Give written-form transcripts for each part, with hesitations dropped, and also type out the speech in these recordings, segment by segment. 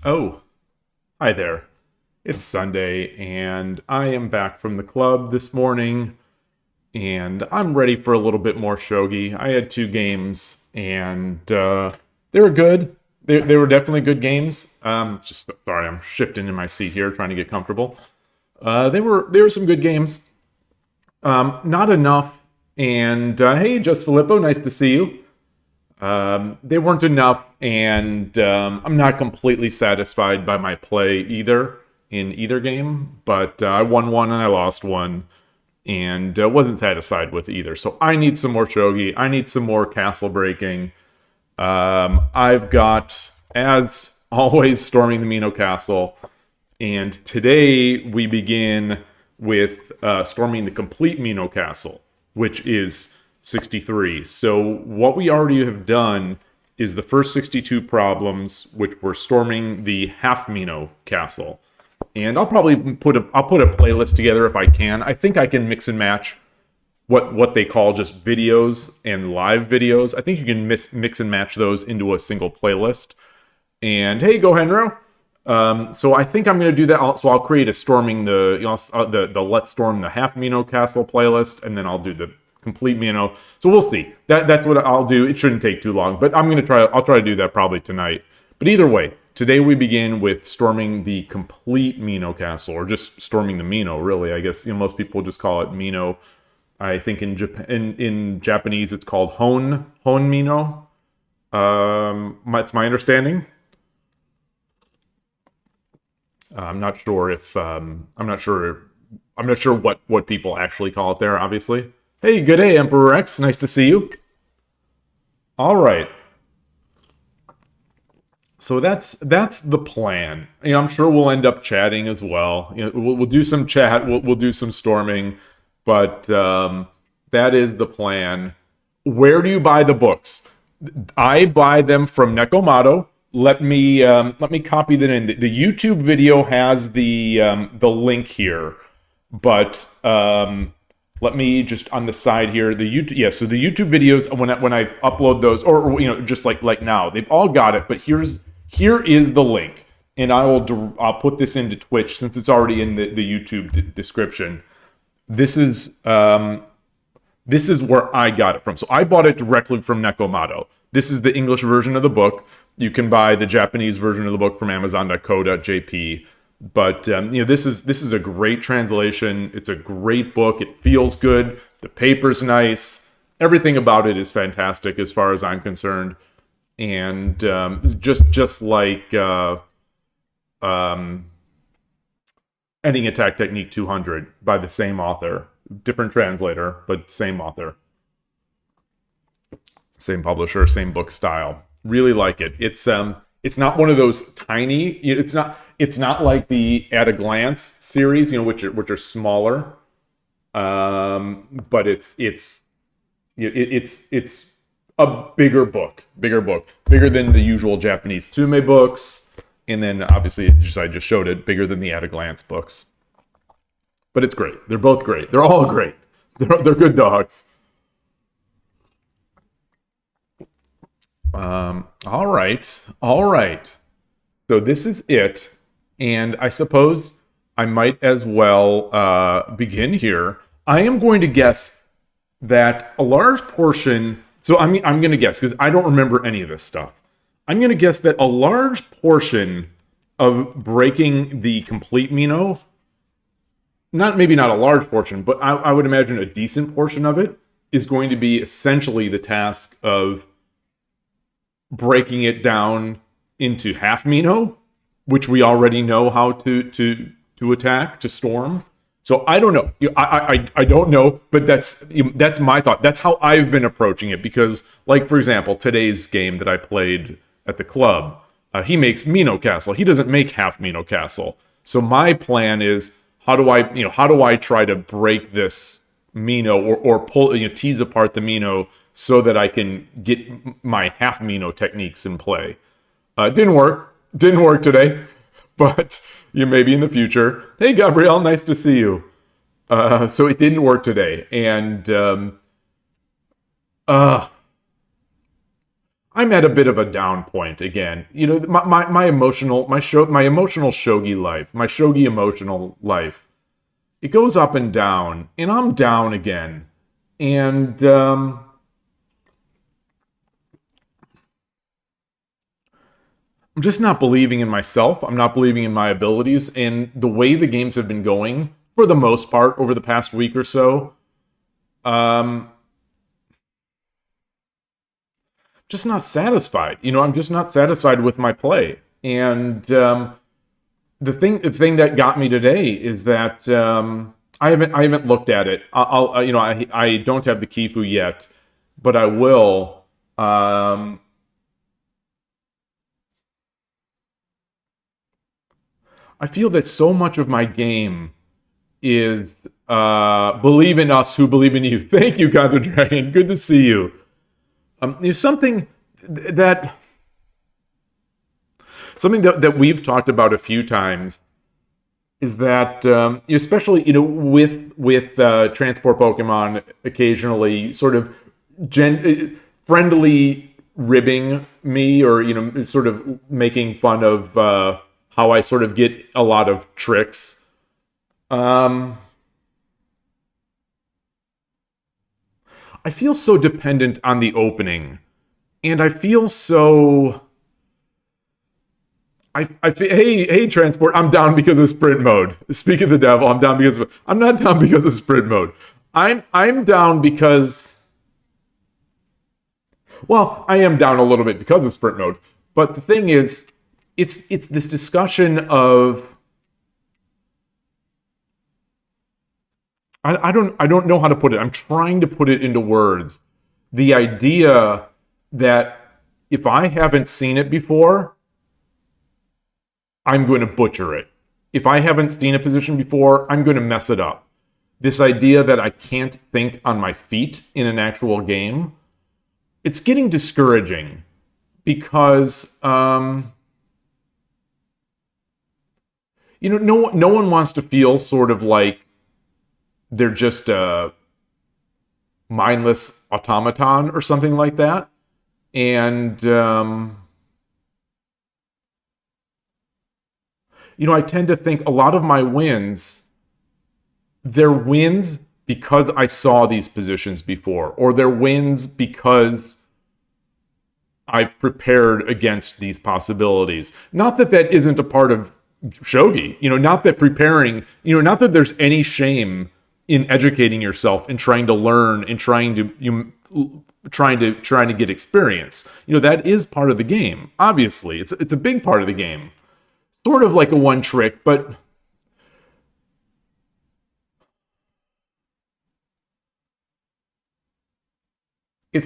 Oh, hi there. It's Sunday, and I am back from the club this morning, and I'm ready for a little bit more shogi. I had two games, and they were good. They were definitely good games. Just sorry, I'm shifting in my seat here, trying to get comfortable. They were some good games. Not enough. And hey, Just Filippo, nice to see you. They weren't enough, and I'm not completely satisfied by my play either in either game, but I won one and I lost one, and wasn't satisfied with either. So I need some more shogi. I need some more castle breaking. I've got, as always, storming the Mino Castle, and today we begin with storming the complete Mino Castle, which is 63. So what we already have done is the first 62 problems, which were storming the half Mino Castle. And I'll probably put a playlist together if I can. I think I can mix and match what they call just videos and live videos. I think you can mix and match those into a single playlist. And hey, go Henro. So I think I'm going to do that. So I'll create a storming the Let's Storm the Half Mino Castle playlist, and then I'll do the complete Mino. So we'll see. That's what I'll do. It shouldn't take too long, but I'll try to do that probably tonight. But either way, today we begin with storming the complete Mino Castle, or just storming the Mino, really. I guess most people just call it Mino. I think in Japanese it's called Hon Mino. That's my understanding. I'm not sure what people actually call it there, obviously. Hey, good day, Emperor X. Nice to see you. All right. So that's the plan. I'm sure we'll end up chatting as well. We'll do some chat. We'll do some storming, but that is the plan. Where do you buy the books? I buy them from Nekomado. Let me copy that in. The YouTube video has the link here, but let me just on the side here, the YouTube, so the YouTube videos, when I upload those, or just like now, they've all got it, but here is the link, and I'll put this into Twitch since it's already in the YouTube description. This is where I got it from. So I bought it directly from Nekomado. This is the English version of the book. You can buy the Japanese version of the book from Amazon.co.jp. But this is a great translation. It's a great book. It feels good. The paper's nice. Everything about it is fantastic as far as I'm concerned. And just like Ending Attack Technique 200 by the same author, different translator, but same author, same publisher, same book style. Really like it. It's not one of those tiny. It's not like the At a Glance series, which are smaller. But it's a bigger book, bigger than the usual Japanese Tsume books, and then obviously I just showed it, bigger than the At a Glance books. But it's great. They're both great. They're all great. They're good dogs. All right. So this is it. And I suppose I might as well begin here. I am going to guess that a large portion... So I'm going to guess, because I don't remember any of this stuff. I'm going to guess that a large portion of breaking the complete Mino, maybe not a large portion, but I would imagine a decent portion of it, is going to be essentially the task of breaking it down into half Mino, which we already know how to attack, to storm. So I don't know. I don't know, but that's my thought. That's how I've been approaching it. Because, like, for example, today's game that I played at the club, he makes Mino Castle. He doesn't make half Mino Castle. So my plan is, how do I try to break this Mino or pull, tease apart the Mino so that I can get my half Mino techniques in play. Didn't work today, but maybe in the future. Hey, Gabrielle, nice to see you. So it didn't work today, and I'm at a bit of a down point again. You know, my emotional shogi life, my shogi emotional life, it goes up and down, and I'm down again. And I'm just not believing in myself. I'm not believing in my abilities, and the way the games have been going for the most part over the past week or so. Just not satisfied. You know, I'm just not satisfied with my play. And the thing that got me today is that I haven't looked at it. I don't have the Kifu yet, but I will. I feel that so much of my game is believe in us who believe in you. Thank you, God the Dragon. Good to see you. There's that something that we've talked about a few times is that especially with transport Pokemon occasionally sort of friendly ribbing me, or sort of making fun of how I sort of get a lot of tricks. I feel so dependent on the opening, and I feel so. I feel, hey, transport. I'm down because of sprint mode. Speak of the devil. I'm down because I'm not down because of sprint mode. I'm down because. Well, I am down a little bit because of sprint mode, but the thing is, it's this discussion of. I don't know how to put it. I'm trying to put it into words. The idea that if I haven't seen it before, I'm going to butcher it. If I haven't seen a position before, I'm going to mess it up. This idea that I can't think on my feet in an actual game, it's getting discouraging because no one wants to feel sort of like they're just a mindless automaton or something like that. And, I tend to think a lot of my wins, they're wins because I saw these positions before, or they're wins because I've prepared against these possibilities. Not that that isn't a part of Shogi, not that preparing, not that there's any shame in educating yourself and trying to learn and trying to get experience. That is part of the game. Obviously, it's a big part of the game. Sort of like a one trick, but I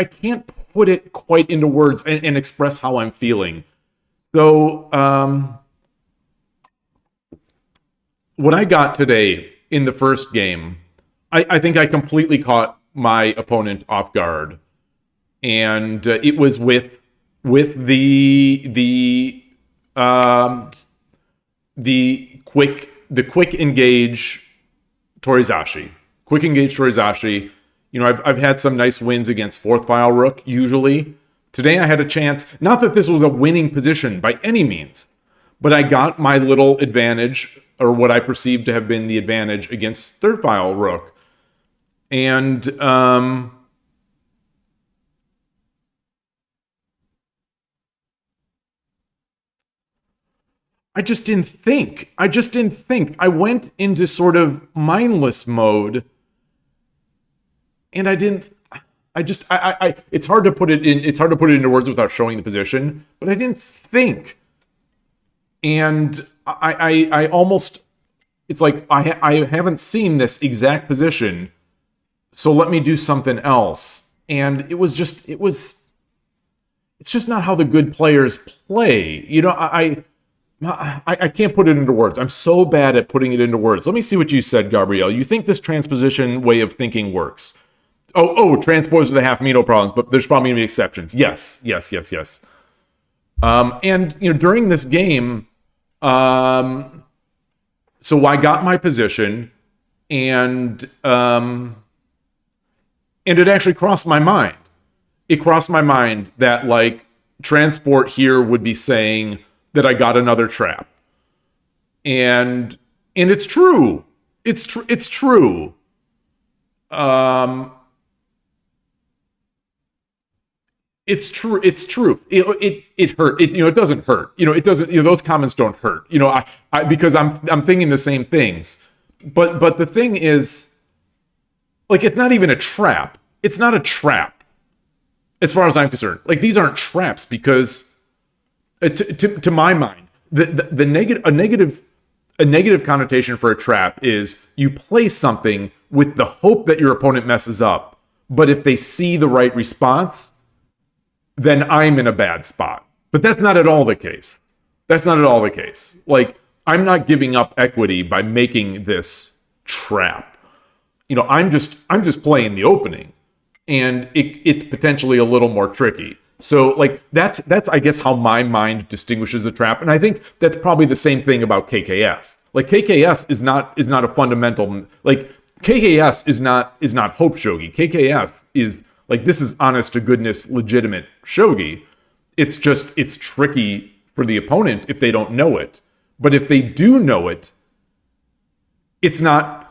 can't put it quite into words and express how I'm feeling. So what I got today in the first game, I think I completely caught my opponent off guard, and it was with the quick engage Torizashi. Quick engage Torizashi. I've had some nice wins against fourth file rook usually. Today I had a chance. Not that this was a winning position by any means, but I got my little advantage, or what I perceived to have been the advantage against third file rook. And I just didn't think. I went into sort of mindless mode, and it's hard to put it into words without showing the position, but I didn't think. And I almost, it's like I haven't seen this exact position, so let me do something else. And it's just not how the good players play. I can't put it into words. I'm so bad at putting it into words. Let me see what you said, Gabrielle. You think this transposition way of thinking works? Transposers are the half Mino problems, but there's probably going to be exceptions. Yes. And during this game, so I got my position, and it actually crossed my mind. it crossed my mind that like transport here would be saying that I got another trap. And it's true. It's true. It's true. It's true. It hurt. It doesn't hurt. It doesn't. Those comments don't hurt. I because I'm thinking the same things. But the thing is, like, it's not even a trap. It's not a trap, as far as I'm concerned. Like, these aren't traps because, to my mind, the negative connotation for a trap is you play something with the hope that your opponent messes up, but if they see the right response, then I'm in a bad spot. But that's not at all the case. That's not at all the case. Like, I'm not giving up equity by making this trap. I'm just playing the opening, and it's potentially a little more tricky. So like that's I guess how my mind distinguishes the trap, and I think that's probably the same thing about KKS. Like KKS is not a fundamental, like KKS is not hope shogi. KKS is like, this is honest to goodness legitimate shogi. It's tricky for the opponent if they don't know it. But if they do know it, it's not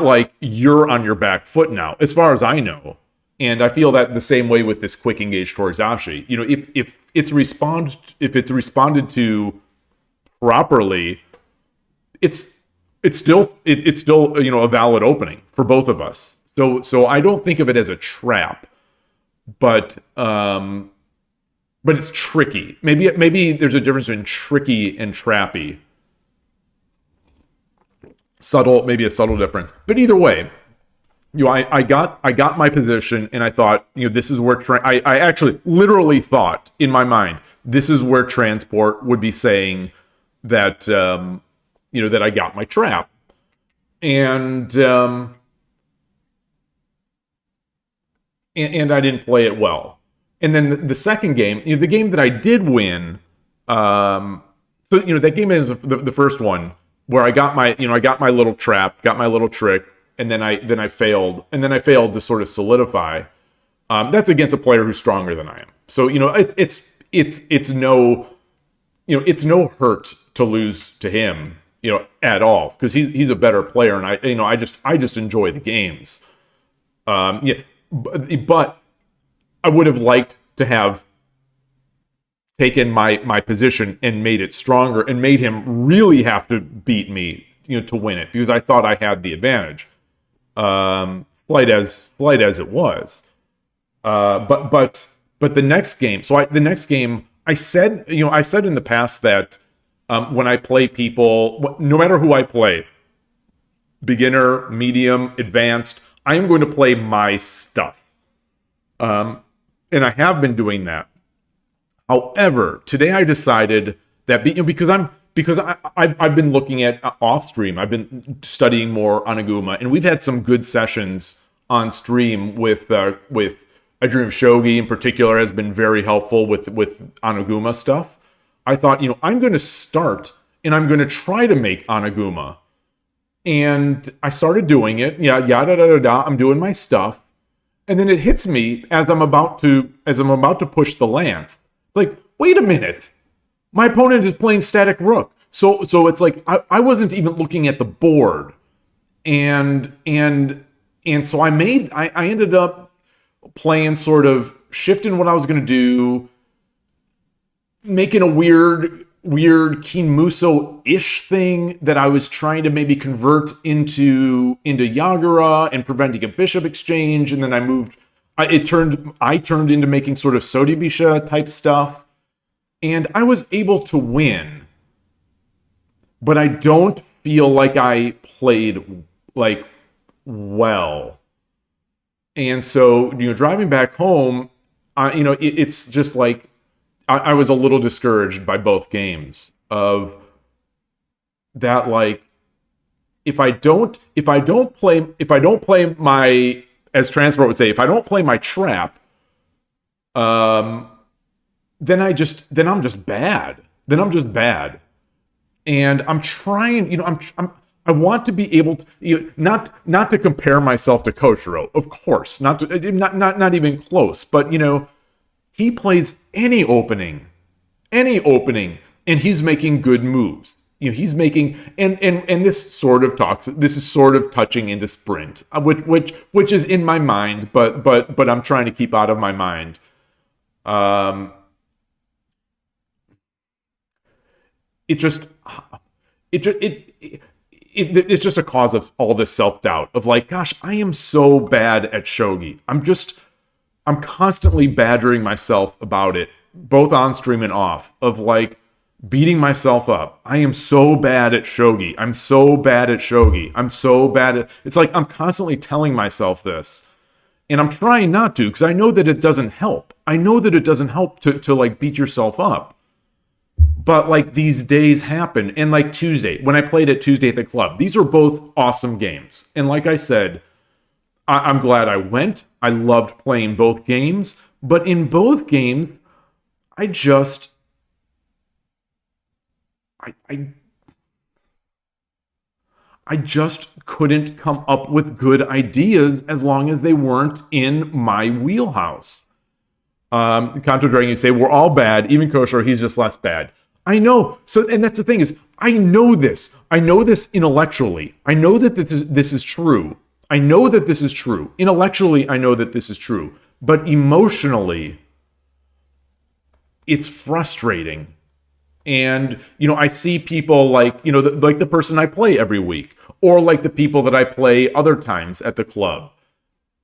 like you're on your back foot now, as far as I know. And I feel that the same way with this quick engage towards Ashi. If it's responded to properly, it's still a valid opening for both of us. So I don't think of it as a trap, but it's tricky. Maybe there's a difference between tricky and trappy. Maybe a subtle difference. But either way, I got my position, and I thought, this is where I actually literally thought in my mind, this is where transport would be saying that that I got my trap, and I didn't play it well. And then the second game, the game that I did win, that game is the first one where I got my little trap, got my little trick, and then I failed, to sort of solidify. That's against a player who's stronger than I am. So it's no hurt to lose to him, at all, because he's a better player, and I just enjoy the games. But I would have liked to have taken my position and made it stronger and made him really have to beat me, to win it, because I thought I had the advantage. Slight as it was. But the next game, I said in the past that when I play people, no matter who I play, beginner, medium, advanced, I am going to play my stuff. And I have been doing that. However, today I decided that because I've been looking at off stream, I've been studying more Anaguma, and we've had some good sessions on stream with I Dream of Shogi in particular has been very helpful with Anaguma stuff. I thought, I'm going to start and I'm going to try to make Anaguma. And I started doing it. I'm doing my stuff. And then it hits me as I'm about to push the lance. Like, wait a minute. My opponent is playing static rook. So it's like I wasn't even looking at the board. And so I ended up playing, sort of shifting what I was going to do, making a weird Kinmuso-ish thing that I was trying to maybe convert into Yagura and preventing a bishop exchange, and then I turned into making sort of Sodibisha type stuff, and I was able to win, but I don't feel like I played like well. And so, driving back home, it's just like I was a little discouraged by both games of that. Like, if I don't play my, as Transport would say, if I don't play my trap, then I'm just bad. And I'm trying, I want to be able to, not to compare myself to Koshiro, of course, not even close, but he plays any opening, and he's making good moves. He's making, and this sort of this is sort of touching into sprint, which is in my mind, but I'm trying to keep out of my mind. It's just a cause of all this self-doubt of like, gosh, I am so bad at shogi. I'm constantly badgering myself about it, both on stream and off, of like beating myself up. I am so bad at shogi. I'm so bad at shogi. I'm so bad at... It's like I'm constantly telling myself this. And I'm trying not to, because I know that it doesn't help. I know that it doesn't help to like beat yourself up. But like these days happen. And like Tuesday, when I played at Tuesday at the club, these are both awesome games. And like I said, I'm glad I went. I loved playing both games. But in both games, I just couldn't come up with good ideas as long as they weren't in my wheelhouse. Kanto Dragon, you say, we're all bad. Even Koshiro, he's just less bad. I know. So, and that's the thing is, I know this. I know this intellectually. I know that this is true. I know that this is true. Intellectually, I know that this is true. But emotionally, it's frustrating. And, I see people like, like the person I play every week, or like the people that I play other times at the club.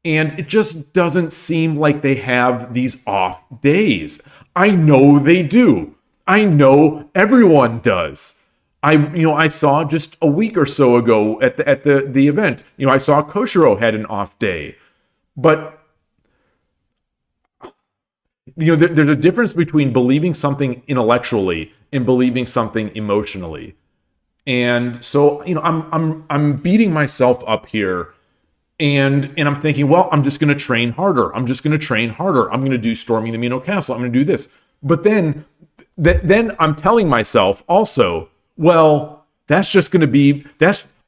And it just doesn't seem like they have these off days. I know they do. I know everyone does. I saw just a week or so ago at the event, I saw Koshiro had an off day. But there's a difference between believing something intellectually and believing something emotionally. And so, I'm beating myself up here, and I'm thinking, well, I'm just going to train harder. I'm going to do storming the Mino Castle. I'm going to do this. But then I'm telling myself also, well, that's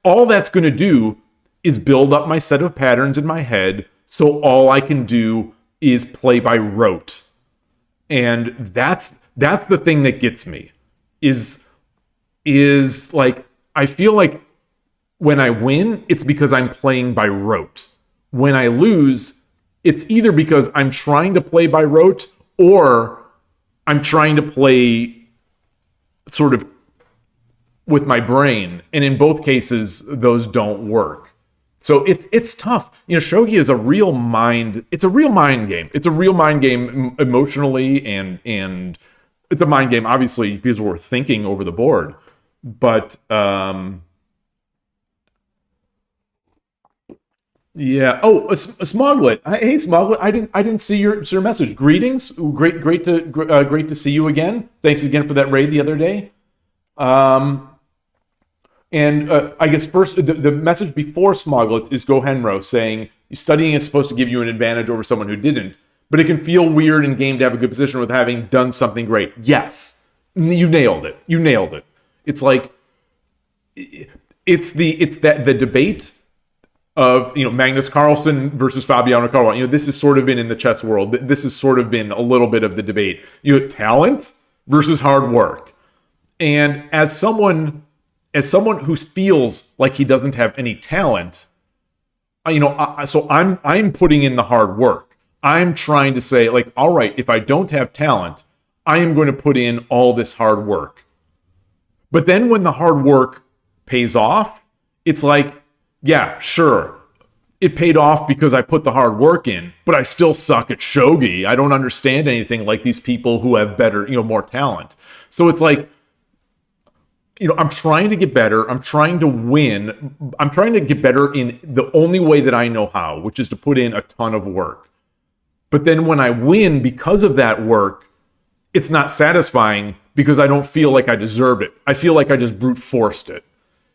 all that's going to do is build up my set of patterns in my head. So all I can do is play by rote. And that's the thing that gets me is like, I feel like when I win, it's because I'm playing by rote. When I lose, it's either because I'm trying to play by rote or I'm trying to play sort of with my brain. And in both cases, those don't work. So it's tough. Shogi is a real mind. It's a real mind game. It's a real mind game emotionally, and it's a mind game, obviously, people were thinking over the board. But yeah. Oh, a Smoglet. Hey, Smoglet. I didn't see your message. Greetings. Great to see you again. Thanks again for that raid the other day. And I guess first, the message before Smoglet is Gohenro saying, studying is supposed to give you an advantage over someone who didn't, but it can feel weird in game to have a good position with having done something great. Yes, you nailed it. It's like, it's the debate of, Magnus Carlsen versus Fabiano Caruana. This has sort of been in the chess world. This has sort of been a little bit of the debate. Talent versus hard work. And as someone who feels like he doesn't have any talent, so I'm putting in the hard work. I'm trying to say, like, all right, if I don't have talent, I am going to put in all this hard work. But then when the hard work pays off, it's like, yeah, sure, it paid off because I put the hard work in, but I still suck at shogi. I don't understand anything like these people who have better, more talent. So it's like, I'm trying to get better. I'm trying to win. I'm trying to get better in the only way that I know how, which is to put in a ton of work. But then when I win because of that work, it's not satisfying because I don't feel like I deserved it. I feel like I just brute forced it.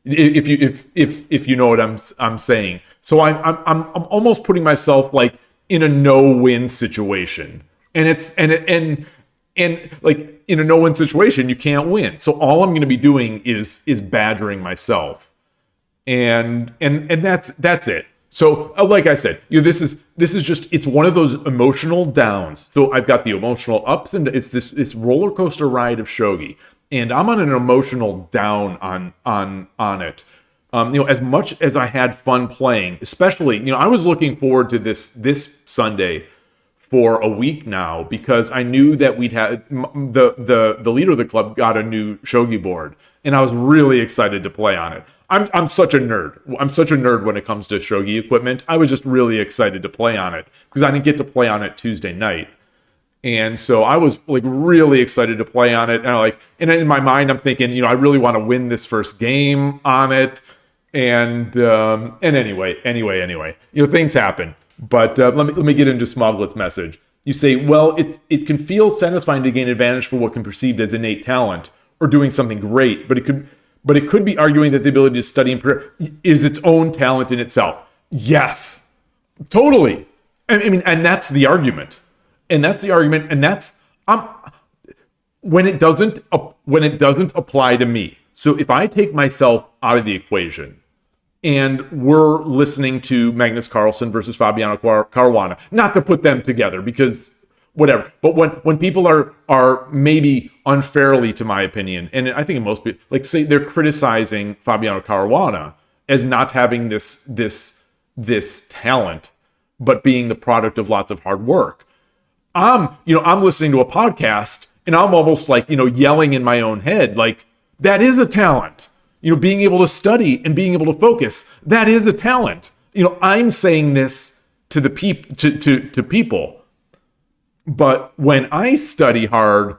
If you know what I'm saying. So I'm almost putting myself like in a no-win situation. And like in a no-win situation, you can't win. So all I'm going to be doing is badgering myself. and that's it. So like I said, this is just, it's one of those emotional downs. So I've got the emotional ups, and it's this roller coaster ride of shogi, and I'm on an emotional down on it. As much as I had fun playing, especially, I was looking forward to this Sunday for a week now, because I knew that we'd had the leader of the club got a new shogi board, and I was really excited to play on it. I'm such a nerd. I'm such a nerd when it comes to shogi equipment. I was just really excited to play on it because I didn't get to play on it Tuesday night. And so I was like really excited to play on it. And in my mind, I'm thinking, I really want to win this first game on it. And anyway, things happen. But let me get into Smoglet's message. You say, well, it can feel satisfying to gain advantage for what can be perceived as innate talent or doing something great, but it could be arguing that the ability to study and prepare is its own talent in itself. Yes, totally. I mean, and that's the argument. And that's when it doesn't apply to me. So if I take myself out of the equation, and we're listening to Magnus Carlsen versus Fabiano Caruana, not to put them together because whatever, but when people are maybe unfairly, to my opinion, and I think in most people, like, say they're criticizing Fabiano Caruana as not having this talent, but being the product of lots of hard work. I'm listening to a podcast and I'm almost like, yelling in my own head, like, that is a talent. Being able to study and being able to focus, that is a talent. I'm saying this to the to people, but when I study hard,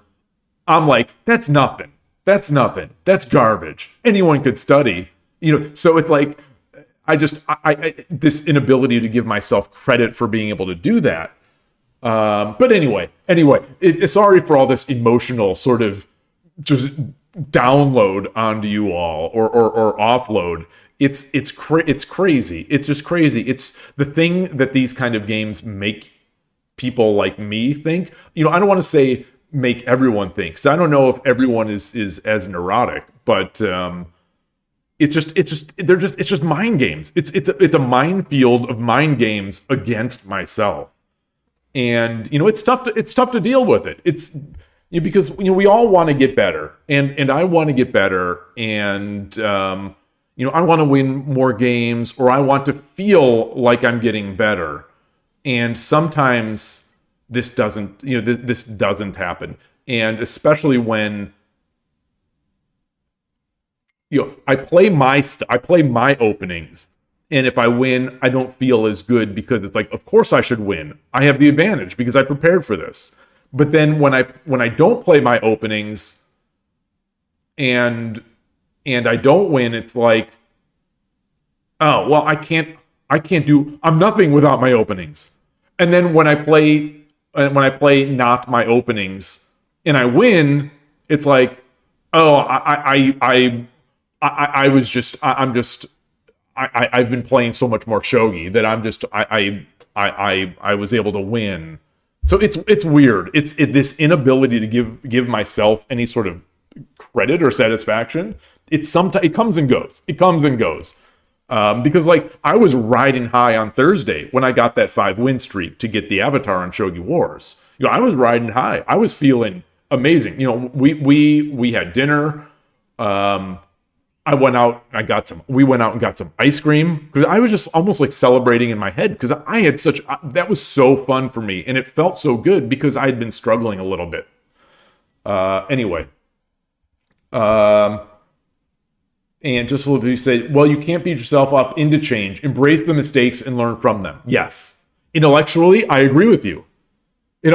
I'm like, that's nothing. That's nothing. That's garbage. Anyone could study. So it's like, I this inability to give myself credit for being able to do that. But anyway, sorry for all this emotional sort of just download onto you all or offload. It's crazy. It's just crazy. It's the thing that these kind of games make people like me think. I don't want to say make everyone think, because I don't know if everyone is as neurotic, but it's just mind games. It's a minefield of mind games against myself. And it's tough to deal with it. It's because we all want to get better, and I want to get better, and I want to win more games, or I want to feel like I'm getting better. And sometimes this doesn't happen, and especially when I play my openings. And if I win, I don't feel as good, because it's like, of course I should win. I have the advantage because I prepared for this. But then when I don't play my openings and I don't win, it's like, oh, well, I'm nothing without my openings. And then when I play not my openings and I win, it's like, oh, I've been playing so much more shogi that I was able to win. So it's weird. It's this inability to give myself any sort of credit or satisfaction. It comes and goes. Because like I was riding high on Thursday when I got that 5-win streak to get the avatar on Shogi Wars. I was riding high. I was feeling amazing. We had dinner. We went out and got some ice cream, because I was just almost like celebrating in my head, because I had that was so fun for me, and it felt so good because I had been struggling a little bit. Anyway. And just a little bit, you say, well, you can't beat yourself up into change. Embrace the mistakes and learn from them. Yes. Intellectually, I agree with you. And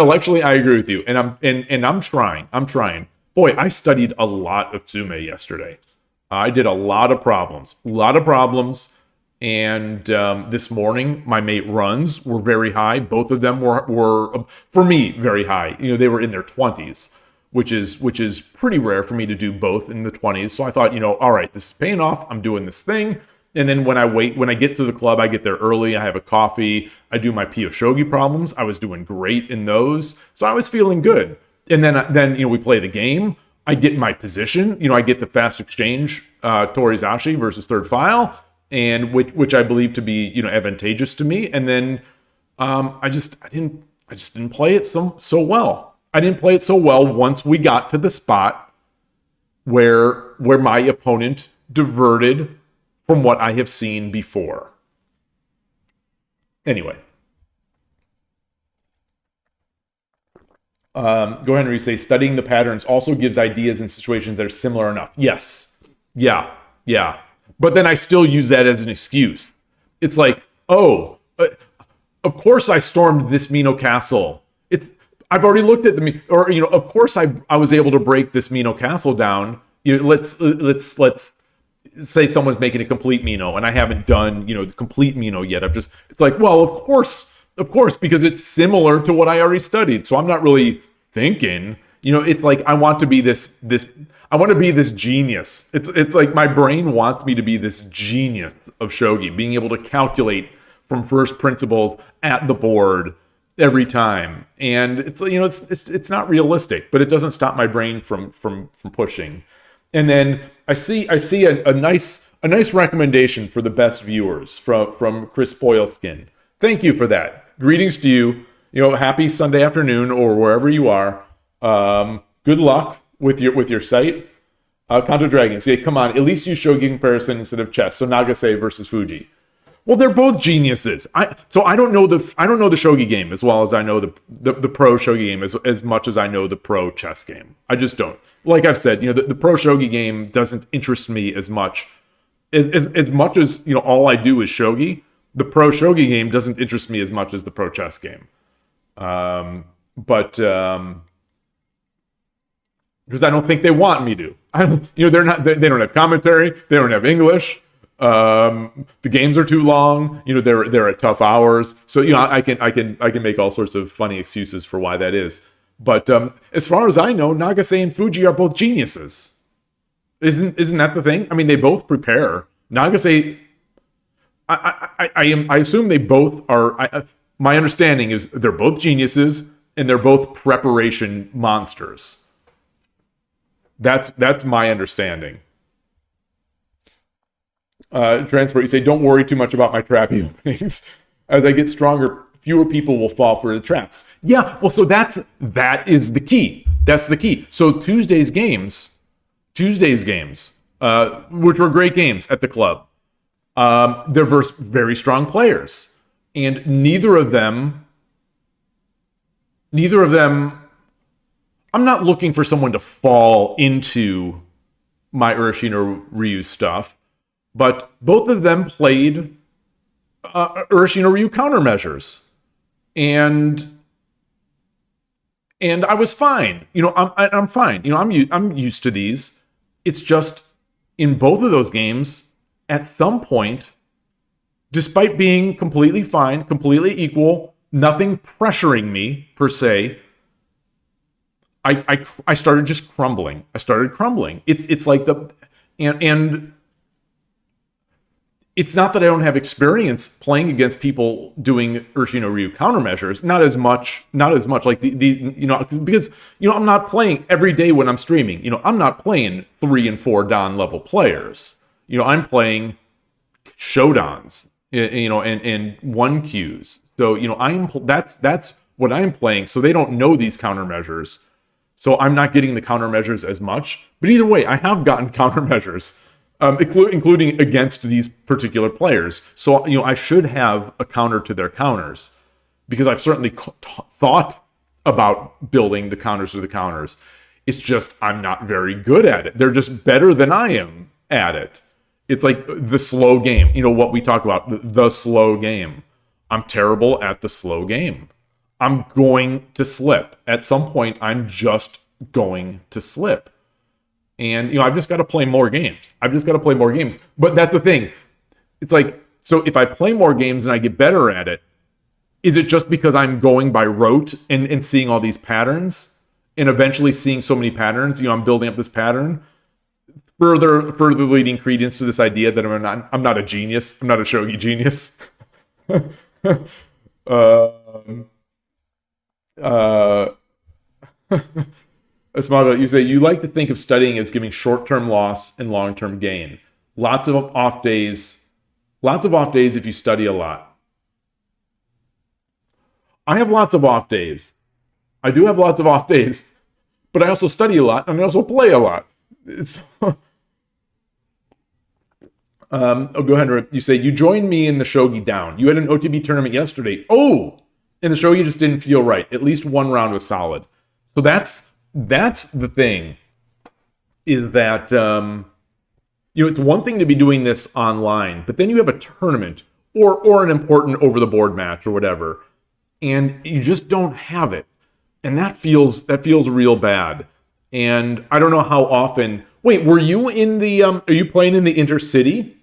I'm trying. Boy, I studied a lot of Tsume yesterday. I did a lot of problems. And this morning, my mate runs were very high. Both of them were for me, very high. They were in their 20s, which is pretty rare for me to do both in the 20s. So I thought, all right, this is paying off. I'm doing this thing. And then when I get to the club, I get there early. I have a coffee. I do my Pio Shogi problems. I was doing great in those. So I was feeling good. And then we play the game. I get my position. I get the fast exchange, Torizashi versus third file. and which I believe to be, advantageous to me. And then I didn't play it so well. I didn't play it so well once we got to the spot where my opponent diverted from what I have seen before. Anyway. Go ahead and re-say, studying the patterns also gives ideas in situations that are similar enough. Yes. Yeah. But then I still use that as an excuse. It's like, of course I stormed this Mino Castle. I've already looked at of course I was able to break this Mino Castle down. Let's say someone's making a complete Mino and I haven't done, the complete Mino yet. It's like, well, of course, because it's similar to what I already studied. So I'm not really thinking, it's like, I want to be this genius. It's like my brain wants me to be this genius of Shogi, being able to calculate from first principles at the board every time. And it's not realistic, but it doesn't stop my brain from pushing. And then I see a nice recommendation for the best viewers from Chris Boylskin. Thank you for that. Greetings to you. Happy Sunday afternoon or wherever you are. Good luck with your site. Kanto Dragon, say, come on, at least use shogi comparison instead of chess. So Nagase versus Fuji. Well, they're both geniuses. I don't know the shogi game as well as I know the pro shogi game as much as I know the pro chess game. I just don't. Like I've said, the pro shogi game doesn't interest me as much as much as all I do is shogi. The pro shogi game doesn't interest me as much as the pro chess game. Because I don't think they want me to. They don't have commentary. They don't have English. The games are too long. They're at tough hours. So I can make all sorts of funny excuses for why that is. But as far as I know, Nagase and Fuji are both geniuses. Isn't that the thing? I mean, they both prepare. Nagase, I assume they both are. My understanding is they're both geniuses and they're both preparation monsters. That's my understanding. Transport, you say, don't worry too much about my trappy openings. As I get stronger, fewer people will fall for the traps. Yeah, well, so that is the key. That's the key. So Tuesday's games, which were great games at the club, they're versus very strong players, and neither of them. I'm not looking for someone to fall into my Urashino Ryu stuff, but both of them played Urashino Ryu countermeasures, and I was fine. I'm fine. I'm used to these. It's just in both of those games, at some point, despite being completely fine, completely equal, nothing pressuring me per se, I started just crumbling. It's like and it's not that I don't have experience playing against people doing Urashino Ryu countermeasures. Not as much like because I'm not playing every day when I'm streaming. I'm not playing 3 and 4 Dan level players. I'm playing Shodans, and 1Qs. So that's what I'm playing. So they don't know these countermeasures. So I'm not getting the countermeasures as much. But either way, I have gotten countermeasures, including against these particular players. So, I should have a counter to their counters, because I've certainly thought about building the counters to the counters. It's just I'm not very good at it. They're just better than I am at it. It's like the slow game. What we talk about, the slow game. I'm terrible at the slow game. I'm going to slip. At some point, I'm just going to slip. And, I've just got to play more games. But that's the thing. It's like, so if I play more games and I get better at it, is it just because I'm going by rote and seeing all these patterns and eventually seeing so many patterns, I'm building up this pattern, further leading credence to this idea that I'm not a genius. I'm not a shogi genius. Asmago, you say you like to think of studying as giving short-term loss and long-term gain. Lots of off days Lots of off days if you study a lot. I have lots of off days. I do have lots of off days, but I also study a lot and I also play a lot. It's oh, go ahead. You say you joined me in the Shogi down. You had an OTB tournament yesterday. Oh, and the Shogi just didn't feel right. At least one round was solid. So that's the thing. Is that it's one thing to be doing this online, but then you have a tournament or an important over the board match or whatever, and you just don't have it, and that feels real bad. And I don't know how often. Wait, were you in the? Are you playing in the Intercity?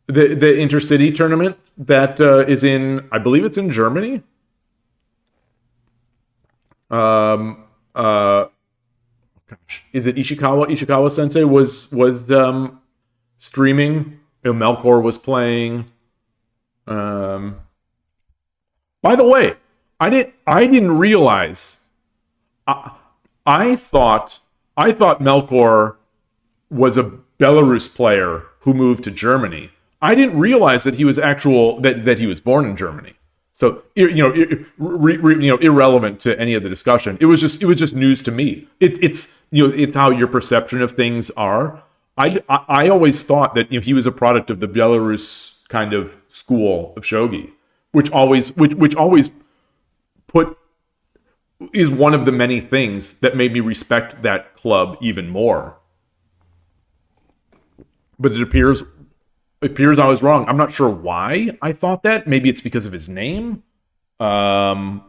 The Intercity tournament that is in, I believe it's in Germany. Gosh, is it Ishikawa? Ishikawa Sensei was streaming. Melkor was playing. By the way, I didn't realize. I thought Melkor was a Belarus player who moved to Germany. I didn't realize that he was that he was born in Germany. So irrelevant to any of the discussion. It was just news to me. It's how your perception of things are. I always thought that he was a product of the Belarus kind of school of shogi, which always is one of the many things that made me respect that club even more. But it appears I was wrong. I'm not sure why I thought that. Maybe it's because of his name. I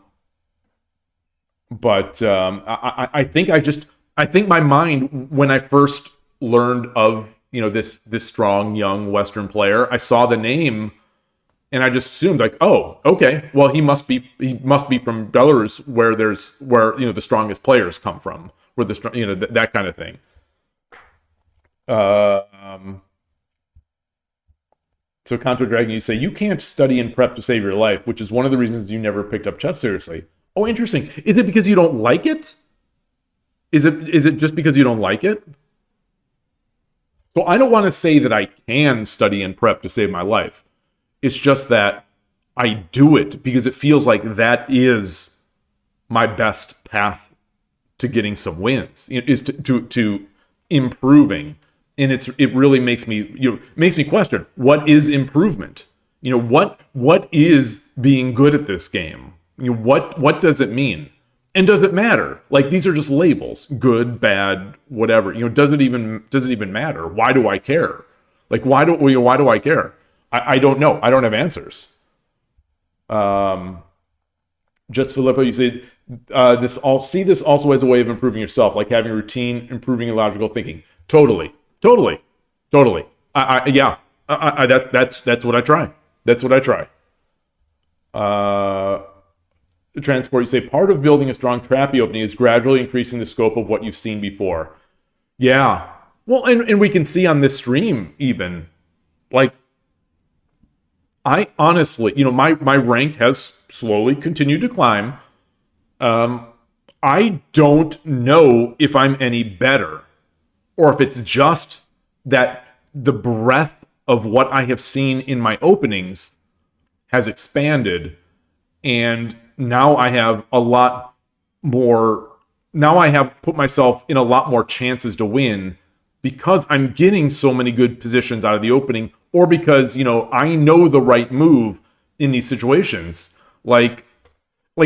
think my mind, when I first learned of this strong young Western player, I saw the name and I just assumed like, oh, okay, well he must be from Belarus where the strongest players come from, where that kind of thing. So Conto Dragon, you say, you can't study and prep to save your life, which is one of the reasons you never picked up chess seriously. Oh, interesting. Is it because you don't like it? Is it just because you don't like it? So I don't want to say that I can study and prep to save my life. It's just that I do it because it feels like that is my best path to getting some wins, is to improving. And it really makes me question, what is improvement? What is being good at this game? What does it mean? And does it matter? Like, these are just labels, good, bad, whatever. Does it even matter? Why do I care? Like, why do I care? I don't know. I don't have answers. Just Filippo, you say this also as a way of improving yourself, like having a routine, improving your logical thinking. Totally. Yeah. That's what I try. That's what I try. Transport, you say, part of building a strong trappy opening is gradually increasing the scope of what you've seen before. Yeah. Well, and we can see on this stream even, like, I honestly, my rank has slowly continued to climb. I don't know if I'm any better, or if it's just that the breadth of what I have seen in my openings has expanded, and now I have a lot more. Now I have put myself in a lot more chances to win because I'm getting so many good positions out of the opening, or because, I know the right move in these situations. Like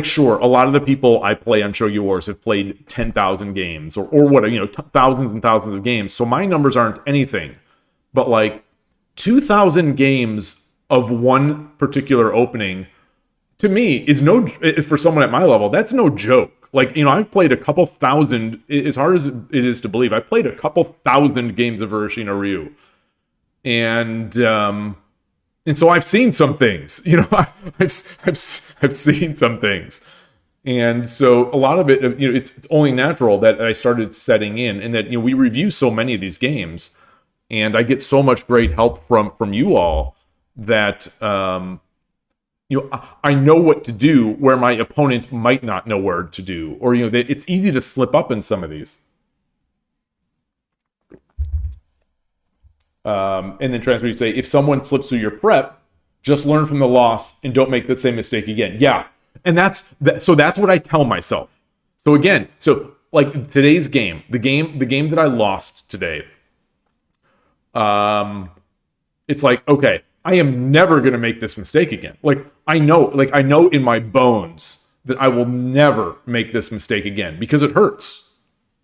sure, a lot of the people I play on Shogi Wars have played 10,000 games or what, thousands and thousands of games. So my numbers aren't anything. But like 2,000 games of one particular opening, to me, is for someone at my level, that's no joke. Like, I've played a couple thousand, as hard as it is to believe, I've played a couple thousand games of Urashino Ryu. And so I've seen some things, I've seen some things. And so a lot of it, it's only natural that I started setting in, and that, we review so many of these games, and I get so much great help from you all that, I know what to do where my opponent might not know where to do, or, it's easy to slip up in some of these. And then transfer, you say, if someone slips through your prep, just learn from the loss and don't make the same mistake again. Yeah. And so that's what I tell myself. So again, like today's game, the game that I lost today, it's like, okay, I am never going to make this mistake again. Like I know in my bones that I will never make this mistake again because it hurts.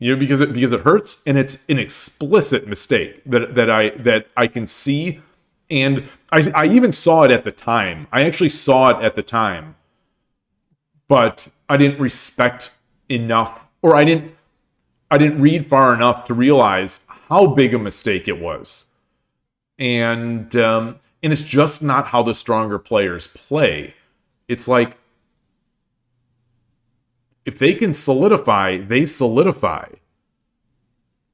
Because it hurts, and it's an explicit mistake that I can see, and I even saw it at the time. I actually saw it at the time, but I didn't respect enough, or I didn't read far enough to realize how big a mistake it was, and it's just not how the stronger players play. It's like, if they can solidify, they solidify,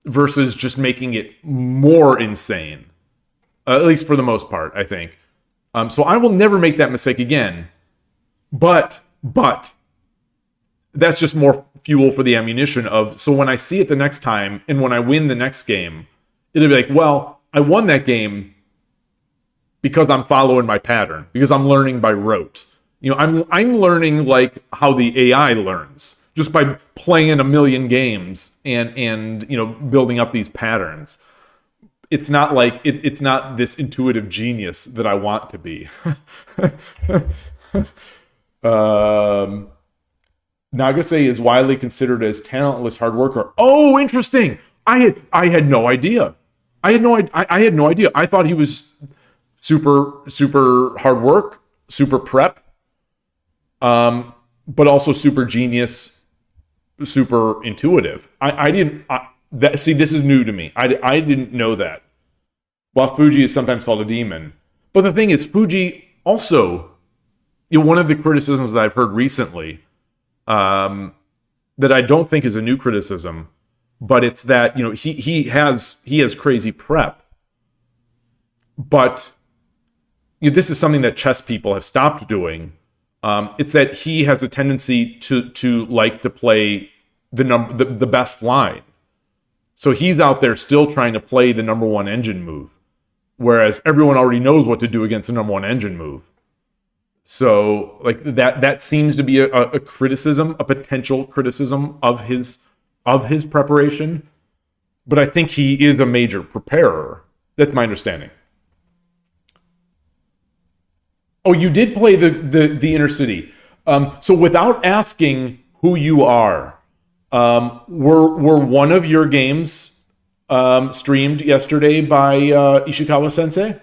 versus just making it more insane, at least for the most part, I think. So I will never make that mistake again, but that's just more fuel for the ammunition of, so when I see it the next time, and when I win the next game, it'll be like, well, I won that game because I'm following my pattern, because I'm learning by rote. I'm learning like how the AI learns, just by playing a million games and building up these patterns. It's not like it's not this intuitive genius that I want to be. Nagase is widely considered as talentless hard worker. Oh, interesting. I had no idea. I had no idea. I thought he was super hard work, super prep. But also super genius, super intuitive. This is new to me. I didn't know that. While Fuji is sometimes called a demon. But the thing is, Fuji also, one of the criticisms that I've heard recently, that I don't think is a new criticism, but it's that, he has crazy prep. But this is something that chess people have stopped doing. It's that he has a tendency to like to play the best line. So he's out there still trying to play the number one engine move, whereas everyone already knows what to do against the number one engine move. So like that seems to be a criticism, a potential criticism of his preparation. But I think he is a major preparer. That's my understanding. Oh, you did play the Inner City. So without asking who you are, were one of your games streamed yesterday by Ishikawa Sensei?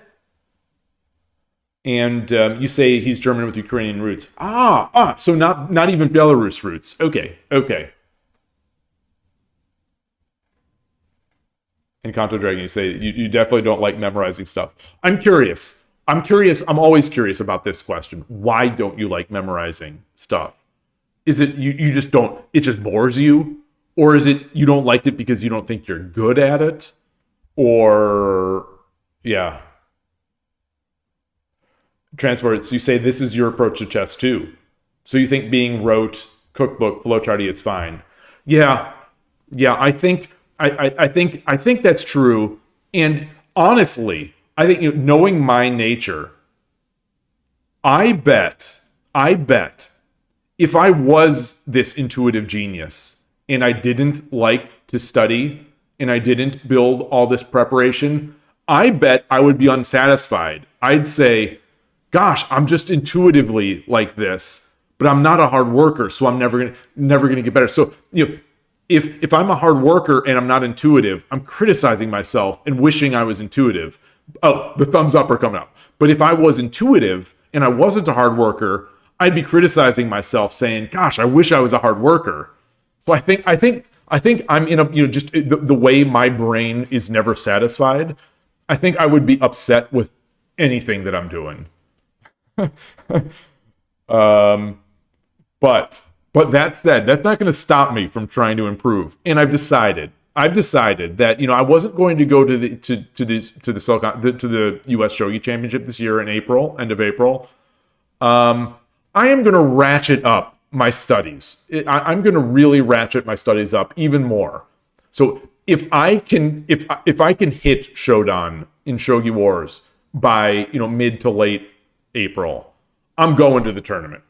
And you say he's German with Ukrainian roots. So not even Belarus roots. Okay. And Kanto Dragon, you say you definitely don't like memorizing stuff. I'm curious. I'm always curious about this question. Why don't you like memorizing stuff? Is it you just don't, it just bores you? Or is it you don't like it because you don't think you're good at it? Or, yeah. Transports, you say this is your approach to chess too. So you think being rote, cookbook, flowcharty is fine. Yeah, I think that's true. And honestly, I think knowing my nature, I bet if I was this intuitive genius and I didn't like to study and I didn't build all this preparation, I bet I would be unsatisfied. I'd say, gosh, I'm just intuitively like this, but I'm not a hard worker, so I'm never gonna get better. So if I'm a hard worker and I'm not intuitive, I'm criticizing myself and wishing I was intuitive. Oh, the thumbs up are coming up. But if I was intuitive and I wasn't a hard worker, I'd be criticizing myself, saying, "Gosh, I wish I was a hard worker." So I think I'm in a just the way my brain is never satisfied. I think I would be upset with anything that I'm doing. But that said, that's not going to stop me from trying to improve. And I've decided that I wasn't going to go to the U.S. Shogi Championship this year in April, end of April. I am going to ratchet up my studies. I'm going to really ratchet my studies up even more. So if I can hit Shodan in Shogi Wars by mid to late April, I'm going to the tournament.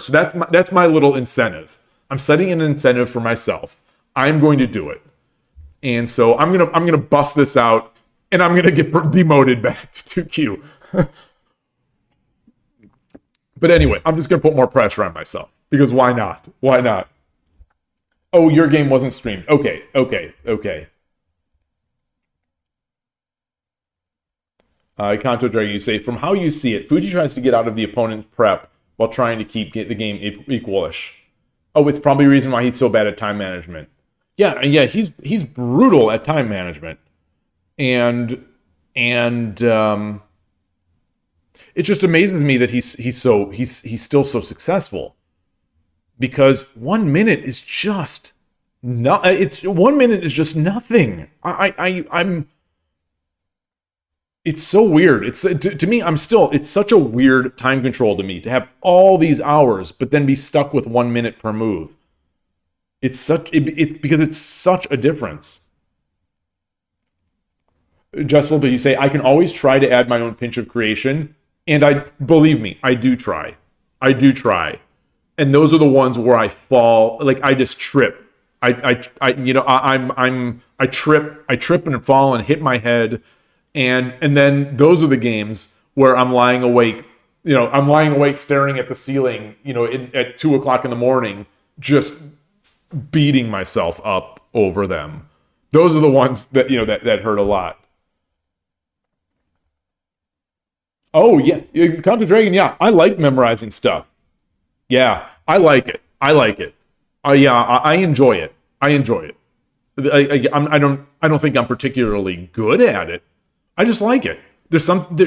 So that's my little incentive. I'm setting an incentive for myself. I'm going to do it. And so I'm gonna bust this out, and I'm gonna get demoted back to 2Q. But anyway, I'm just gonna put more pressure on myself because why not? Why not? Oh, your game wasn't streamed. Okay. Kanto Dragon, you say, from how you see it, Fuji tries to get out of the opponent's prep while trying to keep the game equalish. Oh, it's probably the reason why he's so bad at time management. Yeah, he's brutal at time management. And it just amazes me that he's still so successful. Because 1 minute is just not. It's 1 minute is just nothing. I'm. It's so weird. It's to me. It's such a weird time control to me to have all these hours, but then be stuck with 1 minute per move. It's because it's such a difference. Justful, but you say I can always try to add my own pinch of creation, and believe me, I do try. And those are the ones where I fall, like I just trip. I trip and fall and hit my head, and then those are the games where I'm lying awake. I'm lying awake staring at the ceiling. At 2 o'clock in the morning, just beating myself up over them. Those are the ones that that hurt a lot. Oh yeah, Counter Dragon. Yeah, I like memorizing stuff. Yeah, I like it. I enjoy it. I don't think I'm particularly good at it. I just like it. There's some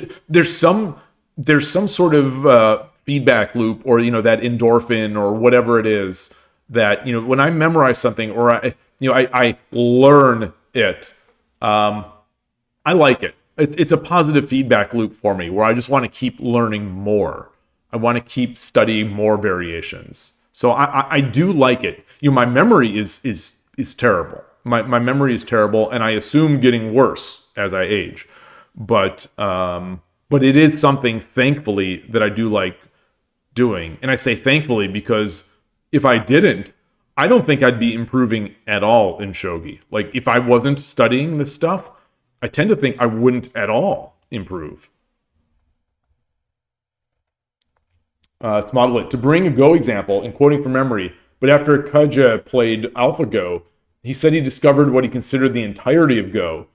sort of feedback loop, or that endorphin or whatever it is that when I memorize something or I learn it, I like it. It's a positive feedback loop for me where I just want to keep learning more. I want to keep studying more variations. So I do like it. My memory is terrible. My memory is terrible, and I assume getting worse as I age. But it is something, thankfully, that I do like doing. And I say thankfully because if I didn't, I don't think I'd be improving at all in Shogi. Like, if I wasn't studying this stuff, I tend to think I wouldn't at all improve. Model it. To bring a Go example, and quoting from memory, but after Kaja played AlphaGo, he said he discovered what he considered the entirety of Go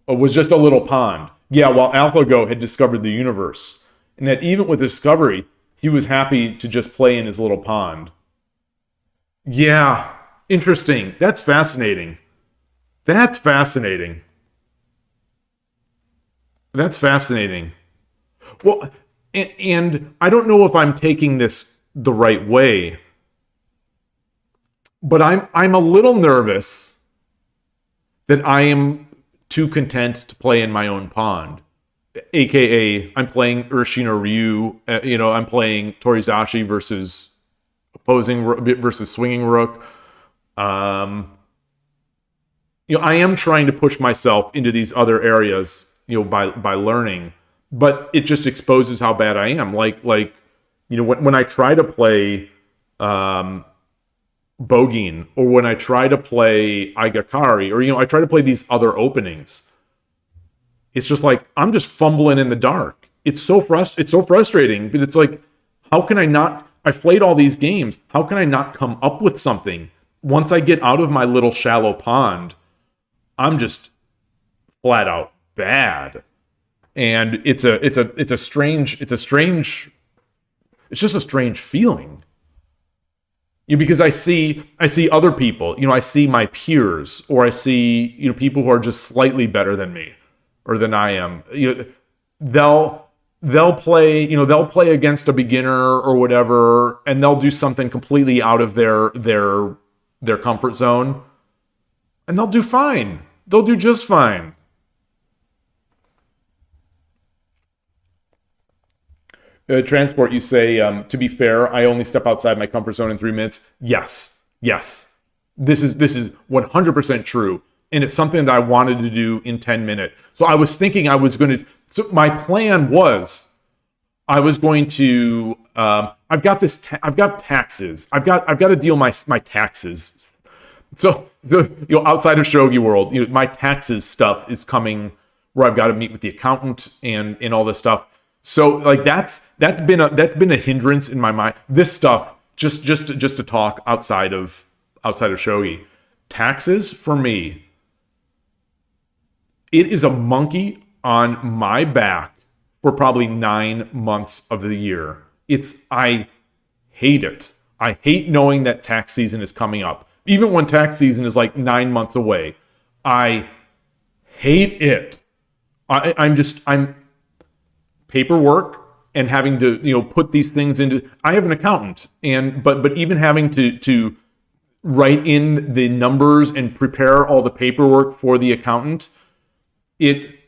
was just a little pond. Yeah, while AlphaGo had discovered the universe. And that even with discovery, he was happy to just play in his little pond. Yeah, interesting. That's fascinating. That's fascinating. Well, and I don't know if I'm taking this the right way, but I'm a little nervous that I am too content to play in my own pond. AKA, I'm playing Urshino Ryu, I'm playing Torizashi versus swinging rook. I am trying to push myself into these other areas, by learning, but it just exposes how bad I am. Like when I try to play Bogin, or when I try to play Aigakari, or I try to play these other openings, it's just like I'm just fumbling in the dark. It's so frustrating, but it's like, how can I not? I've played all these games. How can I not come up with something? Once I get out of my little shallow pond, I'm just flat out bad. And it's just a strange feeling. Because I see other people, I see my peers, or I see, people who are just slightly better than me or than I am. They'll play against a beginner or whatever, and they'll do something completely out of their comfort zone, and they'll do fine. They'll do just fine. Transport, you say, to be fair, I only step outside my comfort zone in 3 minutes. Yes. This is 100% true. and it's something that I wanted to do in 10 minutes. So I was thinking I was going to, so my plan was I was going to, I've got taxes. I've got to deal my taxes. So outside of Shogi world, my taxes stuff is coming where I've got to meet with the accountant and all this stuff. So like that's been a hindrance in my mind. This stuff just to talk outside of Shogi. Taxes for me, it is a monkey on my back for probably 9 months of the year. I hate it. I hate knowing that tax season is coming up. Even when tax season is like 9 months away, I hate it. I'm paperwork and having to, put these things into, I have an accountant but even having to write in the numbers and prepare all the paperwork for the accountant, it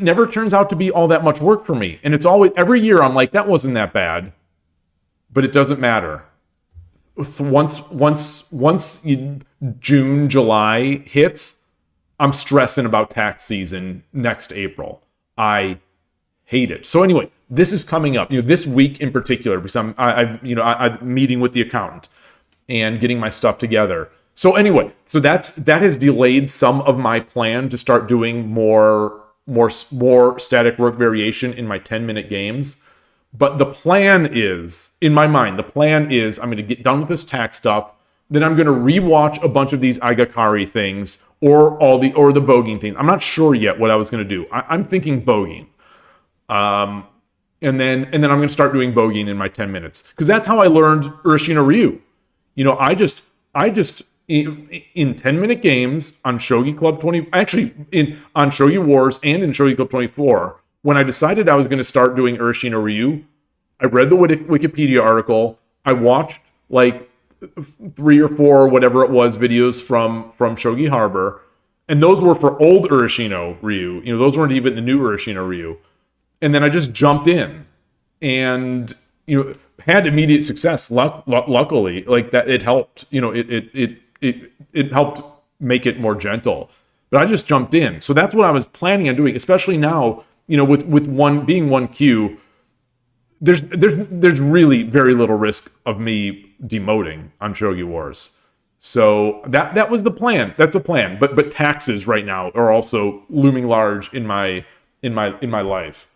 never turns out to be all that much work for me. And it's always, every year I'm like, that wasn't that bad, but it doesn't matter. Once June, July hits, I'm stressing about tax season next April. I hate it. So anyway, this is coming up, this week in particular, because I'm meeting with the accountant and getting my stuff together. So anyway, that has delayed some of my plan to start doing more static work variation in my 10-minute games. But the plan is, in my mind, I'm going to get done with this tax stuff. Then I'm going to rewatch a bunch of these Aigakari things or the bogeying things. I'm not sure yet what I was going to do. I'm thinking bogeying. And then I'm going to start doing bogeying in my 10 minutes. Because that's how I learned Urashino Ryu. I just in 10-minute games on Shogi Club 20, actually on Shogi Wars and in Shogi Club 24, when I decided I was going to start doing Urashino Ryu, I read the Wikipedia article. I watched like 3 or 4, whatever it was, videos from Shogi Harbor. And those were for old Urashino Ryu. Those weren't even the new Urashino Ryu. And then I just jumped in and, had immediate success. Luckily, like that, it helped, it helped make it more gentle, but I just jumped in. So that's what I was planning on doing, especially now, with one being 1Q, there's really very little risk of me demoting on Shogi Wars. So that was the plan. That's a plan. But taxes right now are also looming large in my life.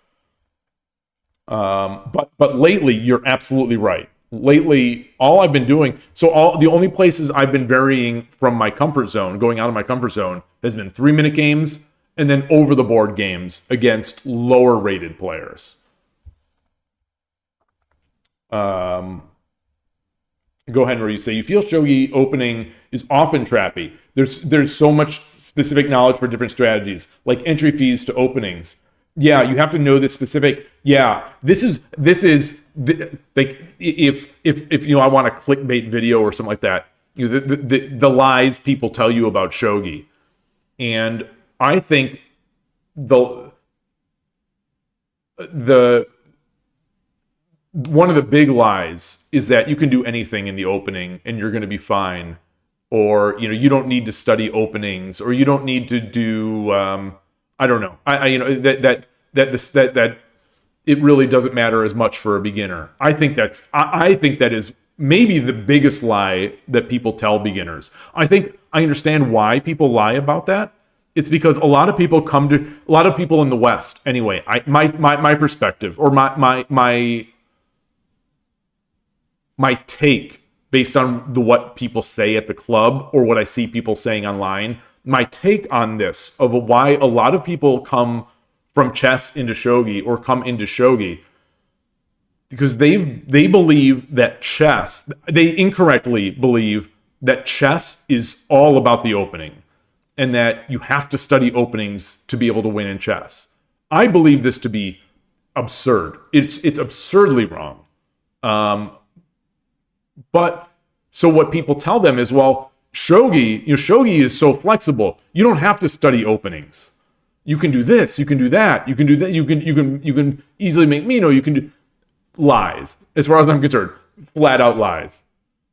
But lately, you're absolutely right. Lately, all I've been doing, the only places I've been varying from my comfort zone, going out of my comfort zone, has been 3-minute games and then over-the-board games against lower-rated players. Go ahead, where you say, you feel Shogi opening is often trappy. There's so much specific knowledge for different strategies, like entry fees to openings. Yeah, you have to know the specific. Yeah, this is like if I want a clickbait video or something like that. The lies people tell you about Shogi, and I think the one of the big lies is that you can do anything in the opening and you're going to be fine, or you don't need to study openings, or you don't need to do I don't know. That it really doesn't matter as much for a beginner. I think that is maybe the biggest lie that people tell beginners. I think I understand why people lie about that. It's because a lot of people in the West, anyway, my perspective, or my take based on what people say at the club or what I see people saying online, my take on this of why a lot of people come from chess into shogi or come into shogi, because they believe that chess, they incorrectly believe that chess is all about the opening and that you have to study openings to be able to win in chess. I believe this to be absurd. It's absurdly wrong. But so what people tell them is, well, shogi is so flexible. You don't have to study openings. You can do this, you can do that, you can do that, you can easily make Mino, you can do lies. As far as I'm concerned, flat out lies.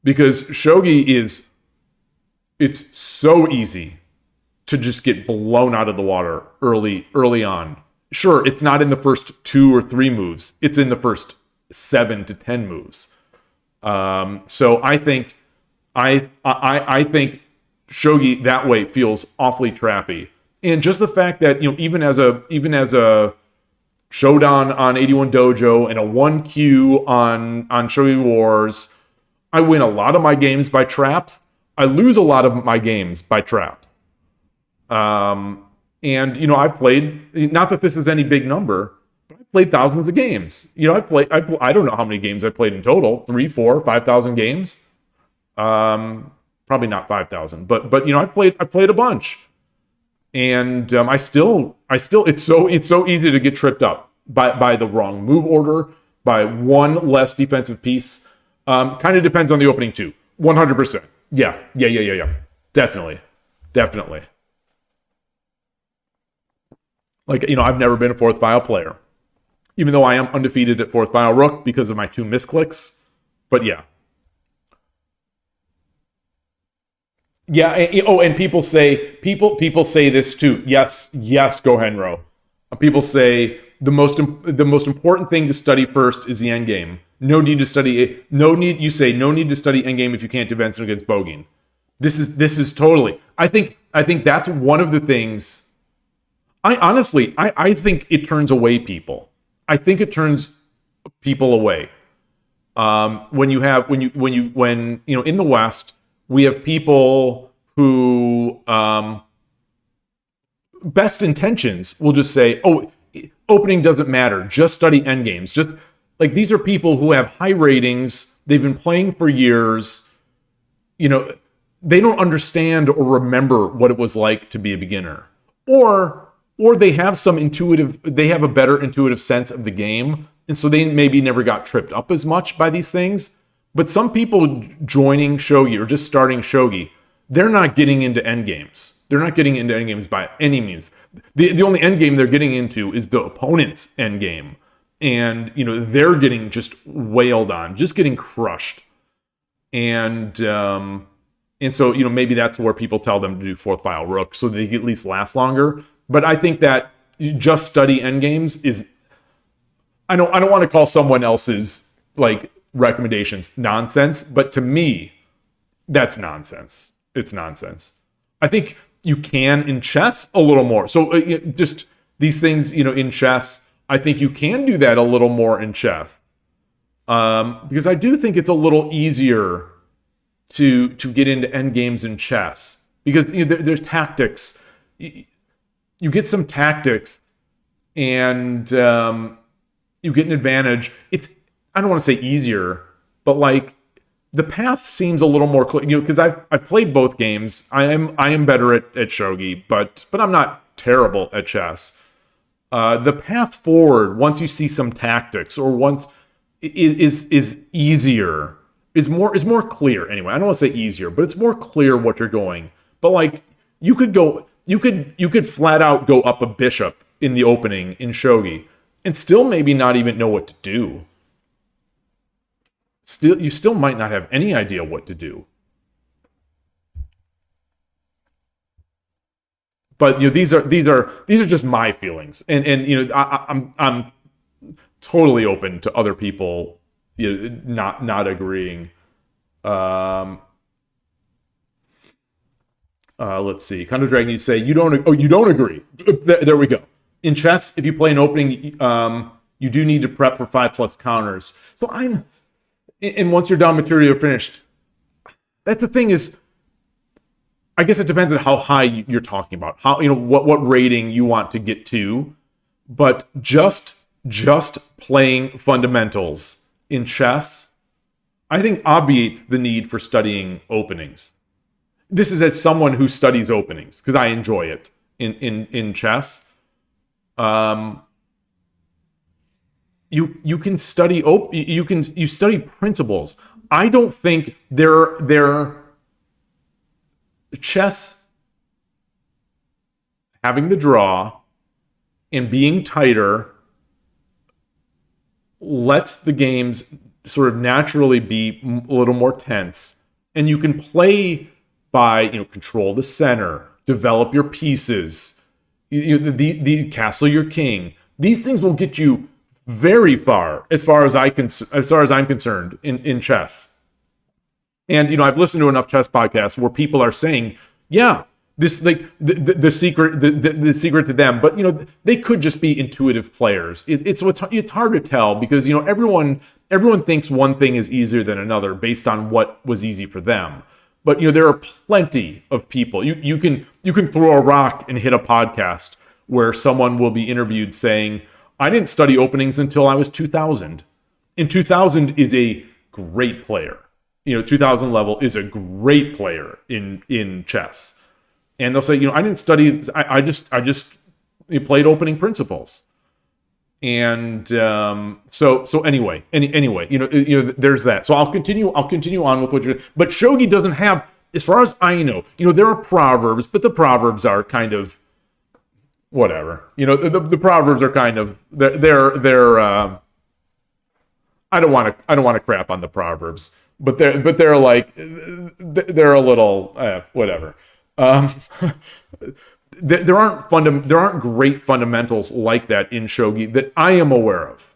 Because shogi it's so easy to just get blown out of the water early on. Sure, it's not in the first 2 or 3 moves. It's in the first 7 to 10 moves. So I think shogi that way feels awfully trappy. And just the fact that, even as a Shodan on 81 Dojo and a 1Q on Shogi Wars, I win a lot of my games by traps. I lose a lot of my games by traps. And, I've played, not that this is any big number, but I've played thousands of games. I don't know how many games I've played in total, 3, 4, 5,000 games. Probably not 5,000, but I've played a bunch. And I still, it's so easy to get tripped up by the wrong move order, by one less defensive piece. Kind of depends on the opening too. 100%. Yeah. Definitely. Like, I've never been a 4th file player, even though I am undefeated at 4th file rook because of my 2 misclicks. But yeah. Yeah. And people say this too. Yes, go Henro. People say the most important thing to study first is the end game. You say no need to study end game if you can't defend against bogeying. This is totally. I think that's one of the things. I think it turns away people. I think it turns people away. When in the West, we have people who best intentions will just say, "Oh, opening doesn't matter. Just study endgames." Just like these are people who have high ratings. They've been playing for years. They don't understand or remember what it was like to be a beginner, or they have a better intuitive sense of the game, and so they maybe never got tripped up as much by these things. But some people joining shogi or just starting shogi, they're not getting into endgames. They're not getting into endgames by any means. The only endgame they're getting into is the opponent's endgame. And, they're getting just wailed on, just getting crushed. And so, maybe that's where people tell them to do 4th file rook so they at least last longer. But I think that just study endgames is, I don't want to call someone else's, recommendations nonsense, but to me, that's nonsense. It's nonsense. I think you can in chess a little more. So just these things, in chess, I think you can do that a little more in chess. Because I do think it's a little easier to get into endgames in chess. Because there's tactics. You get some tactics and you get an advantage. I don't want to say easier, but the path seems a little more clear, because I've played both games. I am better at shogi, but I'm not terrible at chess. The path forward, once you see some tactics or once is easier, is more clear anyway. I don't want to say easier, but it's more clear what you're going. But you could flat out go up a bishop in the opening in shogi and still maybe not even know what to do. You still might not have any idea what to do. But these are just my feelings, and I'm totally open to other people not agreeing. Let's see. Counter Dragon, you say you don't agree. There we go. In chess, if you play an opening, you do need to prep for 5+ counters. So and once your down material finished, that's the thing is, I guess it depends on how high you're talking about, how what rating you want to get to, but just playing fundamentals in chess, I think obviates the need for studying openings. This is as someone who studies openings because I enjoy it in chess. You can study you study principles. I don't think their chess having the draw and being tighter lets the games sort of naturally be a little more tense, and you can play by control the center, develop your pieces, the castle your king. These things will get you very far as far as I'm concerned in chess. And I've listened to enough chess podcasts where people are saying, yeah, this like the secret to them, but they could just be intuitive players. It's hard to tell because everyone thinks one thing is easier than another based on what was easy for them. But there are plenty of people. You can throw a rock and hit a podcast where someone will be interviewed saying, I didn't study openings until I was 2000. And 2000 is a great player. 2000 level is a great player in chess. And they'll say, I didn't study. I just played opening principles. And so anyway, there's that. So I'll continue on with what you're. But shogi doesn't have, as far as I know, there are proverbs, but the proverbs are kind of whatever. The proverbs are kind of they're. I don't want to crap on the proverbs, but they're like they're a little whatever. There aren't great fundamentals like that in shogi that I am aware of.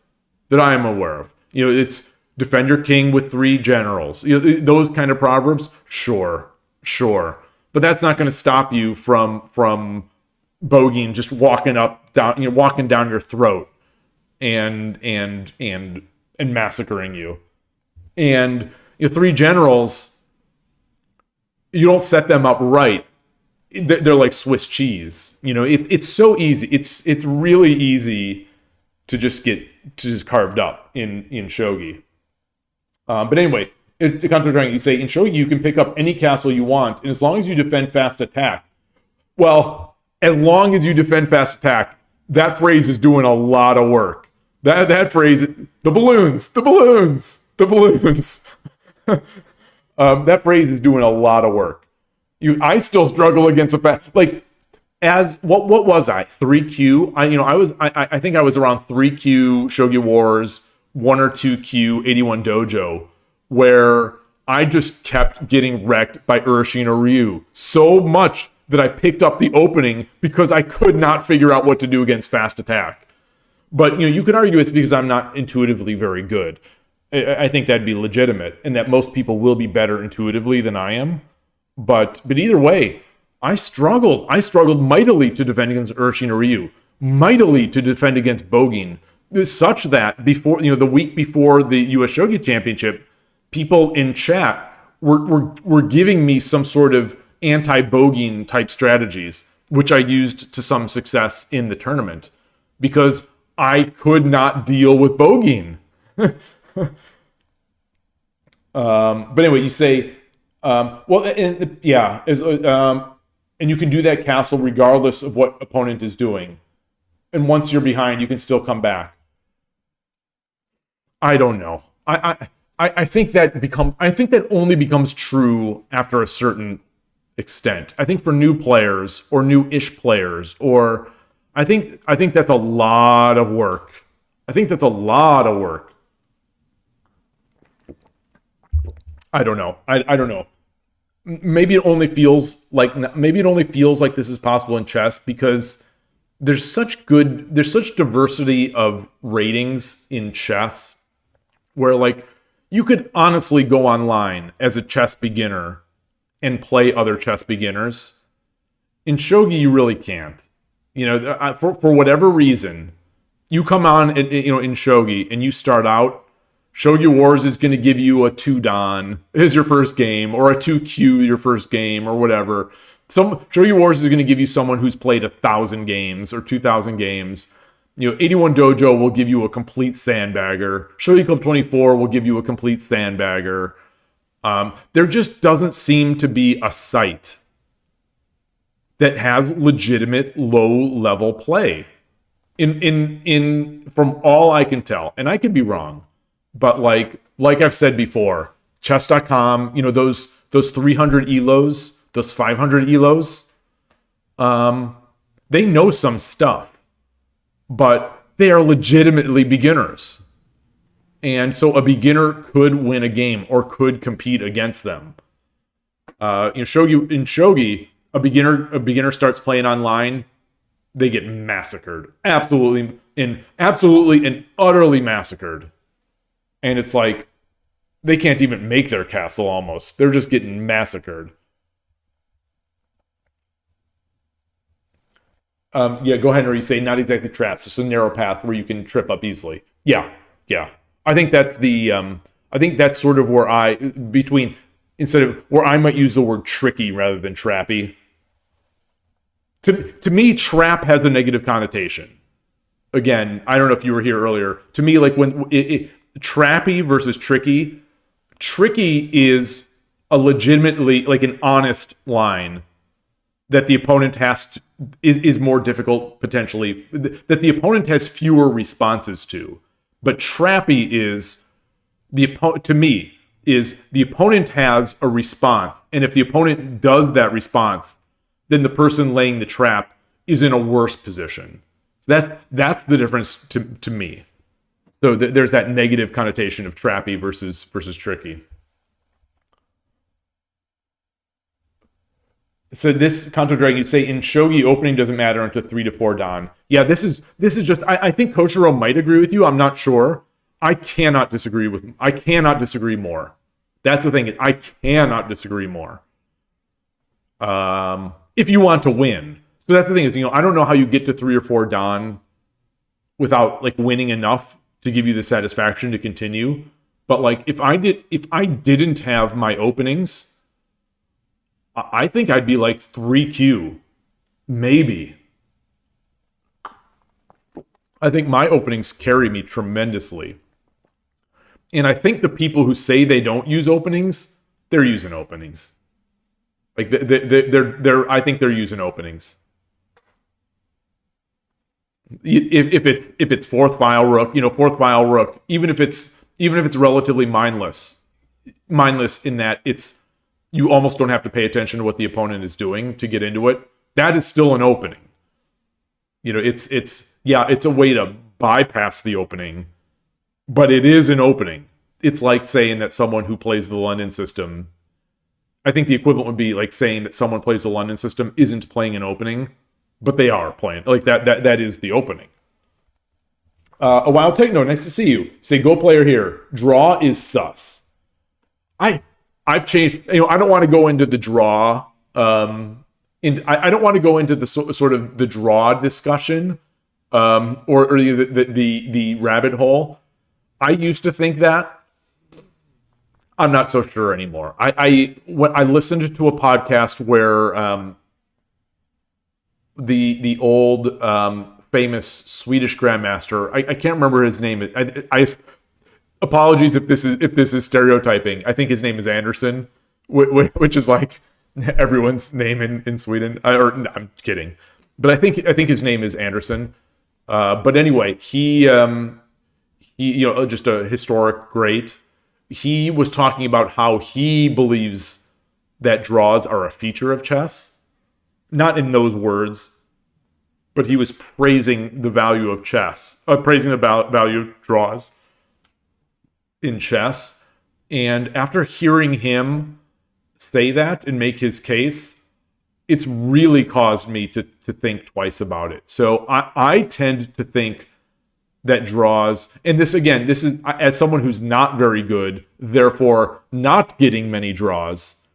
It's defend your king with 3 generals. Those kind of proverbs, sure, but that's not going to stop you from bogeying, just walking down your throat and massacring you. And 3 generals, you don't set them up right. They're like Swiss cheese. It's so easy. It's really easy to just get carved up in shogi. But anyway, to counter, you say in shogi you can pick up any castle you want, and as long as you defend fast attack. Well, as long as you defend fast attack, that phrase is doing a lot of work. That phrase, the balloons. That phrase is doing a lot of work. I still struggle against what was I? 3Q. I think I was around 3Q Shogi Wars, 1 or 2Q 81 Dojo, where I just kept getting wrecked by Urashima Ryu so much that I picked up the opening because I could not figure out what to do against fast attack. But you could argue it's because I'm not intuitively very good. I think that'd be legitimate, and that most people will be better intuitively than I am. But either way, I struggled. I struggled mightily to defend against Urashima Ryu, mightily to defend against bogeying, such that before the week before the U.S. Shogi Championship, people in chat were giving me some sort of anti-bogeying type strategies, which I used to some success in the tournament because I could not deal with bogeying. But anyway, you say. And you can do that castle regardless of what opponent is doing. And once you're behind, you can still come back. I don't know. I think that only becomes true after a certain extent. I think for new players or new-ish players, or I think that's a lot of work. I don't know. I don't know. Maybe it only feels like this is possible in chess because there's such diversity of ratings in chess where you could honestly go online as a chess beginner and play other chess beginners. In shogi you really can't. For whatever reason, you come on in shogi and you start out, Shogi Wars is going to give you a 2 Dan as your first game, or a 2Q your first game, or whatever. Shogi Wars is going to give you someone who's played 1,000 games or 2,000 games. 81 Dojo will give you a complete sandbagger. Shogi Club 24 will give you a complete sandbagger. There just doesn't seem to be a site that has legitimate low-level play. In from all I can tell, and I could be wrong. But like I've said before, chess.com, those 300 elos, those 500 elos, they know some stuff, but they are legitimately beginners. And so a beginner could win a game or could compete against them. In shogi, a beginner starts playing online, they get massacred. Absolutely and utterly massacred. And it's like they can't even make their castle almost. They're just getting massacred. Yeah, go ahead, or you say not exactly traps, just a narrow path where you can trip up easily. Yeah. I think that's sort of where instead of where I might use the word tricky rather than trappy. To me, trap has a negative connotation. Again, I don't know if you were here earlier. To me, like when trappy versus tricky is a legitimately, like an honest line that the opponent is more difficult potentially, that the opponent has fewer responses to. But trappy is to me is the opponent has a response, and if the opponent does that response, then the person laying the trap is in a worse position. So that's the difference to me. So there's that negative connotation of trappy versus tricky. So this Kanto Dragon, you'd say in Shogi, opening doesn't matter until 3 to 4 Dan. Yeah, this is just, I think Koshiro might agree with you. I'm not sure. I cannot disagree more. That's the thing. I cannot disagree more. If you want to win. So that's the thing is, I don't know how you get to 3 or 4 Dan without like winning enough to give you the satisfaction to continue. But like if I didn't have my openings, I think I'd be like 3Q, maybe. I think my openings carry me tremendously. And I think the people who say they don't use openings, they're using openings. Like I think they're using openings. If it's fourth file rook, even if it's relatively mindless in that you almost don't have to pay attention to what the opponent is doing to get into it. That is still an opening. It's a way to bypass the opening, but it is an opening. It's like saying that someone who plays the London system, I think the equivalent would be like saying that someone plays the London system isn't playing an opening, but they are playing. Like that is the opening. A Wild Techno, nice to see you. Say go player here. Draw is sus. I've changed. I don't want to go into the draw. And I don't want to go into the sort of the draw discussion, or the rabbit hole. I used to think that. I'm not so sure anymore. I listened to a podcast where the old famous Swedish grandmaster. I can't remember his name. I apologies if this is stereotyping. I think his name is Anderson, which is like everyone's name in Sweden. No, I'm kidding, but I think his name is Anderson. But anyway, he just a historic great. He was talking about how he believes that draws are a feature of chess, not in those words, but he was praising the value of chess, praising the value of draws in chess. And after hearing him say that and make his case, it's really caused me to think twice about it. So I tend to think that draws, and this is as someone who's not very good, therefore not getting many draws,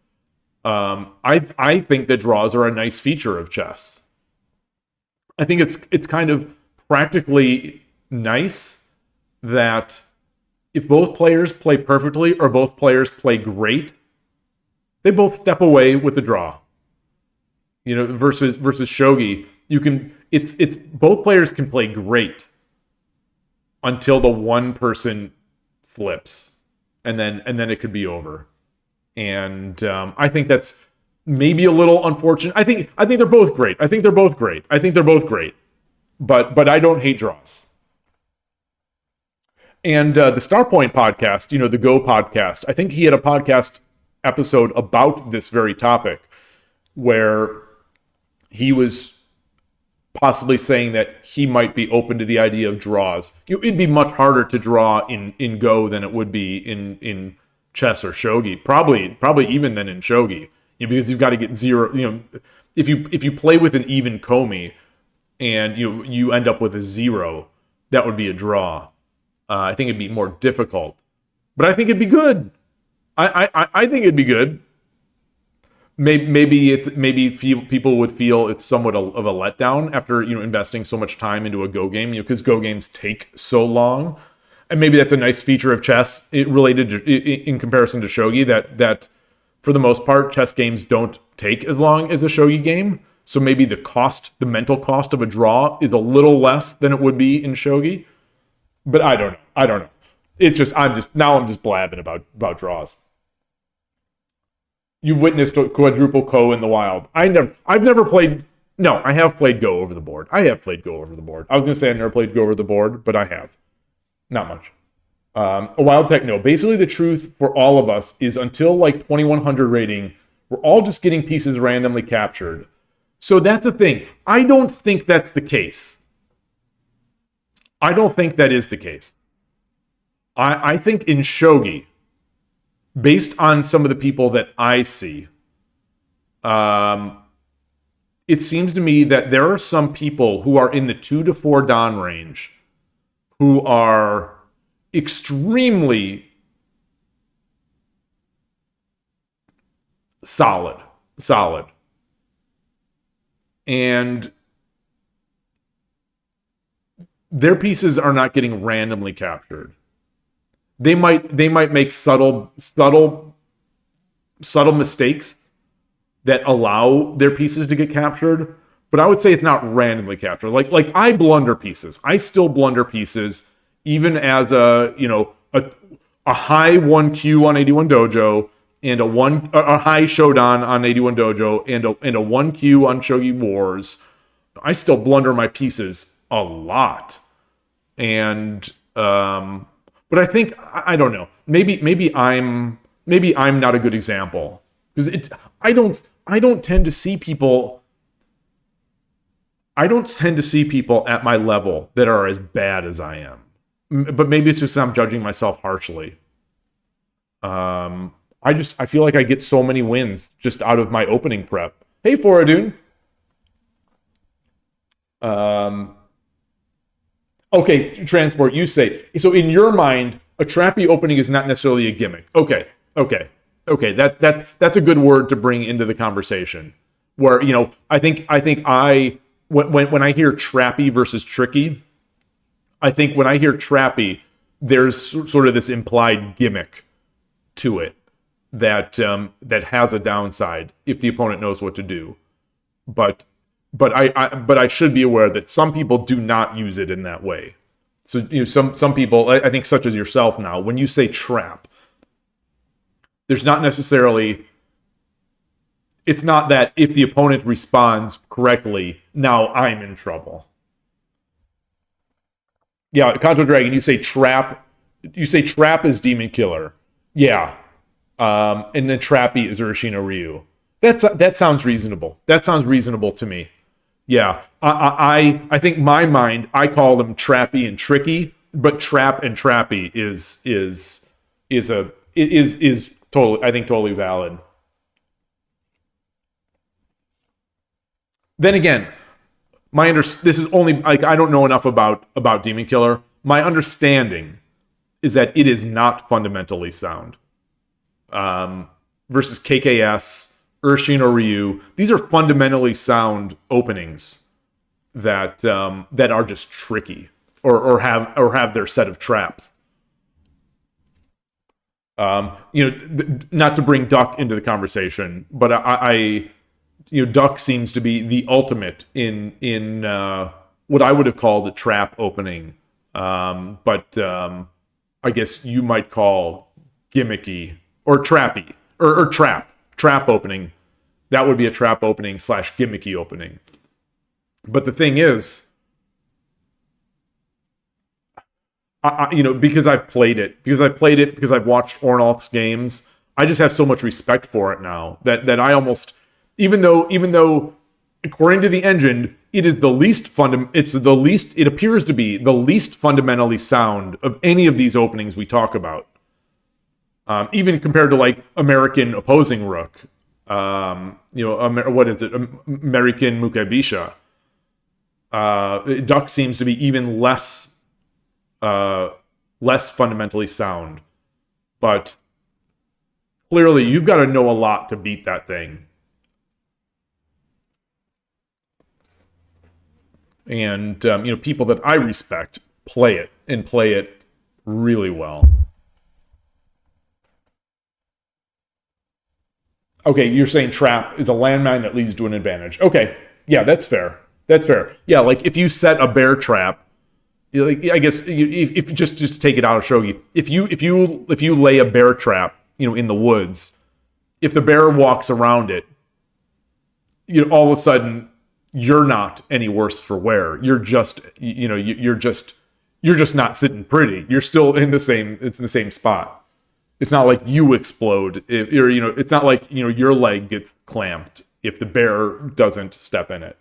I think that draws are a nice feature of chess. I think it's kind of practically nice that if both players play perfectly or both players play great, they both step away with the draw. Versus shogi, it's both players can play great until the one person slips, and then it could be over. And I think that's maybe a little unfortunate. I think they're both great. But I don't hate draws. And the Starpoint podcast, the Go podcast, I think he had a podcast episode about this very topic where he was possibly saying that he might be open to the idea of draws. It'd be much harder to draw in Go than it would be in chess or shogi. Probably even than in shogi, because you've got to get zero. if you play with an even Komi and you end up with a 0, that would be a draw. I think it'd be more difficult, but I think it'd be good. I think it'd be good. Maybe people would feel it's somewhat of a letdown after investing so much time into a Go game, because Go games take so long, and maybe that's a nice feature of chess related to, in comparison to Shogi, that for the most part chess games don't take as long as a Shogi game. So maybe the mental cost of a draw is a little less than it would be in Shogi. But I don't know. It's just I'm just blabbing about draws. You've witnessed a quadruple Ko in the wild. I've never played. No, I have played Go over the board. I was going to say I never played Go over the board, but I have. Not much. A wild tech, no. Basically, the truth for all of us is until like 2100 rating, we're all just getting pieces randomly captured. So that's the thing. I don't think that's the case. I don't think that is the case. I think in Shogi, based on some of the people that I see, it seems to me that there are some people who are in the 2 to 4 Dan range who are extremely solid. And their pieces are not getting randomly captured. They might make subtle mistakes that allow their pieces to get captured, but I would say it's not randomly captured. Like I blunder pieces. I still blunder pieces even as a high 1Q on 81 Dojo and a high Shodan on 81 Dojo and a 1Q on Shogi Wars. I still blunder my pieces a lot. And but I think I don't know. Maybe I'm not a good example, because I don't tend to see people at my level that are as bad as I am. But maybe it's just I'm judging myself harshly. I feel like I get so many wins just out of my opening prep. Hey, Foradun. Okay, Transport, you say, so in your mind, a trappy opening is not necessarily a gimmick. Okay. That's a good word to bring into the conversation. Where, I think when I hear trappy versus tricky, I think when I hear trappy, there's sort of this implied gimmick to it that has a downside if the opponent knows what to do. But I should be aware that some people do not use it in that way. So some people, I think, such as yourself now, when you say trap, there's not necessarily. It's not that if the opponent responds correctly, now I'm in trouble. Yeah, Kanto Dragon, you say trap. You say trap is Demon Killer. Yeah, and then trappy is Urashino Ryu. That sounds reasonable. That sounds reasonable to me. Yeah, I think my mind, I call them trappy and tricky, but trap and trappy is totally, I think, totally valid. Then again, this is only like I don't know enough about Demon Killer. My understanding is that it is not fundamentally sound. Versus KKS, Urashino Ryu, these are fundamentally sound openings that are just tricky or have their set of traps. Not to bring Duck into the conversation, but I Duck seems to be the ultimate in what I would have called a trap opening, but I guess you might call gimmicky or trappy or trap opening. That would be a trap opening / gimmicky opening. But the thing is, because I've played it, because I've watched Ornolf's games, I just have so much respect for it now that I almost, even though according to the engine, it is it appears to be the least fundamentally sound of any of these openings we talk about. Even compared to like American Opposing Rook, What is it? American Mukabisha. Duck seems to be even less fundamentally sound. But clearly, you've got to know a lot to beat that thing. And, people that I respect play it, and play it really well. Okay, you're saying trap is a landmine that leads to an advantage. Okay, yeah, that's fair. That's fair. Yeah, like if you set a bear trap, like I guess if just take it out of shogi. If you lay a bear trap, in the woods, if the bear walks around it, all of a sudden you're not any worse for wear. You're just you're just not sitting pretty. You're still in the same spot. It's not like you explode. It's not like your leg gets clamped if the bear doesn't step in it.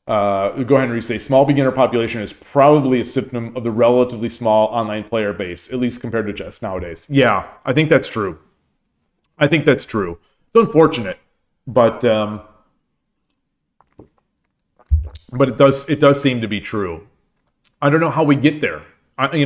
Go ahead and say small beginner population is probably a symptom of the relatively small online player base, at least compared to chess nowadays. Yeah, I think that's true. It's unfortunate, but it does seem to be true. I don't know how we get there. I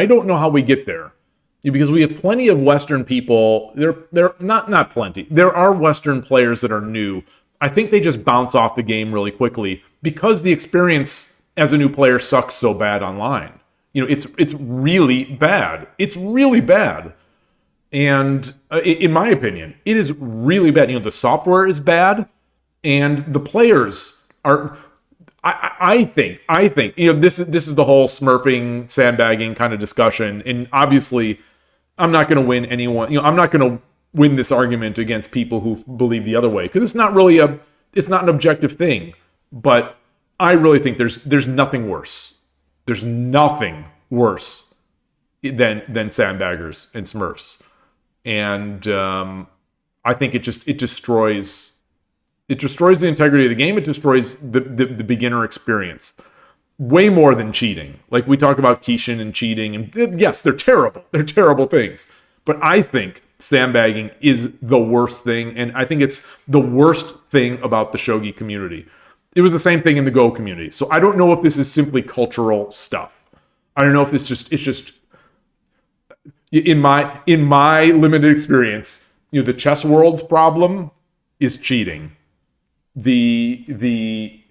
don't know how we get there, because we have plenty of Western people. They're not plenty. There are Western players that are new. I think they just bounce off the game really quickly because the experience as a new player sucks so bad online. It's really bad. It's really bad. And in my opinion, it is really bad. The software is bad, and the players are. I think this is the whole smurfing, sandbagging kind of discussion, and obviously, I'm not going to win anyone. I'm not going to win this argument against people who believe the other way, because it's not an objective thing. But I really think there's nothing worse. There's nothing worse than sandbaggers and smurfs. And I think it destroys the integrity of the game. It destroys the beginner experience way more than cheating. Like we talk about Kishin and cheating, and yes, they're terrible. They're terrible things. But I think sandbagging is the worst thing, and I think it's the worst thing about the shogi community. It was the same thing in the Go community. So I don't know if this is simply cultural stuff. I don't know if it's just in my limited experience, the chess world's problem is cheating. The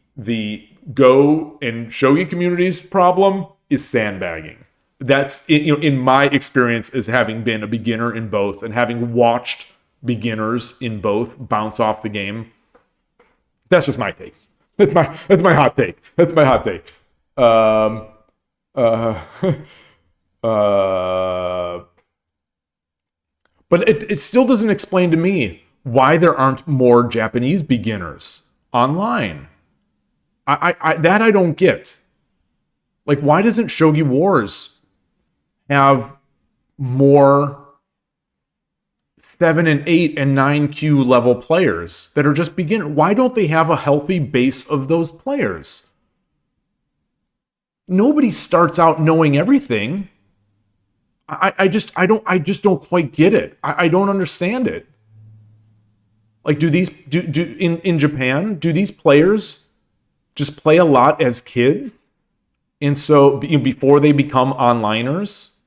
Go and shogi community's problem is sandbagging. That's in my experience as having been a beginner in both and having watched beginners in both bounce off the game. That's just my take. That's my hot take. That's my hot take. But it still doesn't explain to me why there aren't more Japanese beginners online. I don't get. Like, why doesn't Shogi Wars have more 7 and 8 and 9Q level players that are just beginner? Why don't they have a healthy base of those players? Nobody starts out knowing everything. I just don't quite get it. I don't understand it. Like, do in Japan, do these players just play a lot as kids? And so before they become onliners,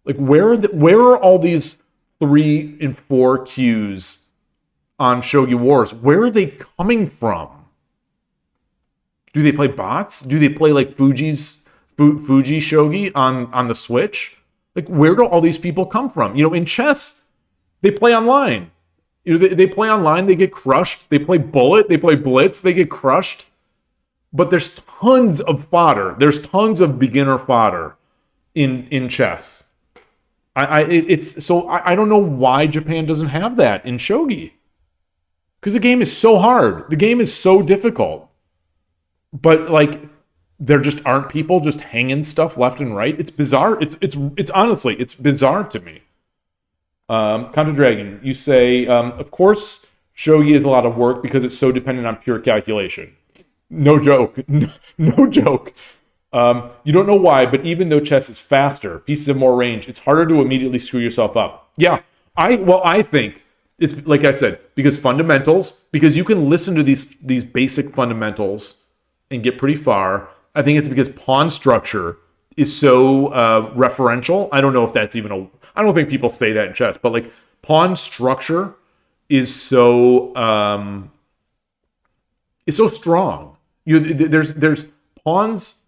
like where are all these 3 and 4 Qs on Shogi Wars? Where are they coming from? Do they play bots? Do they play like Fuji Shogi on the Switch? Like, where do all these people come from? In chess, they play online. They play online, they get crushed. They play Bullet, they play Blitz, they get crushed. But there's tons of fodder. There's tons of beginner fodder in chess. I don't know why Japan doesn't have that in shogi. Because the game is so hard. The game is so difficult. But like, there just aren't people just hanging stuff left and right. It's bizarre. It's honestly, it's bizarre to me. Contra Dragon, you say, of course, shogi is a lot of work because it's so dependent on pure calculation. No joke. No joke. You don't know why, but even though chess is faster, pieces have more range, it's harder to immediately screw yourself up. Yeah, I think it's like I said, because fundamentals, because you can listen to these basic fundamentals and get pretty far. I think it's because pawn structure is so referential. I don't know if that's even I don't think people say that in chess, but like pawn structure is so strong. There's pawns.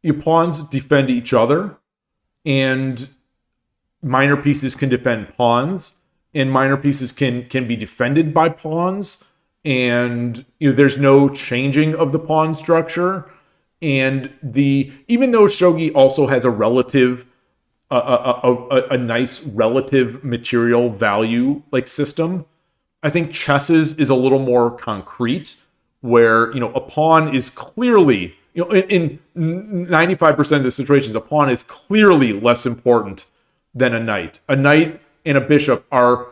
Your pawns defend each other, and minor pieces can defend pawns, and minor pieces can be defended by pawns, and there's no changing of the pawn structure. And even though shogi also has a relative a nice relative material value like system, I think chess's is a little more concrete, where a pawn is clearly, in 95% of the situations, a pawn is clearly less important than a knight. A knight and a bishop are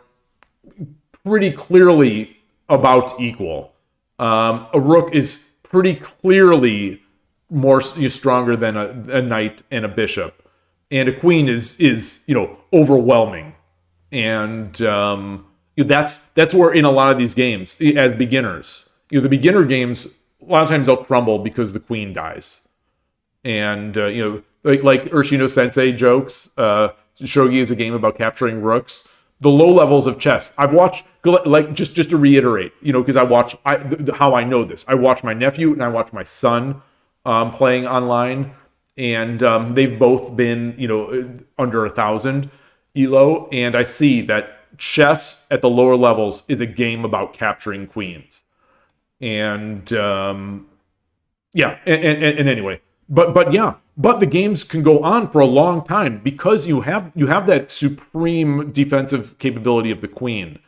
pretty clearly about equal. A rook is pretty clearly more stronger than a knight and a bishop, and a queen is overwhelming. And that's where in a lot of these games, as beginners, the beginner games, a lot of times they'll crumble because the queen dies. And like Urshino Sensei jokes, shogi is a game about capturing rooks. The low levels of chess I've watched, like just to reiterate, because how I know this. I watch my nephew and I watch my son playing online, and they've both been under 1,000 elo, and I see that chess at the lower levels is a game about capturing queens. And anyway, but the games can go on for a long time because you have that supreme defensive capability of the queen.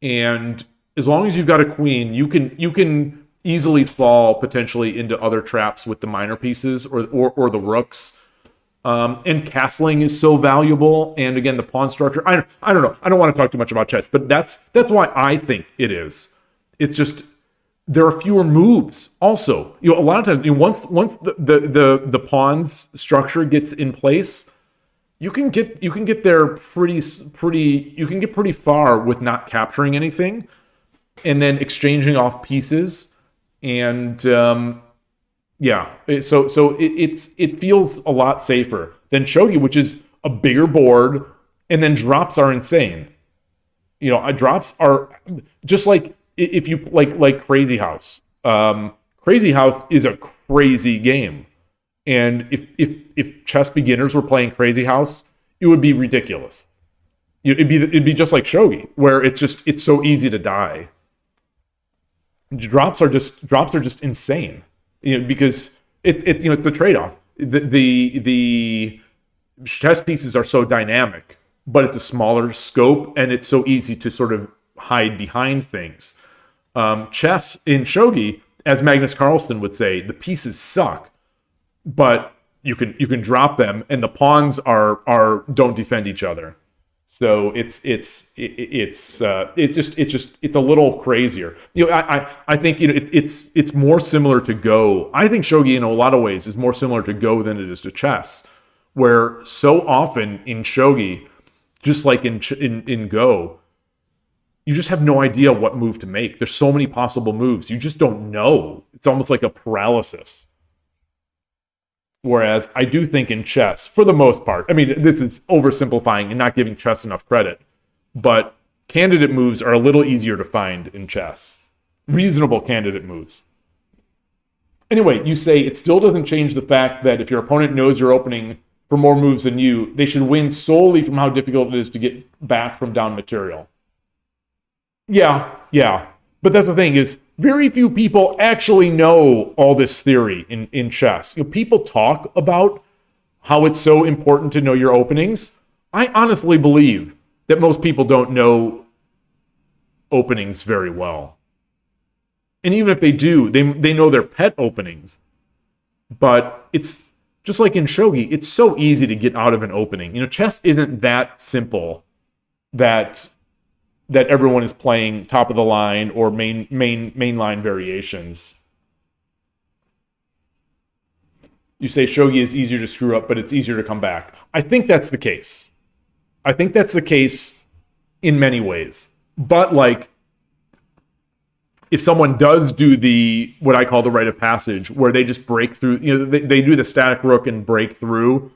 And as long as you've got a queen, you can easily fall potentially into other traps with the minor pieces or the rooks. And castling is so valuable. And again, the pawn structure, I don't know. I don't want to talk too much about chess, but that's why I think it is. It's just, there are fewer moves. Also, a lot of times, once the pawn's structure gets in place, you can get there pretty. You can get pretty far with not capturing anything, and then exchanging off pieces. And so it feels a lot safer than shogi, which is a bigger board, and then drops are insane. Drops are just like. If you like Crazy House, Crazy House is a crazy game, and if chess beginners were playing Crazy House, it would be ridiculous. It'd be just like shogi, where it's so easy to die. Drops are just insane, because it's the trade-off. The chess pieces are so dynamic, but it's a smaller scope, and it's so easy to sort of hide behind things. Chess in shogi, as Magnus Carlsen would say, the pieces suck, but you can drop them, and the pawns are don't defend each other. So it's a little crazier. I think it's more similar to Go. I think shogi in a lot of ways is more similar to Go than it is to chess, where so often in shogi, just like in Go, you just have no idea what move to make. There's so many possible moves. You just don't know. It's almost like a paralysis. Whereas I do think in chess, for the most part, I mean, this is oversimplifying and not giving chess enough credit, but candidate moves are a little easier to find in chess. Reasonable candidate moves. Anyway, you say it still doesn't change the fact that if your opponent knows you're opening for more moves than you, they should win solely from how difficult it is to get back from down material. Yeah. But that's the thing, is very few people actually know all this theory in chess. People talk about how it's so important to know your openings. I honestly believe that most people don't know openings very well. And even if they do, they know their pet openings. But it's just like in shogi, it's so easy to get out of an opening. Chess isn't that simple that everyone is playing top of the line or mainline variations. You say shogi is easier to screw up, but it's easier to come back. I think that's the case. I think that's the case in many ways. But like, if someone does do the, what I call the rite of passage, where they just break through, they do the static rook and break through,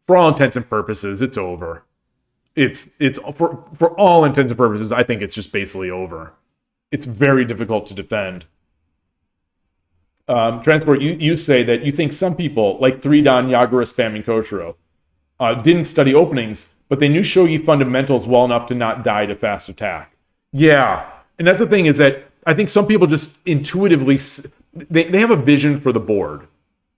for all intents and purposes, it's over. It's for all intents and purposes, I think it's just basically over. It's very difficult to defend. Transport, you say that you think some people, like 3-Dan Yagura spamming Koshiro, didn't study openings, but they knew shogi fundamentals well enough to not die to fast attack. Yeah, and that's the thing, is that I think some people just intuitively, they have a vision for the board.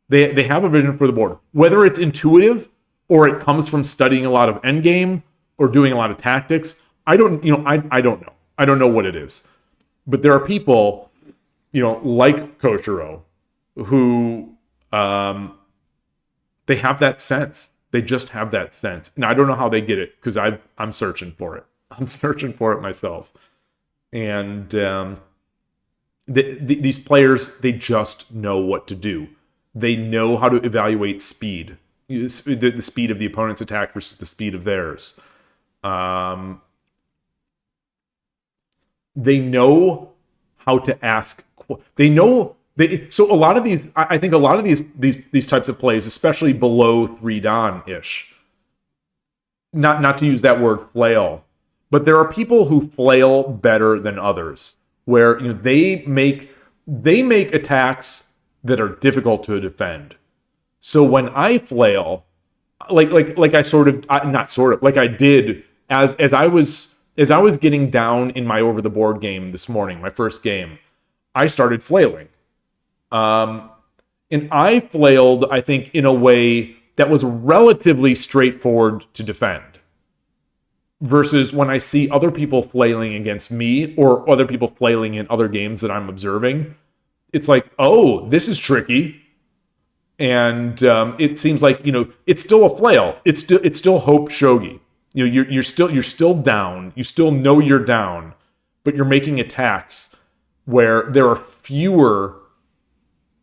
They have a vision for the board. Whether it's intuitive or it comes from studying a lot of endgame or doing a lot of tactics, I don't know. I don't know what it is. But there are people, like Koshiro, who they have that sense. They just have that sense. And I don't know how they get it, because I'm searching for it. I'm searching for it myself. And these players, they just know what to do. They know how to evaluate speed, the speed of the opponent's attack versus the speed of theirs. They know how to ask. So a lot of these, I think a lot of these types of plays, especially below 3-Dan-ish, not to use that word flail, but there are people who flail better than others, where they make attacks that are difficult to defend. So when I flail, like I did as I was getting down in my over the board game this morning, my first game, I started flailing. And I flailed, I think, in a way that was relatively straightforward to defend. Versus when I see other people flailing against me, or other people flailing in other games that I'm observing, it's like, oh, this is tricky. And it seems like, it's still a flail. It's still hope shogi. You're still down. You still know you're down, but you're making attacks where there are fewer,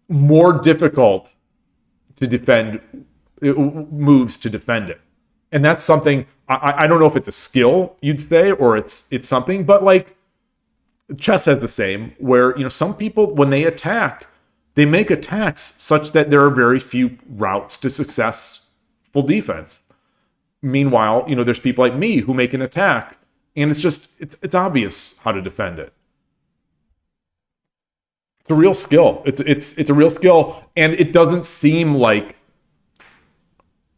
more difficult to defend moves to defend it. And that's something, I don't know if it's a skill, you'd say, or it's something, but like chess has the same, where, some people, when they attack, they make attacks such that there are very few routes to successful defense. Meanwhile, there's people like me who make an attack, and it's obvious how to defend it. It's a real skill. It's a real skill, and it doesn't seem like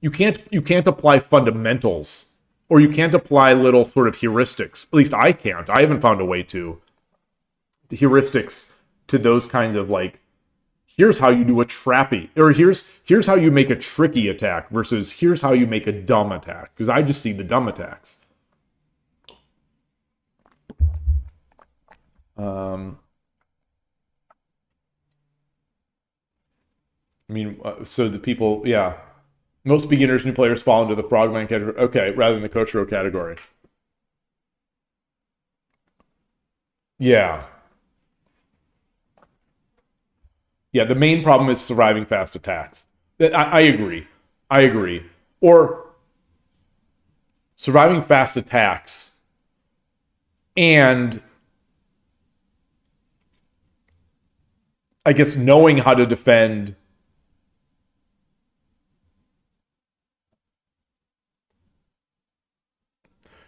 you can't apply fundamentals, or you can't apply little sort of heuristics. At least I can't. I haven't found a way to. The heuristics to those kinds of like, here's how you do a trappy, or here's how you make a tricky attack versus here's how you make a dumb attack. Because I just see the dumb attacks. So the people, yeah. Most beginners, new players fall into the Frogman category. Okay, rather than the Koshiro category. Yeah. Yeah, the main problem is surviving fast attacks. I agree. Or surviving fast attacks and I guess knowing how to defend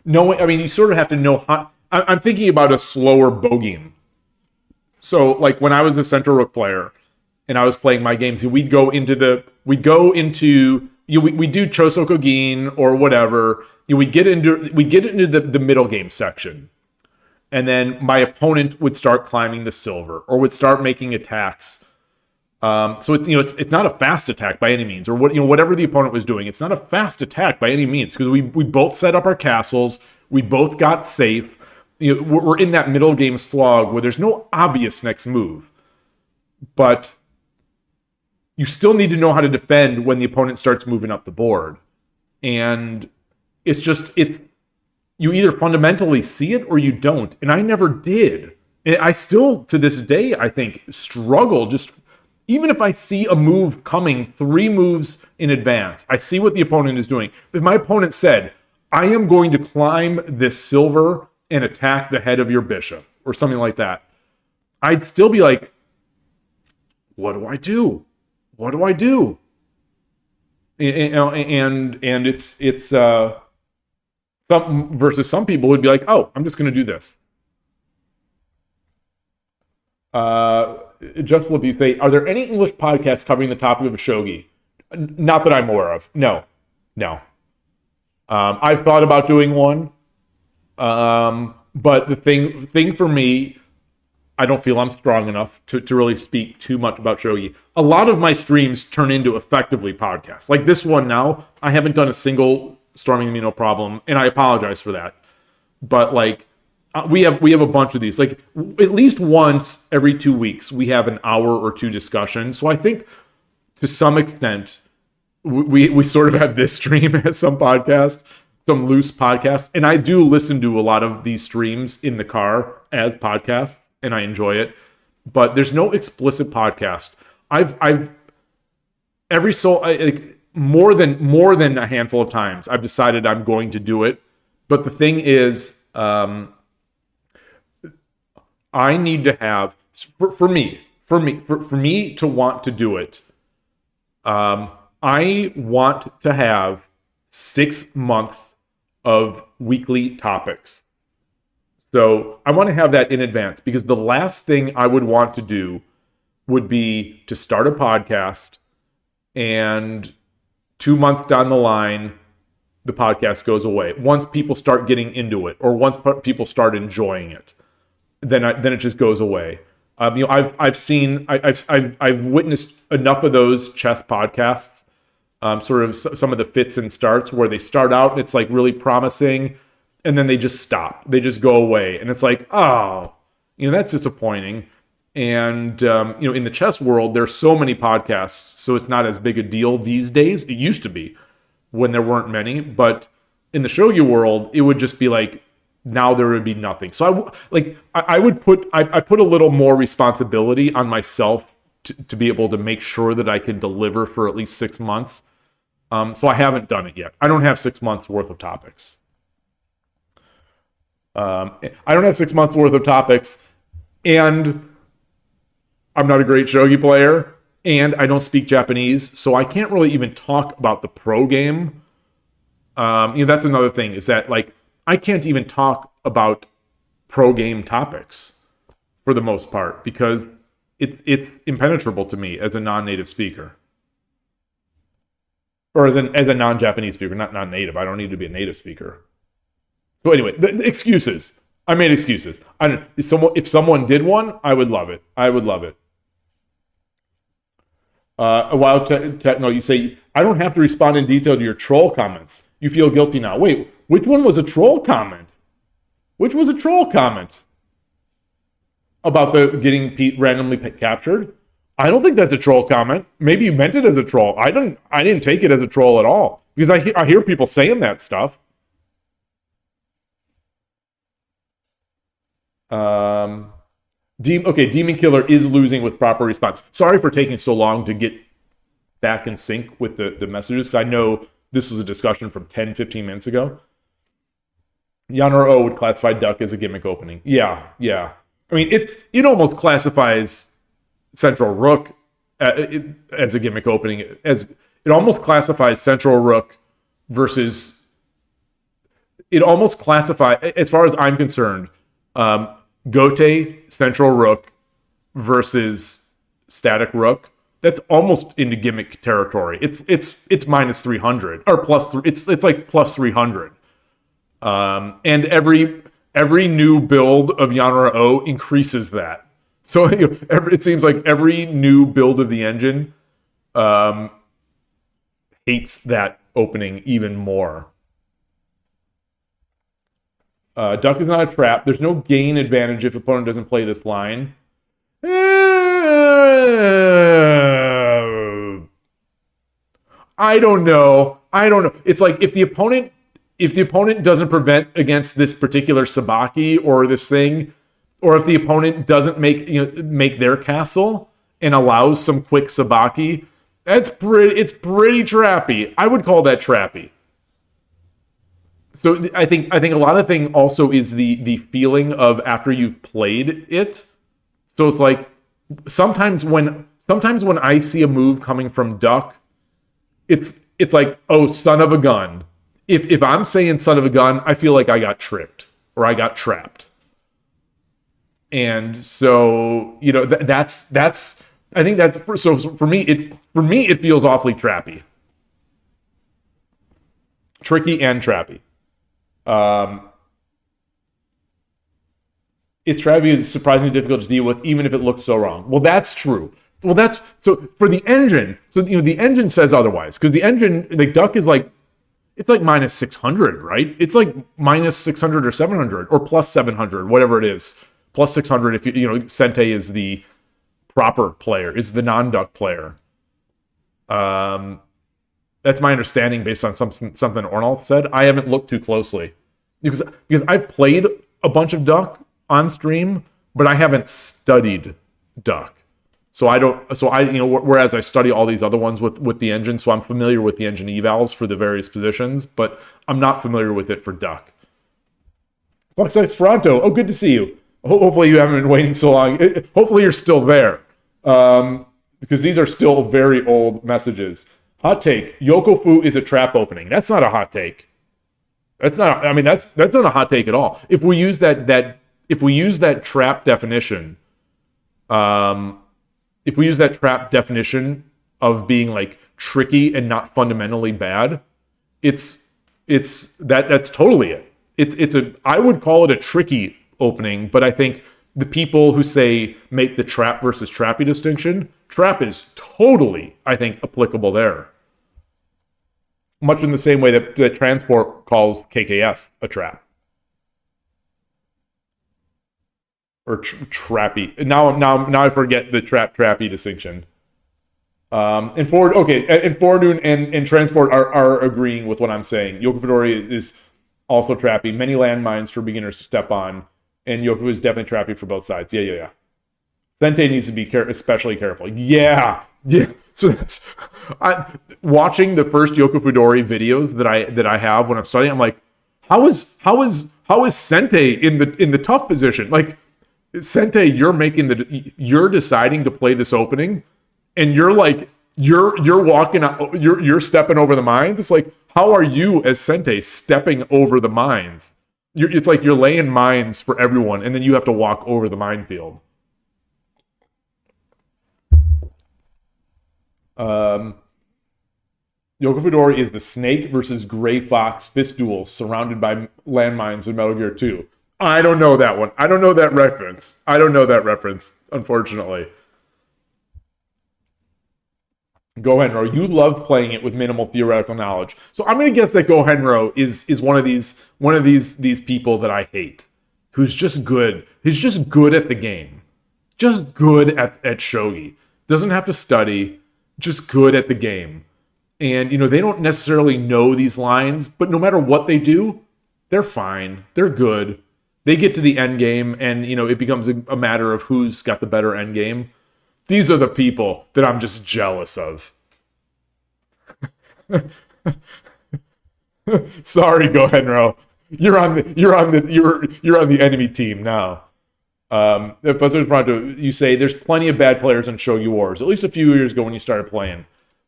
you sort of have to know how. I'm thinking about a slower bogeying. So, like when I was a center rook player and I was playing my games, we do Chosokogin or whatever. We get into the middle game section, and then my opponent would start climbing the silver or would start making attacks. So it's not a fast attack by any means, or whatever the opponent was doing. It's not a fast attack by any means, because we both set up our castles, we both got safe. We're in that middle game slog where there's no obvious next move, but you still need to know how to defend when the opponent starts moving up the board. And you either fundamentally see it or you don't. And I never did. And I still, to this day, I think, struggle just Even if I see a move coming 3 moves in advance, I see what the opponent is doing. If my opponent said, I am going to climb this silver and attack the head of your bishop, or something like that, I'd still be like, what do I do? What do I do? And it's some versus some people would be like, oh, I'm just going to do this. Just what you say, are there any English podcasts covering the topic of shogi? Not that I'm aware of. No. I've thought about doing one, but the thing for me, I don't feel I'm strong enough to really speak too much about shogi. A lot of my streams turn into effectively podcasts. Like this one now, I haven't done a single Storming the Mino problem, and I apologize for that. But like, we have a bunch of these. Like at least once every 2 weeks, we have an hour or 2 discussion. So I think to some extent, we sort of have this stream as some podcast, some loose podcasts, and I do listen to a lot of these streams in the car as podcasts, and I enjoy it. But there's no explicit podcast. More than a handful of times, I've decided I'm going to do it. But the thing is, I need to have for me to want to do it. I want to have 6 months of weekly topics. So I want to have that in advance, because the last thing I would want to do would be to start a podcast and 2 months down the line, the podcast goes away. Once people start getting into it, or once people start enjoying it, then it just goes away. I've witnessed enough of those chess podcasts, sort of some of the fits and starts where they start out and it's like really promising, and then they just stop. They just go away, and it's like, oh, that's disappointing. And in the chess world, there's so many podcasts, so it's not as big a deal these days. It used to be when there weren't many, but in the shogi world, it would just be like, now there would be nothing. So I put a little more responsibility on myself to be able to make sure that I can deliver for at least 6 months. So I haven't done it yet. I don't have 6 months worth of topics. And I'm not a great shogi player, and I don't speak Japanese, so I can't really even talk about the pro game. That's another thing, is that like I can't even talk about pro game topics for the most part, because it's impenetrable to me as a non-native speaker, or as a non-Japanese speaker, not non-native. I don't need to be a native speaker. So anyway, the excuses. I made excuses. If someone did one, I would love it. A while no, you say, I don't have to respond in detail to your troll comments. You feel guilty now. Wait, which one was a troll comment? Which was a troll comment? About the getting Pete randomly captured? I don't think that's a troll comment. Maybe you meant it as a troll. I didn't take it as a troll at all, because I hear people saying that stuff. Demon Killer is losing with proper response. Sorry for taking so long to get back in sync with the messages, because I know this was a discussion from 10-15 minutes ago. Yanor O would classify Duck as a gimmick opening. Yeah. I mean, it almost classifies Central Rook as a gimmick opening. As it almost classifies Central Rook versus... It almost classifies, as far as I'm concerned, Gote Central Rook versus Static Rook. That's almost into gimmick territory. It's minus 300 or plus. It's like plus 300. And every new build of Yanra O increases that. So it seems like every new build of the engine hates that opening even more. Duck is not a trap. There's no gain advantage if opponent doesn't play this line. I don't know. It's like if the opponent doesn't prevent against this particular sabaki or this thing, or if the opponent doesn't make their castle, and allows some quick sabaki, it's pretty trappy. I would call that trappy. So I think a lot of thing also is the feeling of after you've played it. So it's like sometimes when I see a move coming from Duck, it's like, oh, son of a gun. If I'm saying son of a gun, I feel like I got tricked or I got trapped. And so, you know, that's I think that's so for me it feels awfully trappy. Tricky and trappy. Its trappy is surprisingly difficult to deal with, even if it looks so wrong. Well, that's true. Well, that's so for the engine. So you know, the engine says otherwise because the engine, like Duck, is like it's like minus 600, right? It's like minus 600 or 700 or plus 700, whatever it is. Plus 600 if you know Sente is the proper player, is the non-Duck player. That's my understanding based on something Ornal said. I haven't looked too closely because I've played a bunch of Duck on stream, but I haven't studied Duck. So I you know, whereas I study all these other ones with the engine, so I'm familiar with the engine evals for the various positions, but I'm not familiar with it for Duck. Flux X Toronto, oh, good to see you. Hopefully you haven't been waiting so long. Hopefully you're still there, because these are still very old messages. Hot take: Yokofu is a trap opening. That's not a hot take. That's not. I mean, that's not a hot take at all. If we use that trap definition, if we use that trap definition of being like tricky and not fundamentally bad, that's totally it. I would call it a tricky opening, but I think the people who say make the trap versus trappy distinction, trap is totally, I think, applicable there. Much in the same way that Transport calls KKS a trap. Or trappy. Now I forget the trappy distinction. And Fornoon and Transport are agreeing with what I'm saying. Yokofudori is also trappy. Many landmines for beginners to step on. And Yokofu is definitely trappy for both sides. Yeah. Sente needs to be especially careful. Yeah. So watching the first Yokofudori videos that I have when I'm studying, I'm like, how is Sente in the tough position? Like, Sente, you're deciding to play this opening, and you're like you're walking out, you're stepping over the mines. It's like, how are you as Sente stepping over the mines? It's like you're laying mines for everyone, and then you have to walk over the minefield. Yokofudori is the snake versus gray fox fist duel surrounded by landmines in Metal Gear 2. I don't know that one. I don't know that reference, unfortunately. Gohenro, you love playing it with minimal theoretical knowledge. So I'm going to guess that Gohenro is one of these people that I hate, who's just good. He's just good at the game. Just good at shogi. Doesn't have to study, just good at the game. And, you know, they don't necessarily know these lines, but no matter what they do, they're fine. They're good. They get to the end game, and, you know, it becomes a matter of who's got the better end game. These are the people that I'm just jealous of. Sorry, Gohenro. You're on the enemy team now. If Buzzard Toronto, you say there's plenty of bad players in Shogi Wars. At least a few years ago when you started playing.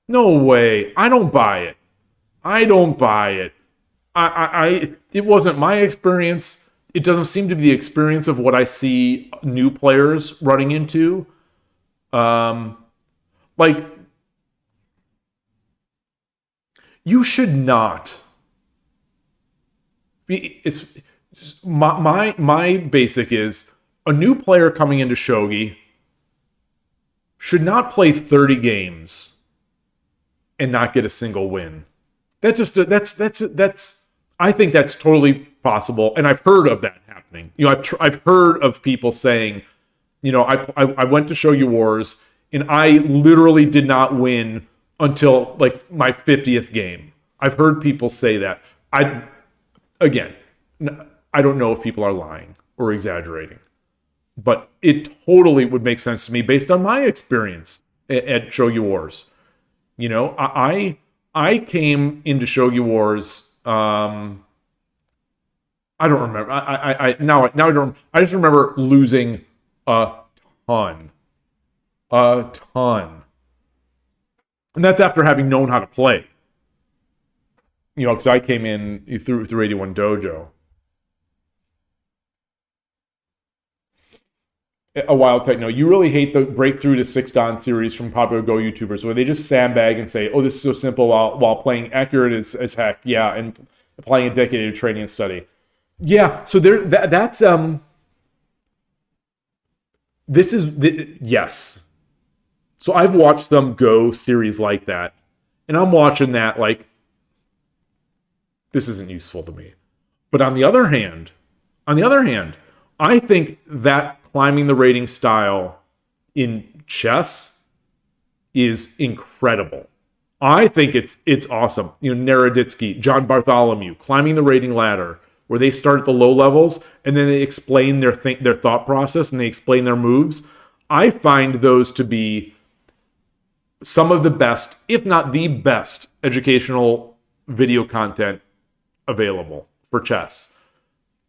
No way. I don't buy it. It wasn't my experience. It doesn't seem to be the experience of what I see new players running into. Like, you should not be. It's my basic is a new player coming into Shogi should not play 30 games and not get a single win. That's I think that's totally possible, and I've heard of that happening. You know, I've heard of people saying, you know, I went to Shogi Wars and I literally did not win until like my 50th game. I've heard people say that. I don't know if people are lying or exaggerating. but it totally would make sense to me based on my experience at Shogi Wars. You know, I came into Shogi Wars. I don't remember. Now I don't. I just remember losing a ton, and that's after having known how to play. You know, because I came in through 81 Dojo. A wild tech note. You really hate the breakthrough to 6-Dan series from popular Go YouTubers where they just sandbag and say, oh, this is so simple while playing accurate as heck. Yeah, and applying a decade of training and study. Yeah, so yes. So I've watched some Go series like that, and I'm watching that like, this isn't useful to me. But on the other hand, I think that climbing the rating style in chess is incredible. I think it's awesome. You know, Naroditsky, John Bartholomew, climbing the rating ladder, where they start at the low levels and then they explain their thought process and they explain their moves. I find those to be some of the best, if not the best, educational video content available for chess.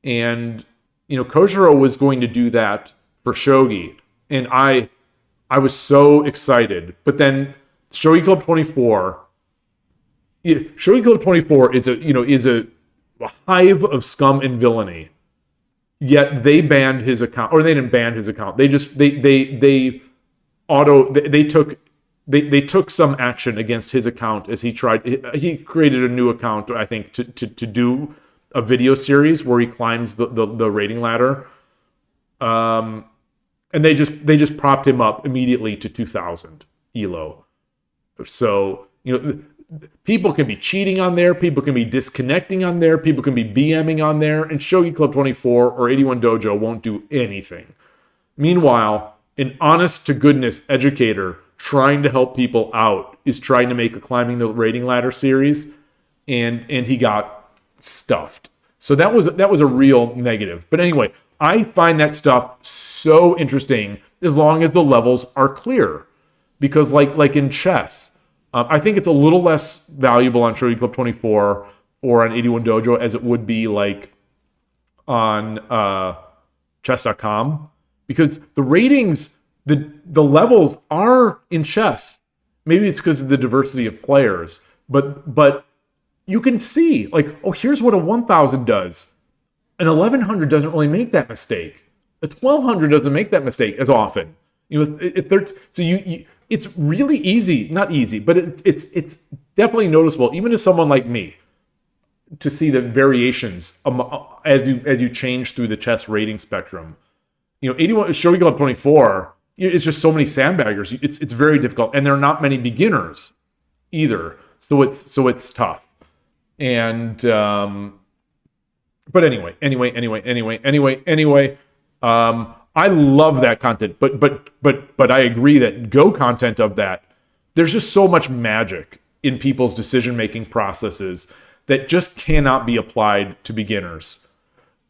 And you know, Kojiro was going to do that for Shogi, and I was so excited. But then Shogi Club 24 is a hive of scum and villainy. Yet they banned his account, or they didn't ban his account. They just they took some action against his account as he created a new account, I think, to do a video series where he climbs the rating ladder, and they just propped him up immediately to 2,000 elo. So you know, people can be cheating on there, people can be disconnecting on there, people can be BMing on there, and Shogi Club 24 or 81 Dojo won't do anything. Meanwhile, an honest to goodness educator trying to help people out is trying to make a climbing the rating ladder series, and he got stuffed. So that was a real negative. But anyway, I find that stuff so interesting as long as the levels are clear, because like in chess, I think it's a little less valuable on Shogi Club 24 or on 81 Dojo as it would be like on chess.com, because the ratings, the levels are in chess. Maybe it's because of the diversity of players, but you can see, like, oh, here's what a 1,000 does. An 1,100 doesn't really make that mistake. A 1,200 doesn't make that mistake as often. You know, it's really easy, not easy, but it's definitely noticeable, even to someone like me, to see the variations as you change through the chess rating spectrum. You know, 81 Shogi Club 24, it's just so many sandbaggers. It's very difficult, and there are not many beginners either. So it's tough. And but anyway, I love that content, but I agree that Go content of that, there's just so much magic in people's decision-making processes that just cannot be applied to beginners.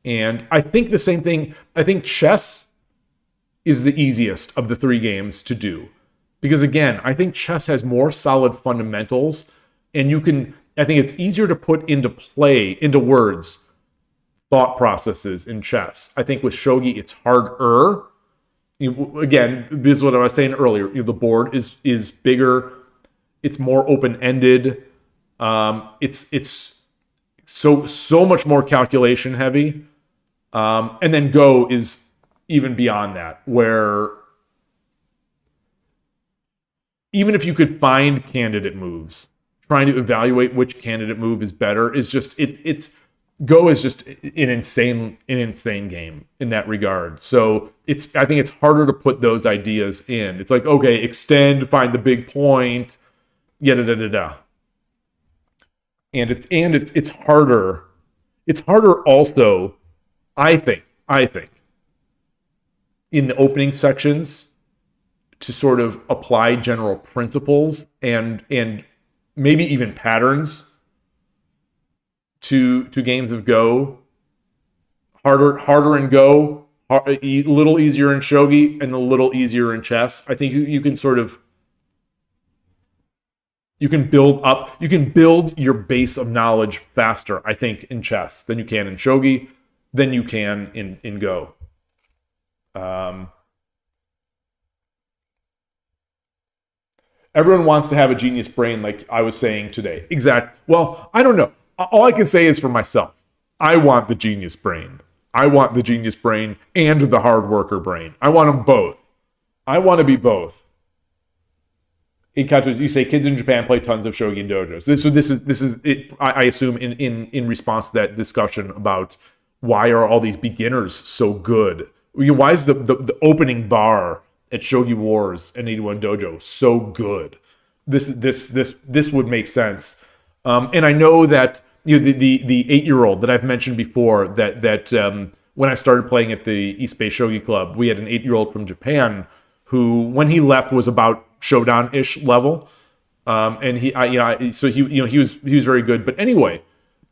And I think the same thing, I think chess is the easiest of the three games to do. Because again, I think chess has more solid fundamentals, and I think it's easier to put into words, thought processes in chess. I think with Shogi, it's harder. Again, this is what I was saying earlier. The board is bigger. It's more open-ended. It's so much more calculation heavy. And then Go is even beyond that, where even if you could find candidate moves, trying to evaluate which candidate move is better is just it's Go is just an insane game in that regard. So I think it's harder to put those ideas in. It's like, okay, extend, find the big point, da. And it's harder. It's harder also, I think, in the opening sections to sort of apply general principles and maybe even patterns to games of Go. Harder in Go, a little easier in shogi and a little easier in chess. I think you can sort of you can build your base of knowledge faster, I think, in chess than you can in shogi, than you can in Go. Everyone wants to have a genius brain, like I was saying today. Exactly. Well, I don't know. All I can say is for myself. I want the genius brain. I want the genius brain and the hard worker brain. I want them both. I want to be both. You say kids in Japan play tons of shogi dojos. This is it. I assume in response to that discussion about why are all these beginners so good? Why is the opening bar at Shogi Wars and 81 Dojo so good? This would make sense. And I know that the 8-year-old that I've mentioned before that when I started playing at the East Bay Shogi Club, we had an 8-year-old from Japan who, when he left, was about Shodan-ish level, and he was very good. But anyway,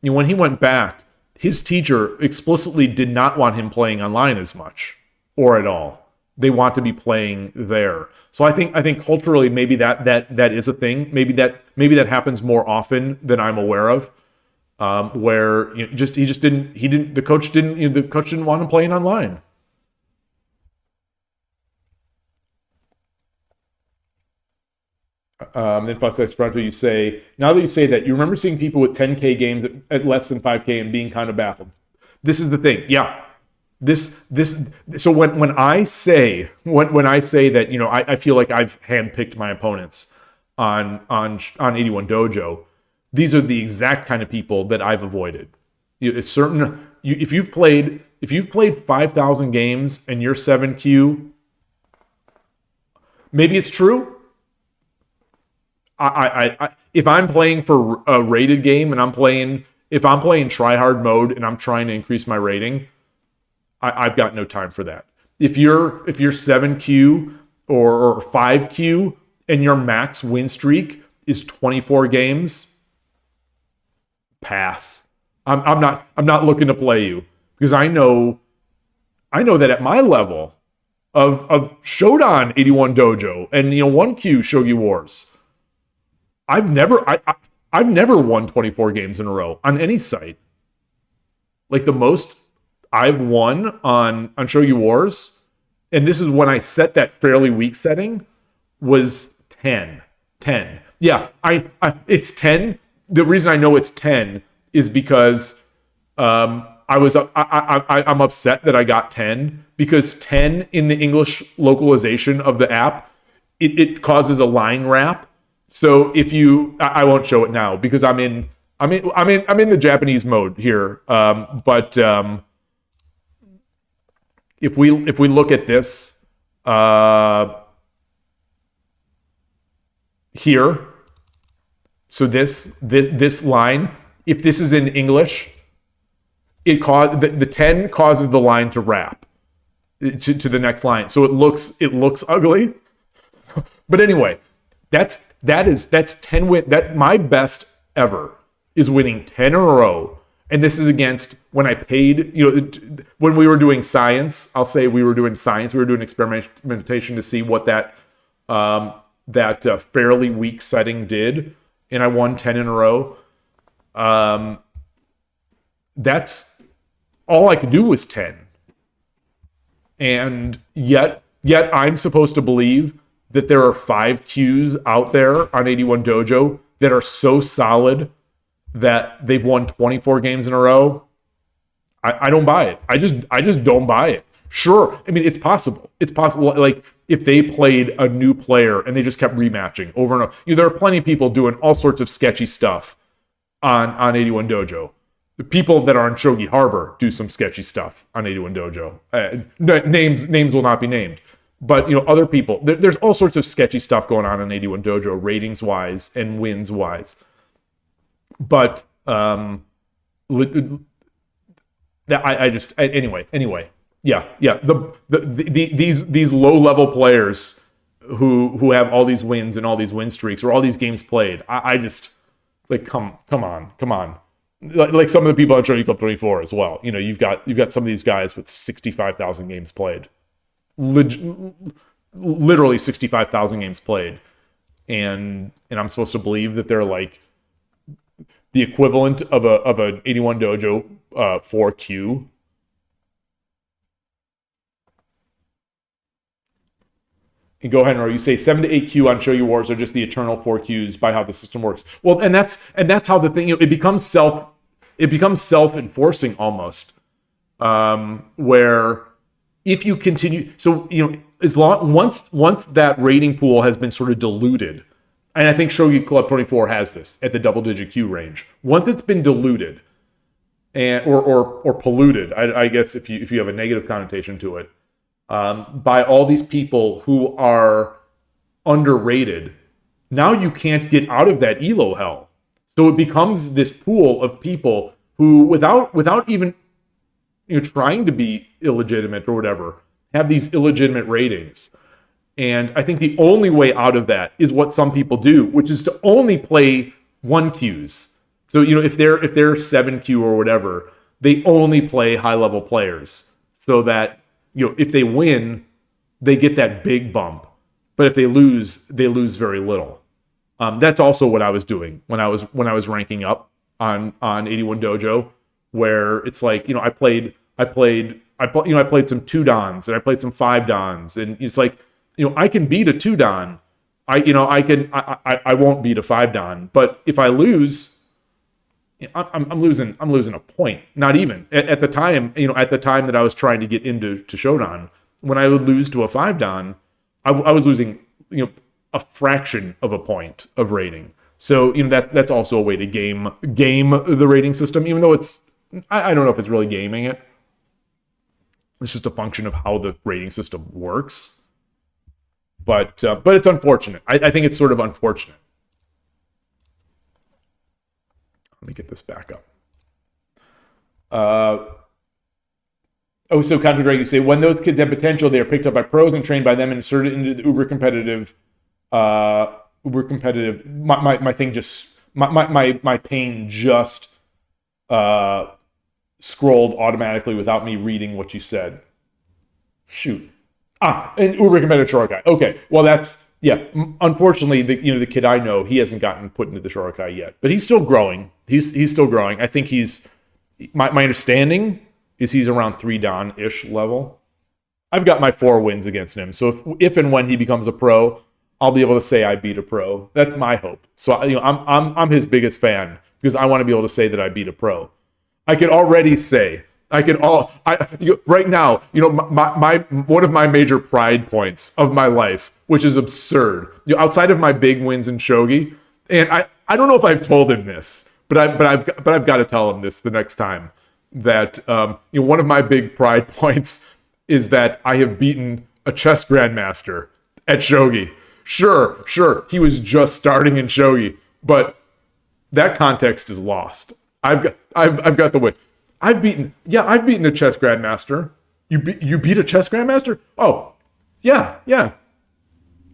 when he went back, his teacher explicitly did not want him playing online as much or at all. They want to be playing there. So I think culturally maybe that is a thing. Maybe that happens more often than I'm aware of. Where the coach didn't want him playing online. Then plus Esperanto, you say, now that you say that, you remember seeing people with 10K games at less than 5K and being kind of baffled. This is the thing. Yeah. So when I say that, I feel like I've handpicked my opponents on 81 Dojo, these are the exact kind of people that I've avoided. If you've played 5,000 games and you're 7Q, maybe it's true. If I'm playing for a rated game and if I'm playing try hard mode and I'm trying to increase my rating, I've got no time for that. If you're 7Q or 5Q and your max win streak is 24 games, pass. I'm not looking to play you, because I know that at my level of Shodan 81 Dojo and 1Q Shogi Wars, I've never won 24 games in a row on any site. Like the most I've won on Shogi Wars, and this is when I set that fairly weak setting, was 10. Yeah, it's 10. The reason I know it's 10 is because I'm upset that I got 10, because 10 in the English localization of the app, it causes a line wrap. So if I won't show it now because I'm in the Japanese mode here. But if we look at this here, so this line, if this is in English, the 10 causes the line to wrap to the next line. So it looks ugly. But anyway, that's 10 win. That my best ever is winning 10 in a row. And this is against when I paid, when we were doing science. I'll say we were doing science. We were doing experimentation to see what that fairly weak setting did, and I won 10 in a row. That's all I could do was 10, and yet I'm supposed to believe that there are 5 Qs out there on 81 Dojo that are so solid that they've won 24 games in a row. I don't buy it. I just don't buy it. Sure, I mean, it's possible. It's possible, like, if they played a new player and they just kept rematching over and over. There are plenty of people doing all sorts of sketchy stuff on 81 Dojo. The people that are on Shogi Harbor do some sketchy stuff on 81 Dojo. Names will not be named. But, other people, there's all sorts of sketchy stuff going on 81 Dojo, ratings-wise and wins-wise. But, anyway. Yeah. These low-level players who have all these wins and all these win streaks or all these games played, I just, like, come on. like some of the people on Shogi Club 24 as well. You know, you've got some of these guys with 65,000 games played, literally 65,000 games played, and I'm supposed to believe that they're like the equivalent of an 81 Dojo 4Q. And go ahead, or you say 7 to 8 Q on Show Your Wars are just the eternal 4 Qs by how the system works. Well, and that's how the thing, it becomes self-enforcing almost, where if you continue, so once that rating pool has been sort of diluted, and I think Shogi Club 24 has this at the double-digit Q range. Once it's been diluted and or polluted, I guess if you have a negative connotation to it, by all these people who are underrated, now you can't get out of that elo hell. So it becomes this pool of people who, without even trying to be illegitimate or whatever, have these illegitimate ratings. And I think the only way out of that is what some people do, which is to only play 1Qs. So if they're 7Q or whatever, they only play high-level players, so that if they win, they get that big bump. But if they lose very little. That's also what I was doing when I was ranking up on 81 Dojo, where it's like, I played some 2 Dans and I played some 5 Dans, and it's like, I can beat a 2 Dan. I won't beat a 5 Dan, but if I lose, I'm losing a point. Not even at the time, at the time that I was trying to get into Shodan, when I would lose to a 5 Dan, I was losing, a fraction of a point of rating. So, that's also a way to game the rating system, even though I don't know if it's really gaming it. It's just a function of how the rating system works. But it's unfortunate. I think it's sort of unfortunate. Let me get this back up. So Counter Drake, you say, when those kids have potential, they are picked up by pros and trained by them and inserted into the uber competitive. My thing just my pane just scrolled automatically without me reading what you said. Shoot. An uber competitive Shorokai. Okay, well unfortunately, the kid I know, he hasn't gotten put into the Shorokai yet, but he's still growing. He's still growing. I think my understanding is he's around 3 Dan-ish level. I've got my 4 wins against him, so if and when he becomes a pro, I'll be able to say I beat a pro. That's my hope. So I'm his biggest fan because I want to be able to say that I beat a pro. I can already say. Right now, my one of my major pride points of my life, which is absurd, outside of my big wins in shogi, and I don't know if I've told him this, but I've got to tell him this the next time, that one of my big pride points is that I have beaten a chess grandmaster at shogi. Sure, he was just starting in shogi, but that context is lost. I've got the win. I've beaten a chess grandmaster. You beat a chess grandmaster? Oh, yeah.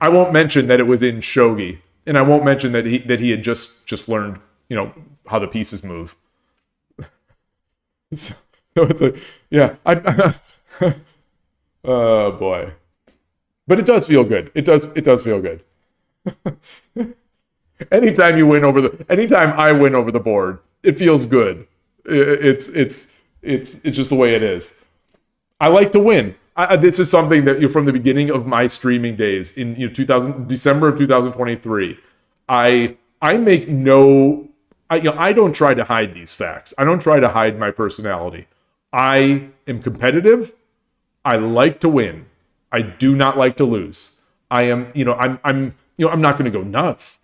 I won't mention that it was in shogi, and I won't mention that he had just learned, how the pieces move. So it's oh boy. But it does feel good. It does feel good. Anytime I win over the board, it feels good. It's just the way it is. I like to win. This is something that from the beginning of my streaming days in December of 2023. I don't try to hide these facts. I don't try to hide my personality. I am competitive. I like to win. I do not like to lose. I'm not going to go nuts.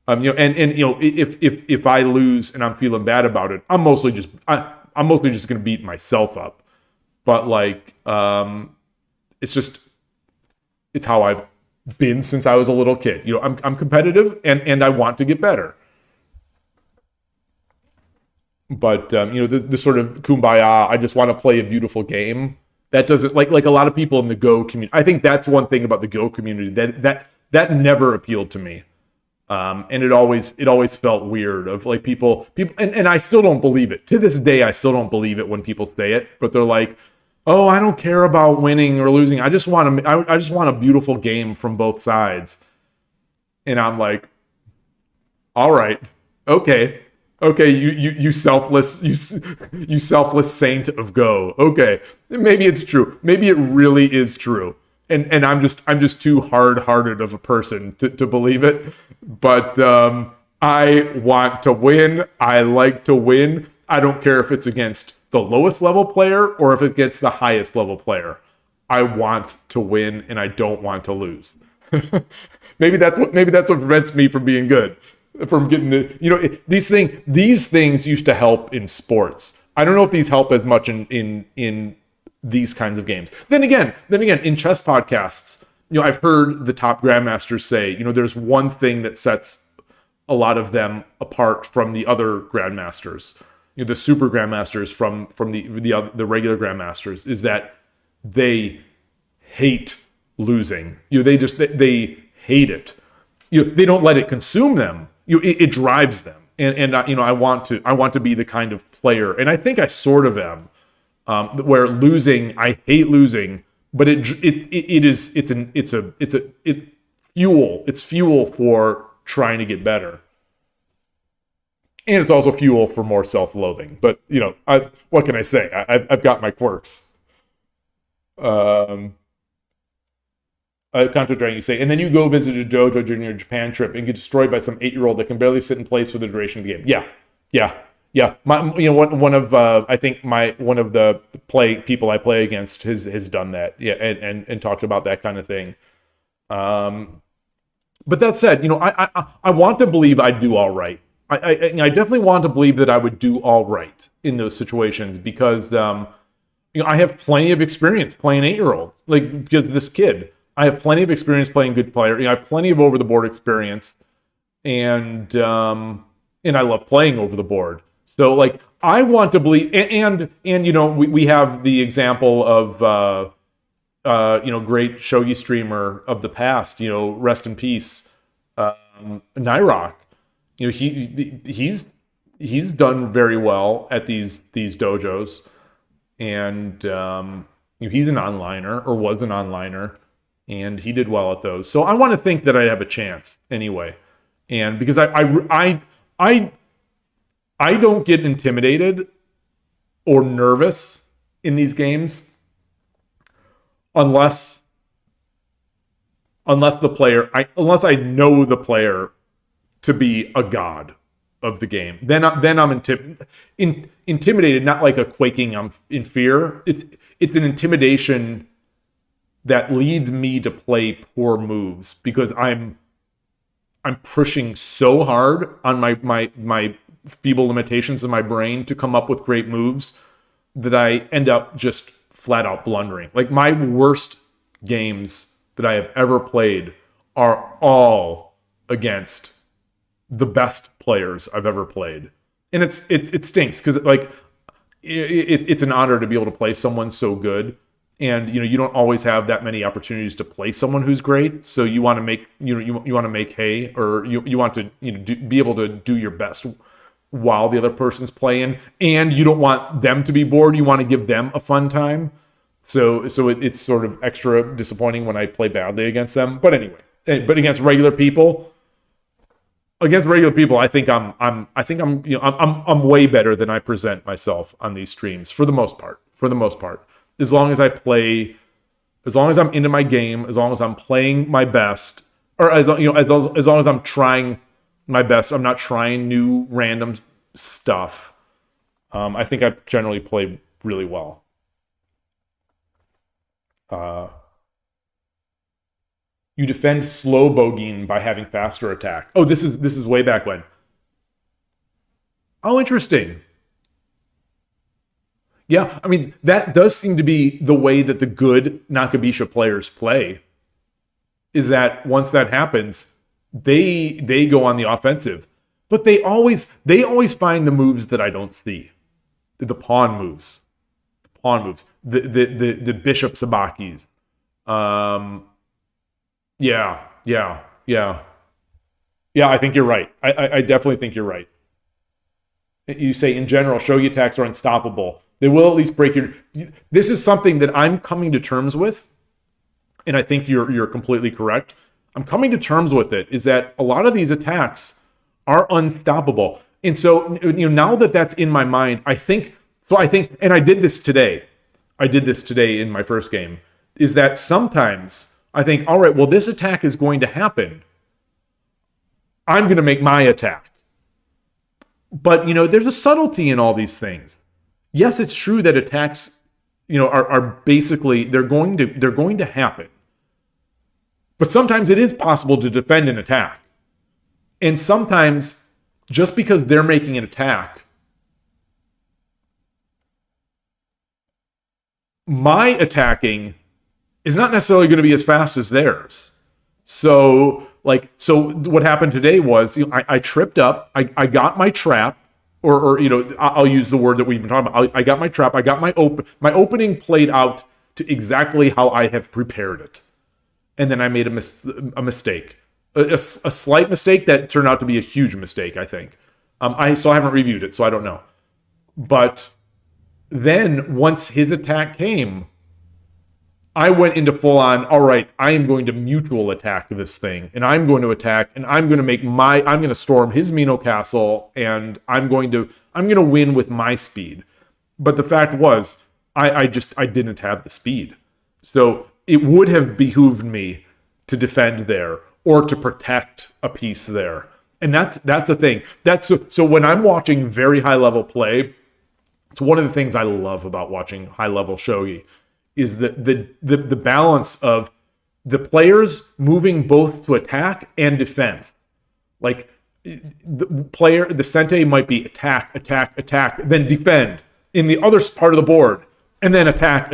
If I lose and I'm feeling bad about it, I'm mostly just going to beat myself up. But it's how I've been since I was a little kid. I'm competitive and I want to get better. But the sort of kumbaya, I just want to play a beautiful game. That doesn't like a lot of people in the Go community. I think that's one thing about the Go community that never appealed to me. And it always felt weird of like people, and I still don't believe it. To this day, I still don't believe it when people say it, but they're like, oh, I don't care about winning or losing. I just want a beautiful game from both sides. And I'm like, all right, okay, you selfless, you selfless saint of Go. Okay, maybe it's true. Maybe it really is true. And I'm just too hard-hearted of a person to believe it. But I want to win. I like to win. I don't care if it's against the lowest level player or if it gets the highest level player. I want to win and I don't want to lose. maybe that's what prevents me from being good, from getting the, these things used to help in sports. I don't know if these help as much in these kinds of games. Then again, in chess podcasts, I've heard the top grandmasters say, there's one thing that sets a lot of them apart from the other grandmasters, the super grandmasters from the regular grandmasters, is that they hate losing. They hate it. They don't let it consume them. It drives them. And I want to be the kind of player, and I think I sort of am, where losing, I hate losing, but it's fuel for trying to get better. And it's also fuel for more self-loathing. But, what can I say? I've got my quirks. Counter Dragon, you say, and then you go visit a dojo during your Japan trip and get destroyed by some 8-year-old that can barely sit in place for the duration of the game. Yeah. One of the people I play against has done that. Yeah, and talked about that kind of thing. But that said, I want to believe I'd do all right. I definitely want to believe that I would do all right in those situations because I have plenty of experience playing 8-year-olds. Like, because of this kid, I have plenty of experience playing good player. I have plenty of over the board experience, and I love playing over the board. So, like, I want to believe, and we have the example of great shogi streamer of the past. Rest in peace, Nyrock. He's done very well at these dojos, and he's an onliner, or was an onliner, and he did well at those. So I want to think that I'd have a chance anyway, and because I don't get intimidated or nervous in these games unless I know the player to be a god of the game. Then I'm intimidated, not like a quaking. I'm in fear. It's an intimidation that leads me to play poor moves because I'm pushing so hard on my feeble limitations in my brain to come up with great moves that I end up just flat out blundering. Like, my worst games that I have ever played are all against the best players I've ever played. And it stinks because it's an honor to be able to play someone so good. And you don't always have that many opportunities to play someone who's great. So you want to make you want to make hay, or you want to be able to do your best while the other person's playing, and you don't want them to be bored. You want to give them a fun time. So it's sort of extra disappointing when I play badly against them. But anyway, but against regular people, I think I'm way better than I present myself on these streams for the most part. As long as I'm into my game, as long as I'm playing my best, or as long as I'm trying my best, I'm not trying new random stuff. I think I generally play really well. You defend slow bogeying by having faster attack. Oh, this is way back when. Oh, interesting. Yeah, I mean, that does seem to be the way that the good Nakabisha players play, is that once that happens, they go on the offensive. But they always find the moves that I don't see. The pawn moves. The bishop sabakis. Yeah. Yeah, I think you're right. I definitely think you're right. You say in general, shogi attacks are unstoppable. They will at least break your. This is something that I'm coming to terms with, and I think you're completely correct. I'm coming to terms with it. Is that a lot of these attacks are unstoppable, and so now that that's in my mind, I think so. I think, and I did this today. I did this today in my first game. Is that sometimes I think, all right, well, this attack is going to happen. I'm going to make my attack. But, there's a subtlety in all these things. Yes, it's true that attacks, are basically, they're going to happen. But sometimes it is possible to defend an attack. And sometimes, just because they're making an attack, my attacking is not necessarily going to be as fast as theirs. So what happened today was I tripped up. I got my trap, or I'll use the word that we've been talking about. I got my trap. I got my opening played out to exactly how I have prepared it, and then I made a mistake, a slight mistake that turned out to be a huge mistake. I think. I still haven't reviewed it, so I don't know. But then once his attack came, I went into full on, all right, I am going to mutual attack this thing, and I'm going to attack, and I'm going to storm his Mino Castle, and I'm going to win with my speed. But the fact was, I didn't have the speed. So it would have behooved me to defend there or to protect a piece there. And that's a thing. So when I'm watching very high level play, it's one of the things I love about watching high level shogi is the balance of the players moving both to attack and defense. Like the sente might be attack, then defend in the other part of the board, and then attack.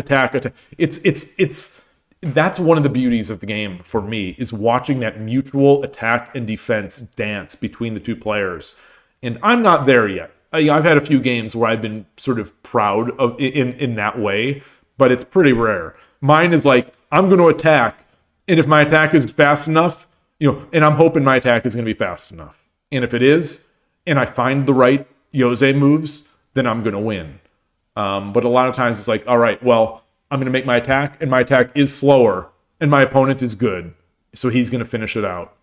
It's that's one of the beauties of the game for me, is watching that mutual attack and defense dance between the two players. And I'm not there yet. I've had a few games where I've been sort of proud of in that way, but it's pretty rare. Mine is like, I'm going to attack, and if my attack is fast enough, and I'm hoping my attack is going to be fast enough. And if it is, and I find the right Yose moves, then I'm going to win. But a lot of times it's like, all right, well, I'm going to make my attack, and my attack is slower, and my opponent is good, so he's going to finish it out.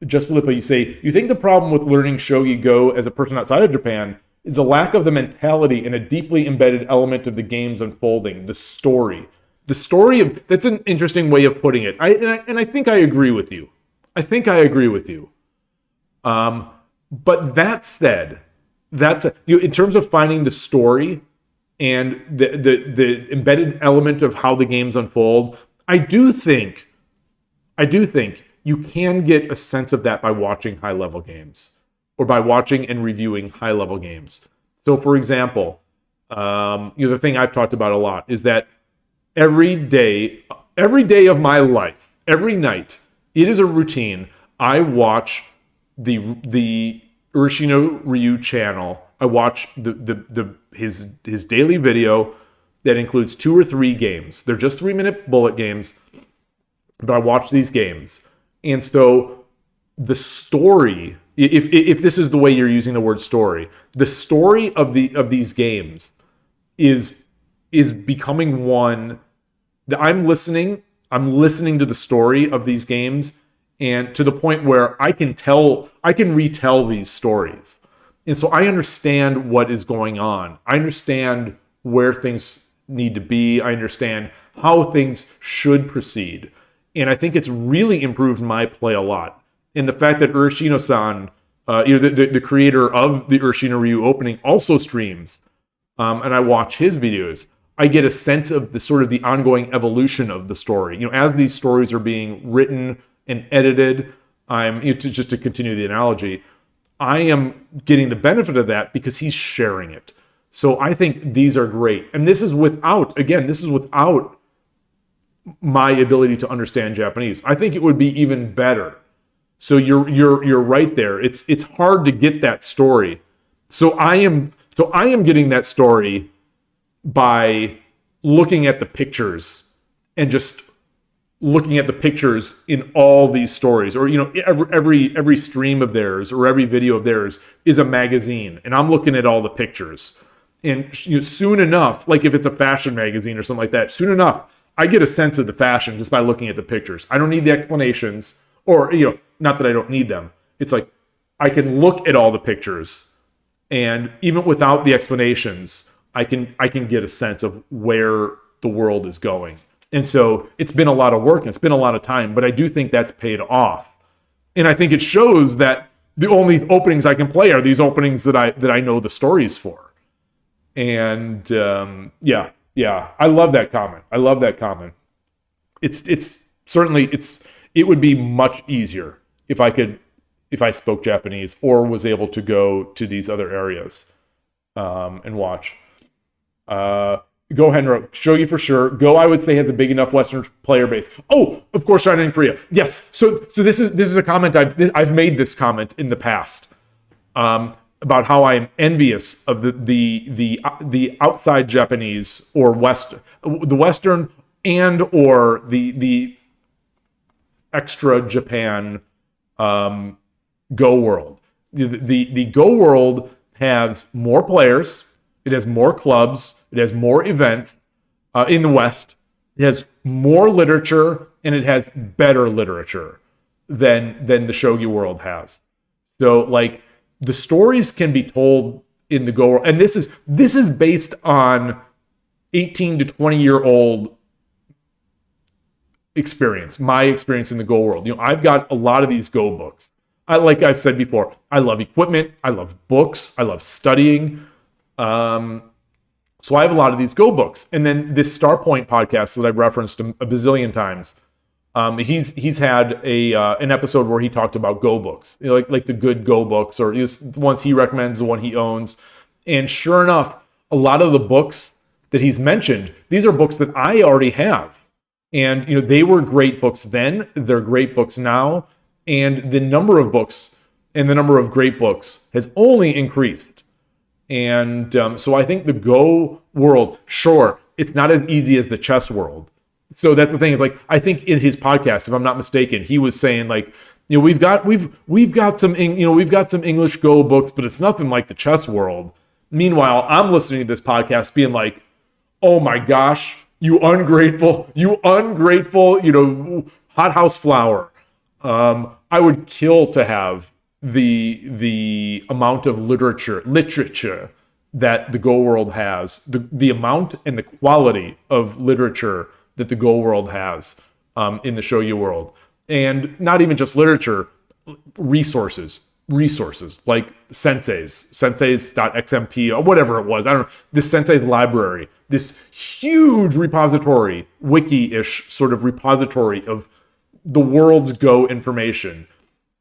Just Filippa, you say, you think the problem with learning Shogi Go as a person outside of Japan is a lack of the mentality and a deeply embedded element of the game's unfolding, the story. The story of, that's an interesting way of putting it. I think I agree with you. But that said, in terms of finding the story and the embedded element of how the games unfold, I do think you can get a sense of that by watching high-level games, or by watching and reviewing high-level games. So, for example, the thing I've talked about a lot is that every day of my life, every night, it is a routine. I watch the Urashino Ryu channel. I watch his daily video that includes 2 or 3 games. They're just 3-minute bullet games, but I watch these games. And so the story, if this is the way you're using the word story, the story of these games is becoming one that I'm listening to the story of these games, and to the point where I can retell these stories. And so I understand what is going on. I understand where things need to be. I understand how things should proceed. And I think it's really improved my play a lot. And the fact that Urashino-san, the creator of the Urashino Ryu opening, also streams, and I watch his videos, I get a sense of the sort of the ongoing evolution of the story. As these stories are being written and edited, just to continue the analogy, I am getting the benefit of that because he's sharing it. So I think these are great. And this is without my ability to understand Japanese. I think it would be even better. So you're right there. It's hard to get that story. So I am getting that story by looking at the pictures and just looking at the pictures in all these stories, or every stream of theirs or every video of theirs is a magazine, and I'm looking at all the pictures. And soon enough, like if it's a fashion magazine or something like that, soon enough I get a sense of the fashion just by looking at the pictures. I don't need the explanations, or not that I don't need them. It's like I can look at all the pictures, and even without the explanations, I can get a sense of where the world is going. And so it's been a lot of work and it's been a lot of time, but I do think that's paid off. And I think it shows that the only openings I can play are these openings that I know the stories for. And yeah, I love that comment. I love that comment. It's certainly it would be much easier if I spoke Japanese or was able to go to these other areas and watch. Go Henro, Shogi for sure. Go, I would say, has a big enough Western player base. Oh, of course, China and Korea. Yes. So this is a comment I've made this comment in the past about how I'm envious of the outside Japanese or the Western and or the extra Japan Go world. The Go world has more players. It has more clubs. It has more events in the West. It has more literature, and it has better literature than the Shogi world has. So, like, the stories can be told in the Go world, and this is based on 18 to 20-year-old experience. My experience in the Go world. I've got a lot of these Go books. Like I've said before, I love equipment. I love books. I love studying. So I have a lot of these Go books. And then this Starpoint podcast that I've referenced a bazillion times, he's had an episode where he talked about Go books, like the good Go books, or the ones he recommends, the one he owns. And sure enough, a lot of the books that he's mentioned, these are books that I already have. And they were great books then, they're great books now, and the number of books and the number of great books has only increased. And so I think the Go world, sure, it's not as easy as the chess world. So that's the thing, is like, I think in his podcast, if I'm not mistaken, he was saying, like, we've got some English Go books, but it's nothing like the chess world. Meanwhile, I'm listening to this podcast being like, oh my gosh, you ungrateful, hothouse flower. I would kill to have the amount of literature that the Go world has, the amount and the quality of literature that the Go world has in the Shogi world. And not even just literature, resources like senseis.xmp or whatever it was. I don't know, this Sensei's library, this huge repository, wiki-ish sort of repository of the world's Go information.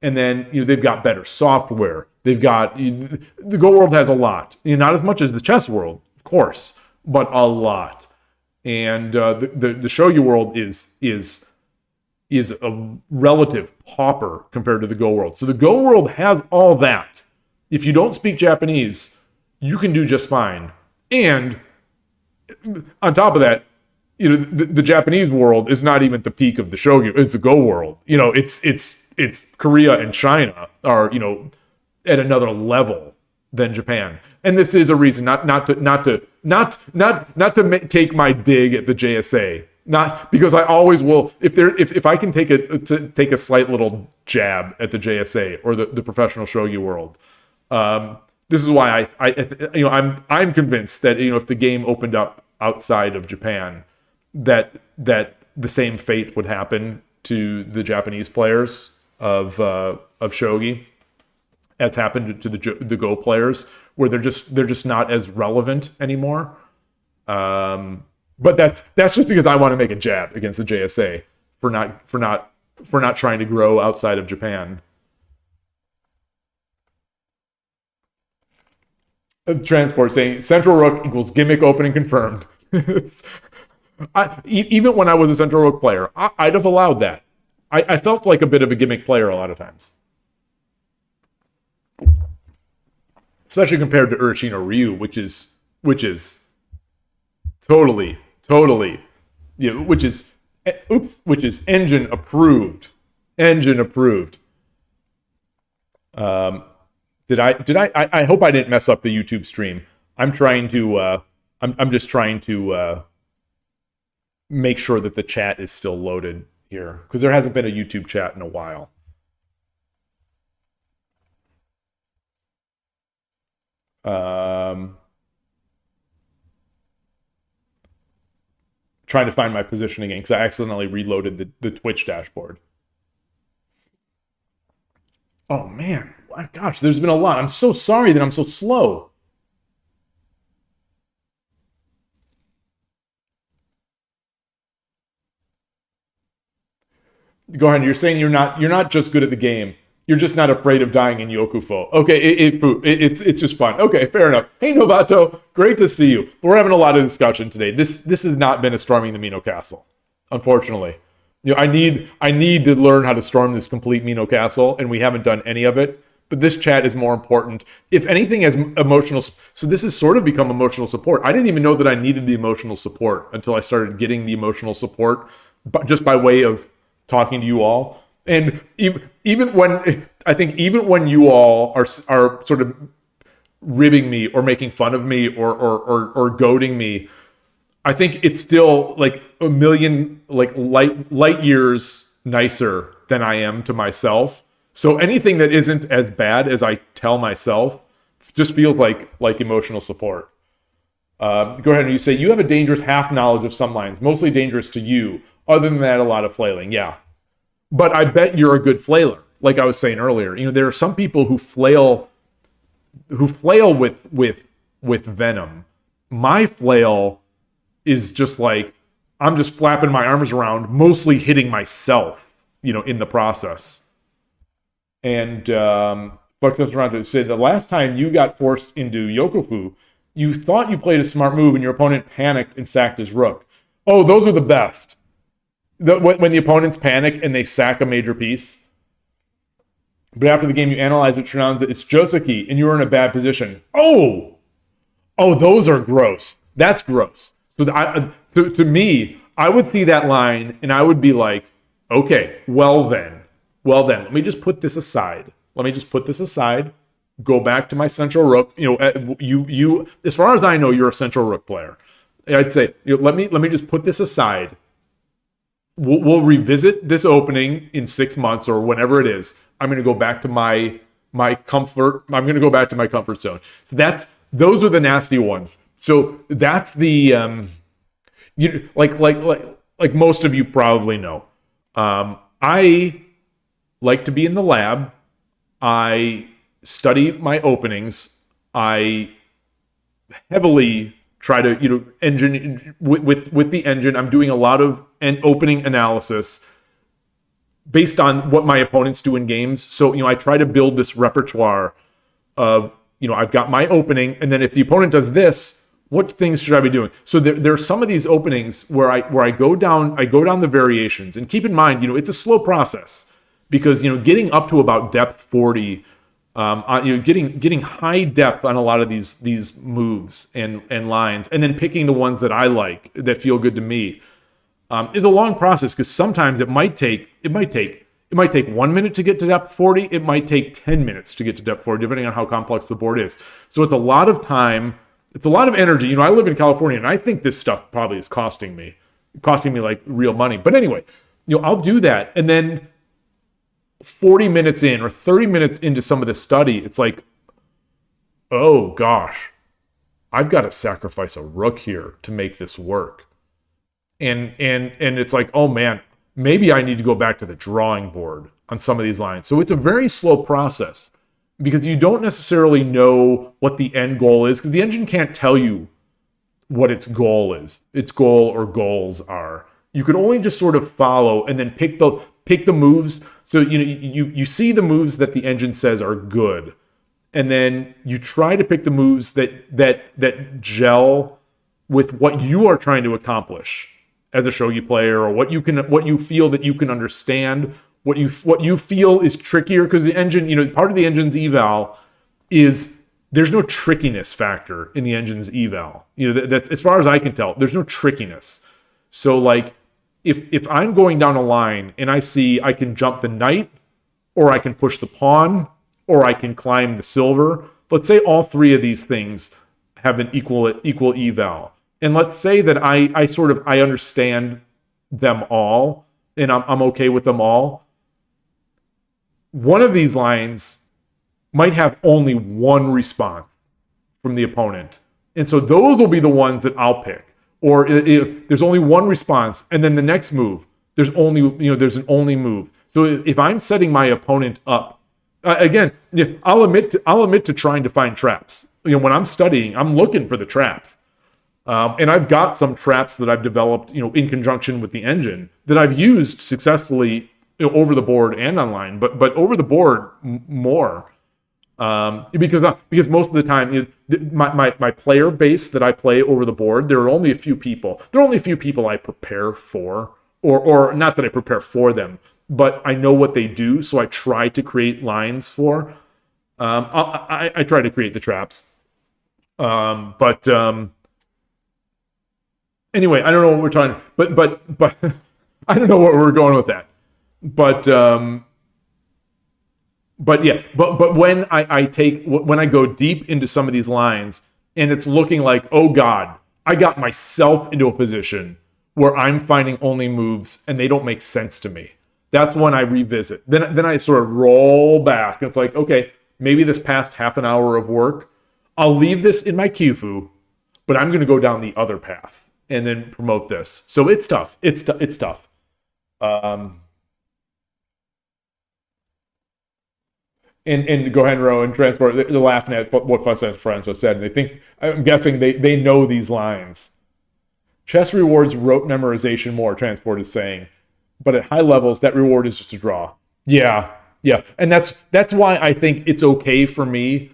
And then they've got better software. They've got the Go world has a lot. Not as much as the chess world, of course, but a lot. And the Shogi world is a relative pauper compared to the Go world. So the Go world has all that. If you don't speak Japanese, you can do just fine. And on top of that, the Japanese world is not even the peak of the Shogi. It's the Go world. It's Korea and China are at another level than Japan. And this is a reason not to take my dig at the JSA. Not because I always will. If I can take a slight little jab at the JSA or the professional Shogi world, this is why I'm convinced that if the game opened up outside of Japan, that the same fate would happen to the Japanese players of Shogi as happened to the Go players, where they're just not as relevant anymore. But that's just because I want to make a jab against the JSA for not trying to grow outside of Japan. Transport saying Central Rook equals gimmick opening confirmed. Even when I was a Central Rook player, I'd have allowed that. I felt like a bit of a gimmick player a lot of times. Especially compared to Urashino Ryu, which is totally, which is Oops, which is engine approved. Engine approved. I hope I didn't mess up the YouTube stream. I'm trying to, I'm just trying to make sure that the chat is still loaded here, because there hasn't been a YouTube chat in a while. Trying to find my position again, because I accidentally reloaded the Twitch dashboard. Oh man, my gosh, there's been a lot. I'm so sorry that I'm so slow. Go ahead. You're saying you're not just good at the game. You're just not afraid of dying in Yokufo. Okay, it's just fun. Okay, fair enough. Hey Novato, great to see you. We're having a lot of discussion today. This has not been a storming the Mino Castle, unfortunately. You know, I need to learn how to storm this complete Mino Castle, and we haven't done any of it. But this chat is more important. If anything, as emotional. So this has sort of become emotional support. I didn't even know that I needed the emotional support until I started getting the emotional support, but just by way of talking to you all. And even when you all are sort of ribbing me or making fun of me or goading me, I think it's still like a million light years nicer than I am to myself. So anything that isn't as bad as I tell myself just feels like emotional support. Go ahead and you say, you have a dangerous half knowledge of some lines, mostly dangerous to you. Other than that, a lot of flailing. Yeah. But I bet you're a good flailer. Like I was saying earlier, you know, there are some people who flail with venom. My flail is just like, I'm just flapping my arms around, mostly hitting myself, you know, in the process. And Buck Toronto said, the last time you got forced into Yokofu, you thought you played a smart move and your opponent panicked and sacked his rook. Oh, those are the best. When the opponents panic and they sack a major piece. But after the game, you analyze it, turns out it's Joseki, and you're in a bad position. Oh, those are gross. That's gross. So to me, I would see that line, and I would be like, okay, well then, let me just put this aside. Go back to my central rook. You know, you as far as I know, you're a central rook player. I'd say, you know, let me just put this aside. We'll revisit this opening in 6 months or whenever it is. I'm going to go back to my comfort. I'm going to go back to my comfort zone. So those are the nasty ones. So that's the like most of you probably know. I like to be in the lab. I study my openings. I heavily try to, you know, engine with the engine. I'm doing a lot of opening analysis based on what my opponents do in games. So, you know, I try to build this repertoire of, you know, I've got my opening, and then if the opponent does this, what things should I be doing? So there are some of these openings where I go down the variations, and keep in mind, you know, it's a slow process because, you know, getting up to about depth 40. You know, getting high depth on a lot of these moves and lines, and then picking the ones that I like that feel good to me, is a long process because sometimes it might take 1 minute to get to depth 40. It might take 10 minutes to get to depth 40, depending on how complex the board is. So it's a lot of time. It's a lot of energy. You know, I live in California, and I think this stuff probably is costing me like real money. But anyway, you know, I'll do that, and then 40 minutes in or 30 minutes into some of the study, it's like, oh gosh, I've got to sacrifice a rook here to make this work. And it's like, oh man, maybe I need to go back to the drawing board on some of these lines. So it's a very slow process because you don't necessarily know what the end goal is, because the engine can't tell you what its goal is, its goal or goals are. You could only just sort of follow and then pick the moves. So, you know, you see the moves that the engine says are good, and then you try to pick the moves that gel with what you are trying to accomplish as a shogi player, or what you feel that you can understand, what you feel is trickier, because the engine, you know, part of the engine's eval is there's no trickiness factor in the engine's eval. You know, that's as far as I can tell, there's no trickiness. So like, if I'm going down a line and I see I can jump the knight, or I can push the pawn, or I can climb the silver. Let's say all three of these things have an equal eval. And let's say that I understand them all, and I'm okay with them all. One of these lines might have only one response from the opponent. And so those will be the ones that I'll pick. Or if there's only one response, and then the next move, there's an only move. So if I'm setting my opponent up, again, I'll admit to trying to find traps. When I'm studying, I'm looking for the traps. And I've got some traps that I've developed, in conjunction with the engine that I've used successfully, over the board and online, but over the board more. Because most of the time, my player base that I play over the board, there are only a few people. There are only a few people I prepare for, or not that I prepare for them, but I know what they do, so I try to create lines for. I try to create the traps. Anyway, I don't know what we're talking, but I don't know where we're going with that. But when I go deep into some of these lines, and it's looking like, oh God, I got myself into a position where I'm finding only moves and they don't make sense to me. That's when I revisit. Then I sort of roll back. It's like, okay, maybe this past half an hour of work, I'll leave this in my Q-Fu, but I'm going to go down the other path and then promote this. So it's tough. It's tough. And go ahead and row and transport. They're laughing at what Fuss's friends have said. And they think, I'm guessing they know these lines. Chess rewards rote memorization more, Transport is saying. But at high levels, that reward is just a draw. Yeah. And that's why I think it's okay for me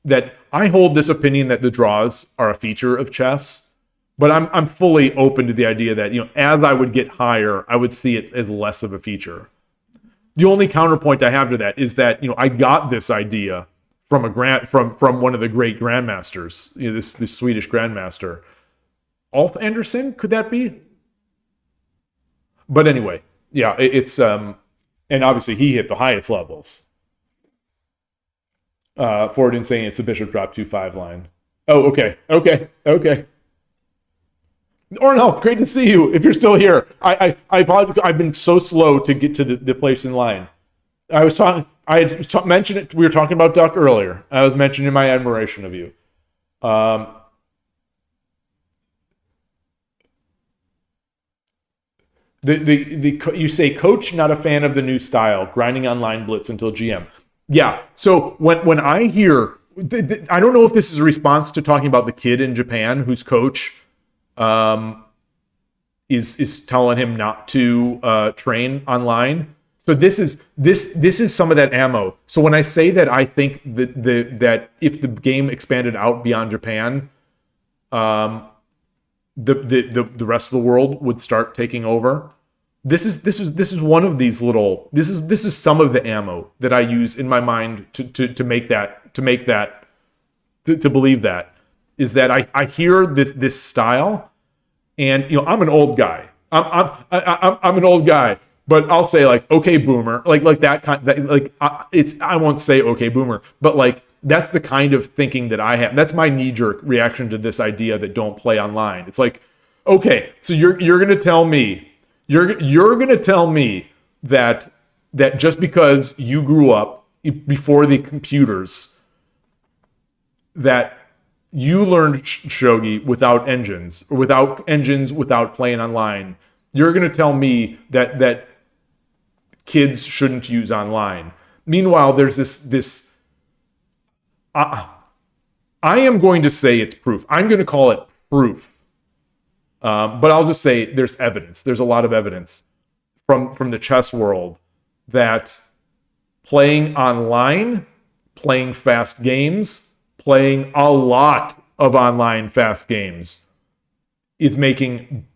that I hold this opinion that the draws are a feature of chess. But I'm fully open to the idea that, as I would get higher, I would see it as less of a feature. The only counterpoint I have to that is that, I got this idea from from one of the great grandmasters, this Swedish grandmaster. Ulf Andersson, could that be? But anyway, yeah, it's and obviously he hit the highest levels. Ford saying it's the bishop drop 2-5 line. Oh, okay. Ornelf, great to see you. If you're still here, I apologize. I've been so slow to get to the place in line. I had mentioned it. We were talking about Duck earlier. I was mentioning my admiration of you. You say, Coach, not a fan of the new style, grinding online blitz until GM. Yeah. So when I hear, I don't know if this is a response to talking about the kid in Japan whose coach is telling him not to train online. So this is some of that ammo. So when I say that I think that if the game expanded out beyond Japan, the rest of the world would start taking over. This is one of these little. This is some of the ammo that I use in my mind to believe that is that I hear this style. And I'm an old guy. I'm an old guy, but I'll say like, okay, boomer, like that kind. I won't say okay, boomer, but that's the kind of thinking that I have. That's my knee-jerk reaction to this idea that don't play online. It's like, okay, so you're gonna tell me that just because you grew up before the computers, that you learned shogi without engines, without playing online. You're going to tell me that kids shouldn't use online. Meanwhile, there's this. I am going to say it's proof. I'm going to call it proof. But I'll just say there's evidence. There's a lot of evidence from the chess world that playing online, playing fast games, playing a lot of online fast games is making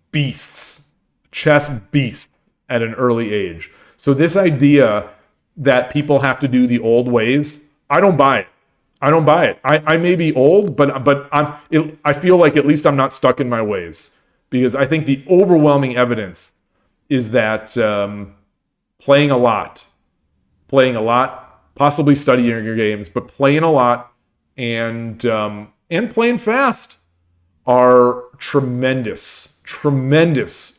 chess beasts at an early age. So this idea that people have to do the old ways, I don't buy it. I may be old, but I feel like at least I'm not stuck in my ways. because I think the overwhelming evidence is that playing a lot, possibly studying your games, but playing a lot and playing fast are tremendous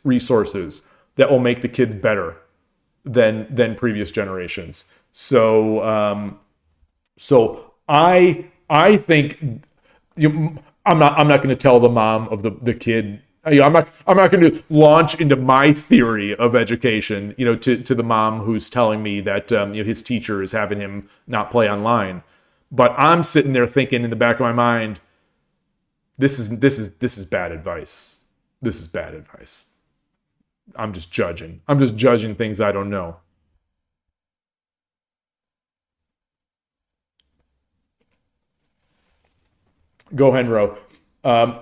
resources that will make the kids better than previous generations. So I think I'm not going to tell the mom of the kid. I'm not going to launch into my theory of education, to the mom who's telling me that his teacher is having him not play online. But I'm sitting there thinking in the back of my mind, this is bad advice. This is bad advice. I'm just judging things I don't know. Go Henro.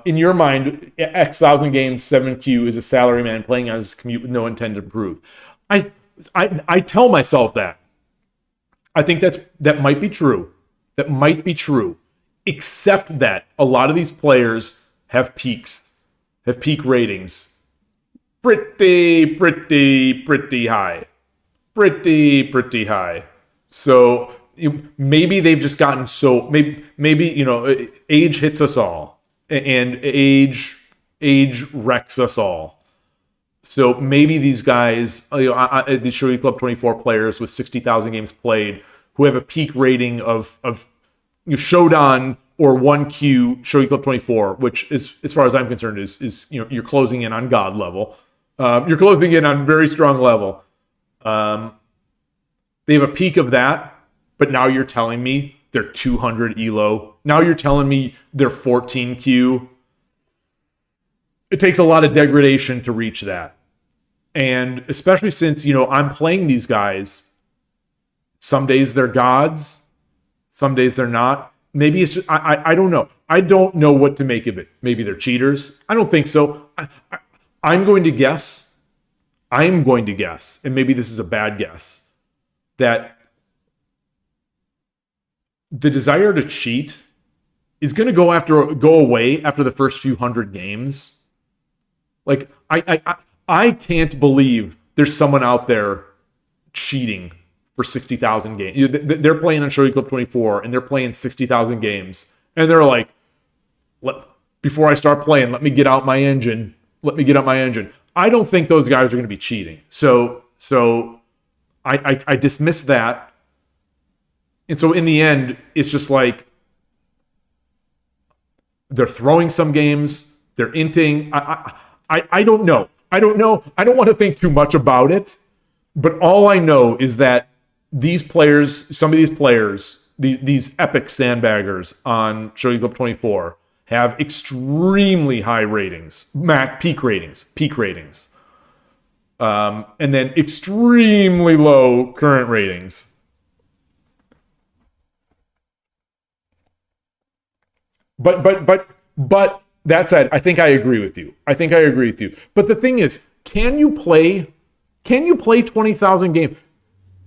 In your mind, X thousand games, 7Q is a salaryman playing on his commute with no intent to improve. I tell myself that. I think that might be true. That might be true. Except that a lot of these players have peak ratings. Pretty high. Pretty high. So maybe they've just gotten so maybe age hits us all, and age wrecks us all. So maybe these guys, the Shogi Club 24 players with 60,000 games played, who have a peak rating of Shodan or 1Q Shogi Club 24, which is, as far as I'm concerned, is you're closing in on God level. You're closing in on very strong level. They have a peak of that. But now you're telling me they're 200 ELO. Now you're telling me they're 14Q. It takes a lot of degradation to reach that. And especially since, I'm playing these guys, some days they're gods, some days they're not. Maybe it's just, I don't know. I don't know what to make of it. Maybe they're cheaters. I don't think so. I'm going to guess, and maybe this is a bad guess, that the desire to cheat is going to go away after the first few hundred games. Like, I can't believe there's someone out there cheating for 60,000 games. They're playing on Shogi Club 24 and they're playing 60,000 games, and they're like, before I start playing, let me get out my engine. I don't think those guys are going to be cheating. So I dismiss that. And so in the end, it's just like they're throwing some games, they're inting. I don't know. I don't want to think too much about it. But all I know is that these players, some of these players, these epic sandbaggers on Shogi Club 24 have extremely high ratings, peak ratings. And then extremely low current ratings. But that said, I think I agree with you. But the thing is, can you play 20,000 games?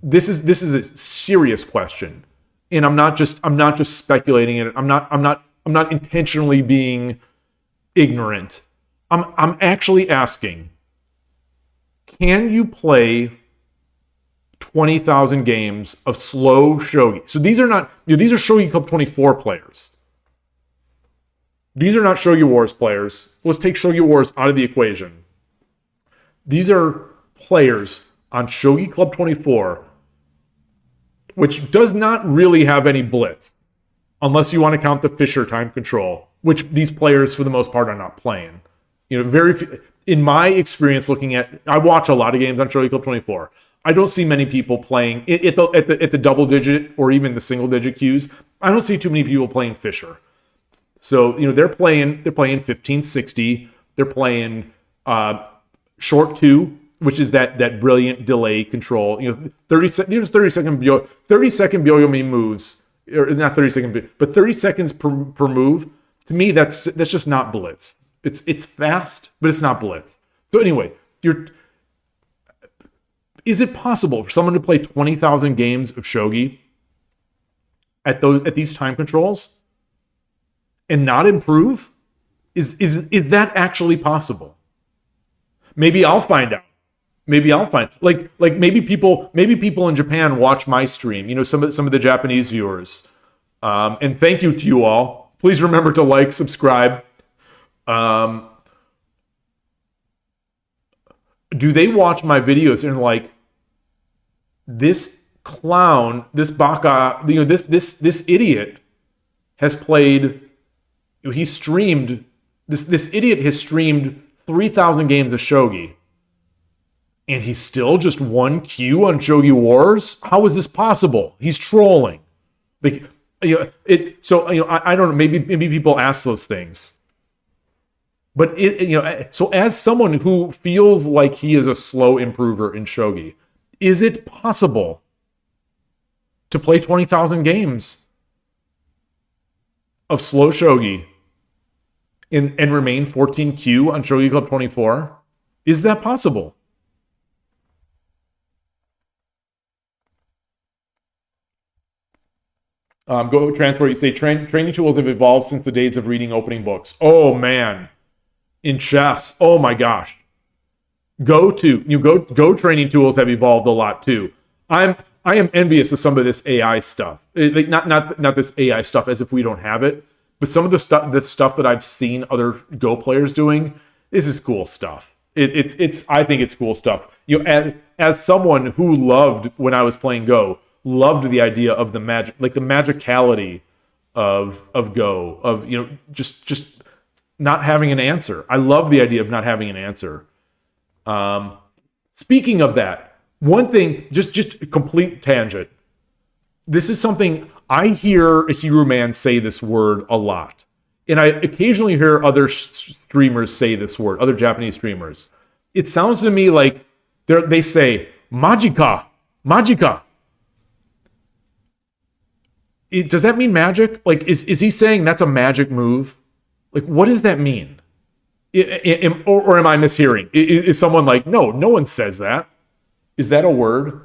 This is a serious question. And I'm not just speculating it. I'm not intentionally being ignorant. I'm actually asking, can you play 20,000 games of slow shogi? So these are Shogi Club 24 players. These are not Shogi Wars players. Let's take Shogi Wars out of the equation. These are players on Shogi Club 24, which does not really have any blitz, unless you want to count the Fisher time control, which these players, for the most part, are not playing. Very few, in my experience I watch a lot of games on Shogi Club 24. I don't see many people playing at the double digit or even the single digit queues. I don't see too many people playing Fisher. So, they're playing 1560. They're playing short 2, which is that brilliant delay control. 30 second Byoyomi moves, or not 30 seconds, but 30 seconds per move. To me, that's just not blitz. It's fast, but it's not blitz. So anyway, is it possible for someone to play 20,000 games of shogi at these time controls and not improve? Is that actually possible? Maybe I'll find out. Maybe I'll find like maybe people in Japan watch my stream. You know, some of the Japanese viewers. And thank you to you all. Please remember to like, subscribe. Do they watch my videos and like, this clown, this baka, you know, this idiot has played, he streamed, this idiot has streamed 3,000 games of Shogi, and he's still just 1Q on Shogi Wars? How is this possible? He's trolling. Like, you know, I don't know, maybe people ask those things. But so as someone who feels like he is a slow improver in Shogi, is it possible to play 20,000 games of slow Shogi and remain 14Q on Shogi Club 24? Is that possible? Go transport. You say training tools have evolved since the days of reading opening books. Oh man, in chess. Oh my gosh. Go training tools have evolved a lot too. I am envious of some of this AI stuff. Like not this AI stuff as if we don't have it, but some of the stuff that I've seen other Go players doing. This is cool stuff. I think it's cool stuff. You know, as someone who loved when I was playing Go, loved the idea of the magic, like the magicality of Go, of, you know, just not having an answer. I love the idea of not having an answer. Speaking of that, one thing, just a complete tangent. This is something I hear a Hero Man say this word a lot. And I occasionally hear other streamers say this word, other Japanese streamers. It sounds to me like they say, magika, magika. Does that mean magic? Like, is he saying that's a magic move? Like, what does that mean? Or am I mishearing? Is someone like, no one says that. Is that a word?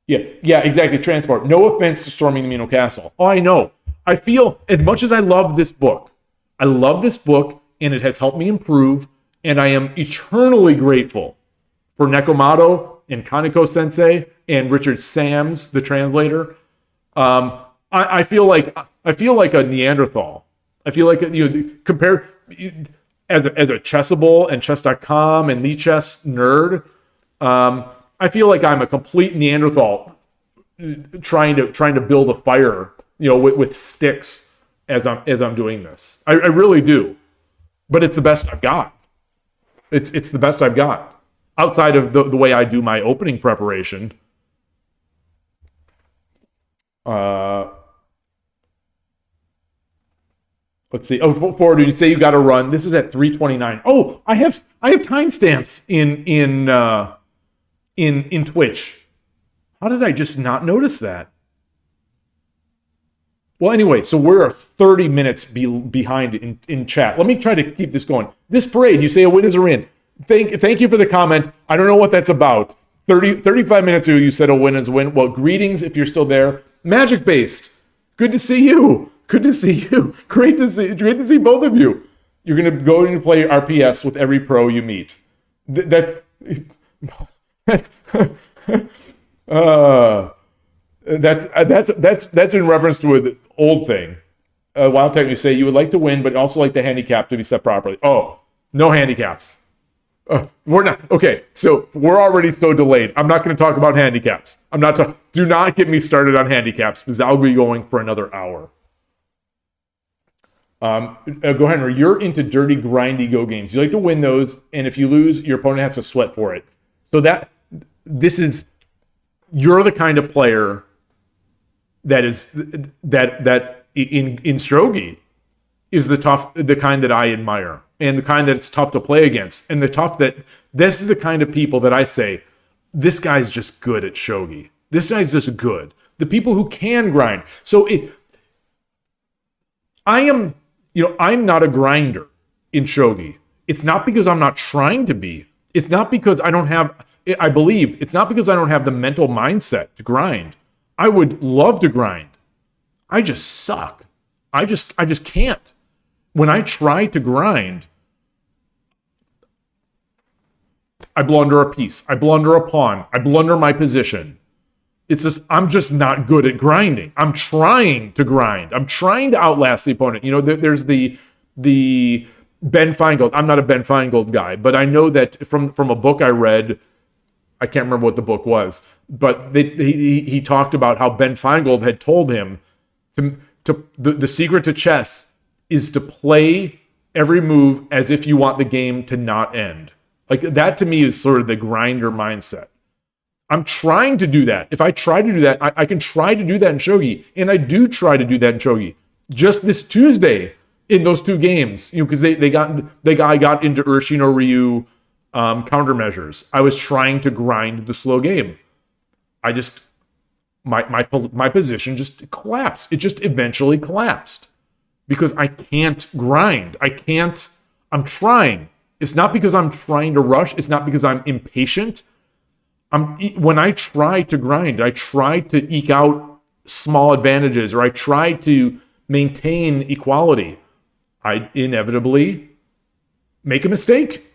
Yeah, exactly. Transport. No offense to storming the Mino Castle. Oh, I know. I feel, as much as I love this book, and it has helped me improve, and I am eternally grateful for Nekomado and Kaneko Sensei and Richard Sams, the translator. I feel like a Neanderthal. I feel like, you know, compare as a Chessable and Chess.com and Lichess nerd. I feel like I'm a complete Neanderthal trying to build a fire, you know, with sticks as I'm doing this. I really do, but it's the best I've got. It's the best I've got outside of the way I do my opening preparation. Let's see. Oh, forward. Did you say you got to run? This is at 3:29. Oh, I have timestamps in Twitch. How did I just not notice that? Well, anyway, so we're 30 minutes behind in chat. Let me try to keep this going. This parade, you say a winners are in. Thank you for the comment. I don't know what that's about. 35 minutes ago, you said a win is a win. Well, greetings if you're still there. Magic based. Good to see you. Good to see you. Great to see both of you. You're gonna go and play RPS with every pro you meet. That's in reference to an old thing. Wild Type, you say you would like to win, but also like the handicap to be set properly. Oh, no handicaps. We're not okay. So we're already so delayed. I'm not going to talk about handicaps. Do not get me started on handicaps because I'll be going for another hour. Go ahead, Henry. You're into dirty, grindy Go games. You like to win those, and if you lose, your opponent has to sweat for it. So you're the kind of player that in Shogi is the kind that I admire, and the kind that it's tough to play against, and this is the kind of people that I say, this guy's just good at Shogi. This guy's just good. The people who can grind. So I'm not a grinder in Shogi. It's not because I'm not trying to be. It's not because I don't have the mental mindset to grind. I would love to grind. I just suck. I just can't. when I try to grind, I blunder a piece. I blunder a pawn. I blunder my position. It's just, I'm just not good at grinding. I'm trying to grind. I'm trying to outlast the opponent. There's the Ben Feingold. I'm not a Ben Feingold guy, but I know that from a book I read, I can't remember what the book was, but he talked about how Ben Feingold had told him the secret to chess is to play every move as if you want the game to not end. Like, that to me is sort of the grinder mindset. I'm trying to do that. If I try to do that, I can try to do that in Shogi, and I do try to do that in Shogi. Just this Tuesday in those two games, because I got into Urshin or Ryu countermeasures. I was trying to grind the slow game. My position just collapsed. It just eventually collapsed because I can't grind. I'm trying. It's not because I'm trying to rush. It's not because I'm impatient. When I try to grind, I try to eke out small advantages, or I try to maintain equality, I inevitably make a mistake.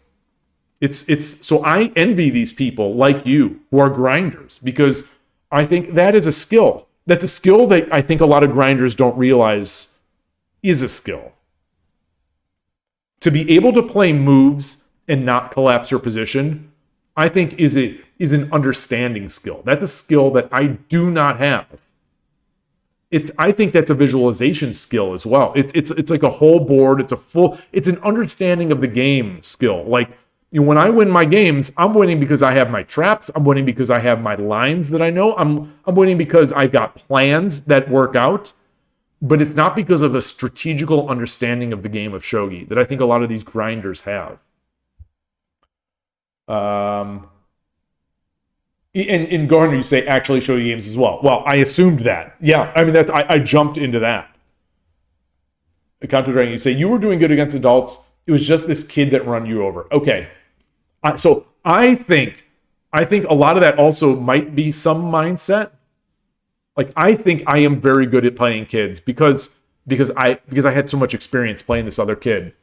So I envy these people like you who are grinders, because I think that is a skill. That's a skill that I think a lot of grinders don't realize is a skill. To be able to play moves and not collapse your position, I think is an understanding skill. That's a skill that I do not have. I think that's a visualization skill as well. It's like a whole board. It's an understanding of the game skill. Like, when I win my games, I'm winning because I have my traps. I'm winning because I have my lines that I know. I'm winning because I've got plans that work out. But it's not because of a strategical understanding of the game of Shogi that I think a lot of these grinders have. In Gardner, you say actually Shogi games as well. Well, I assumed that. Yeah, I mean, I jumped into that. Counter Dragon, you say you were doing good against adults. It was just this kid that run you over. Okay, so I think a lot of that also might be some mindset. Like, I think I am very good at playing kids because I had so much experience playing this other kid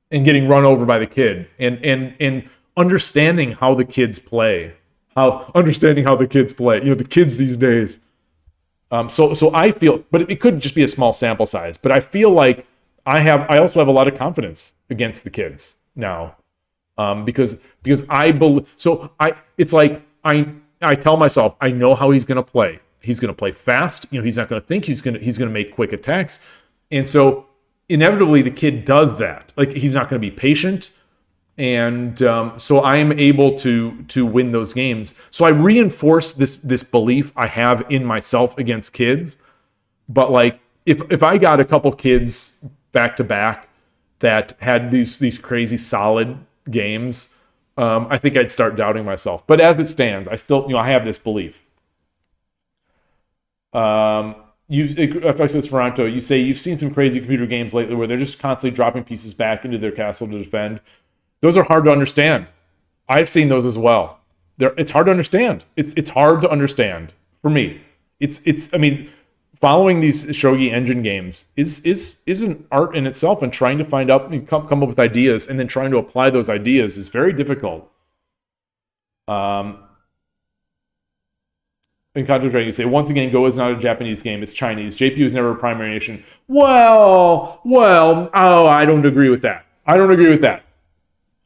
and getting run over by the kid and understanding how the kids play. The kids these days. So I feel, but it could just be a small sample size. But I feel like I also have a lot of confidence against the kids now, because I believe. So it's like I tell myself I know how he's going to play. He's going to play fast. He's not going to think. He's going to make quick attacks, and so inevitably the kid does that. Like, he's not going to be patient. And so I am able to win those games. So I reinforce this belief I have in myself against kids. But like, if I got a couple kids back to back that had these crazy solid games, I think I'd start doubting myself. But as it stands, I still I have this belief. Affects Toronto. You say you've seen some crazy computer games lately where they're just constantly dropping pieces back into their castle to defend. Those are hard to understand. I've seen those as well. It's hard to understand. It's hard to understand for me. I mean, following these Shogi engine games is an art in itself, and trying to find out and come up with ideas and then trying to apply those ideas is very difficult. In contrast, you say, once again, Go is not a Japanese game, it's Chinese. JPU is never a primary nation. Well, I don't agree with that. I don't agree with that.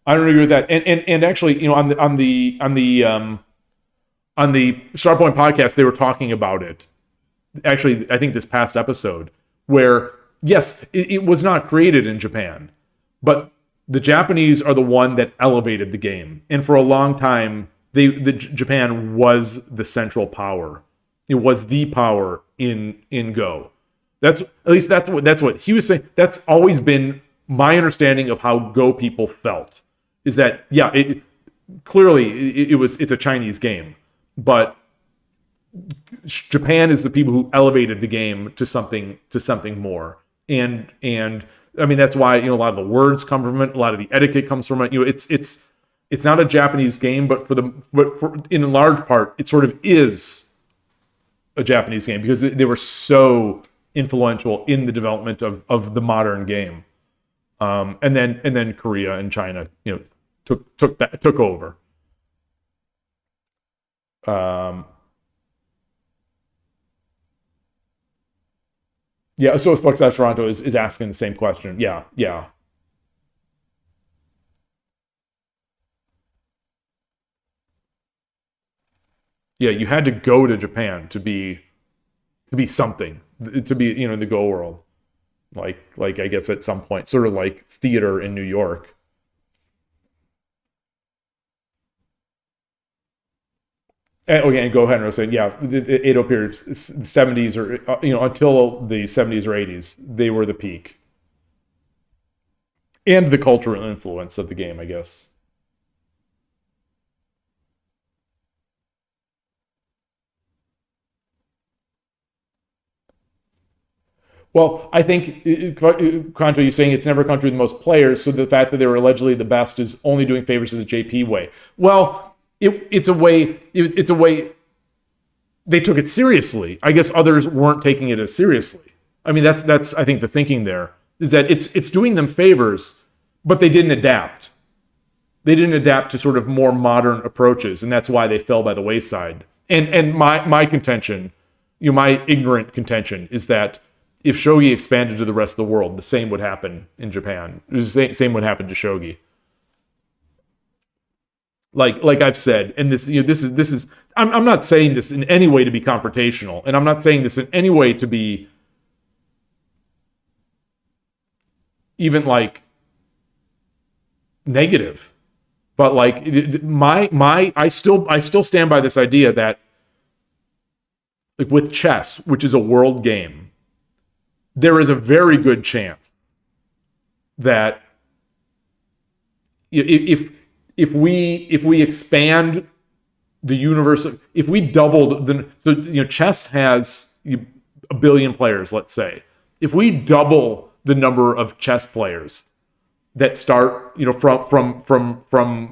And actually, on the Starpoint podcast, they were talking about it. Actually, I think this past episode, where yes, it was not created in Japan, but the Japanese are the one that elevated the game, and for a long time, Japan was the central power. It was the power in Go. That's what he was saying. That's always been my understanding of how Go people felt. Is that it's a Chinese game, but Japan is the people who elevated the game to something more. And I mean, that's why a lot of the words come from it, a lot of the etiquette comes from it. It's not a Japanese game, but in large part, it sort of is a Japanese game because they were so influential in the development of the modern game. And then Korea and China, took over. Yeah, so Flux Toronto is asking the same question. Yeah, yeah. Yeah, you had to go to Japan to be something, to be, in the Go world. Like I guess at some point, sort of like theater in New York. And go ahead and say, yeah, the Edo period, 70s, or until the 70s or 80s, they were the peak, and the cultural influence of the game, I guess. Well, I think, Kanto, you're saying it's never a country with the most players, so the fact that they were allegedly the best is only doing favors to the JP way. Well, it's a way. It's a way they took it seriously. I guess others weren't taking it as seriously. I mean, that's I think the thinking there is that it's doing them favors, but they didn't adapt. They didn't adapt to sort of more modern approaches, and that's why they fell by the wayside. And my contention, my ignorant contention, is that if Shogi expanded to the rest of the world, the same would happen in Japan. The same would happen to Shogi. Like I've said, and this is I'm not saying this in any way to be confrontational, and I'm not saying this in any way to be even like negative, but like I still stand by this idea that, like, with chess, which is a world game, there is a very good chance that if we expand the universe, if we doubled chess has a billion players, let's say. If we double the number of chess players that start, from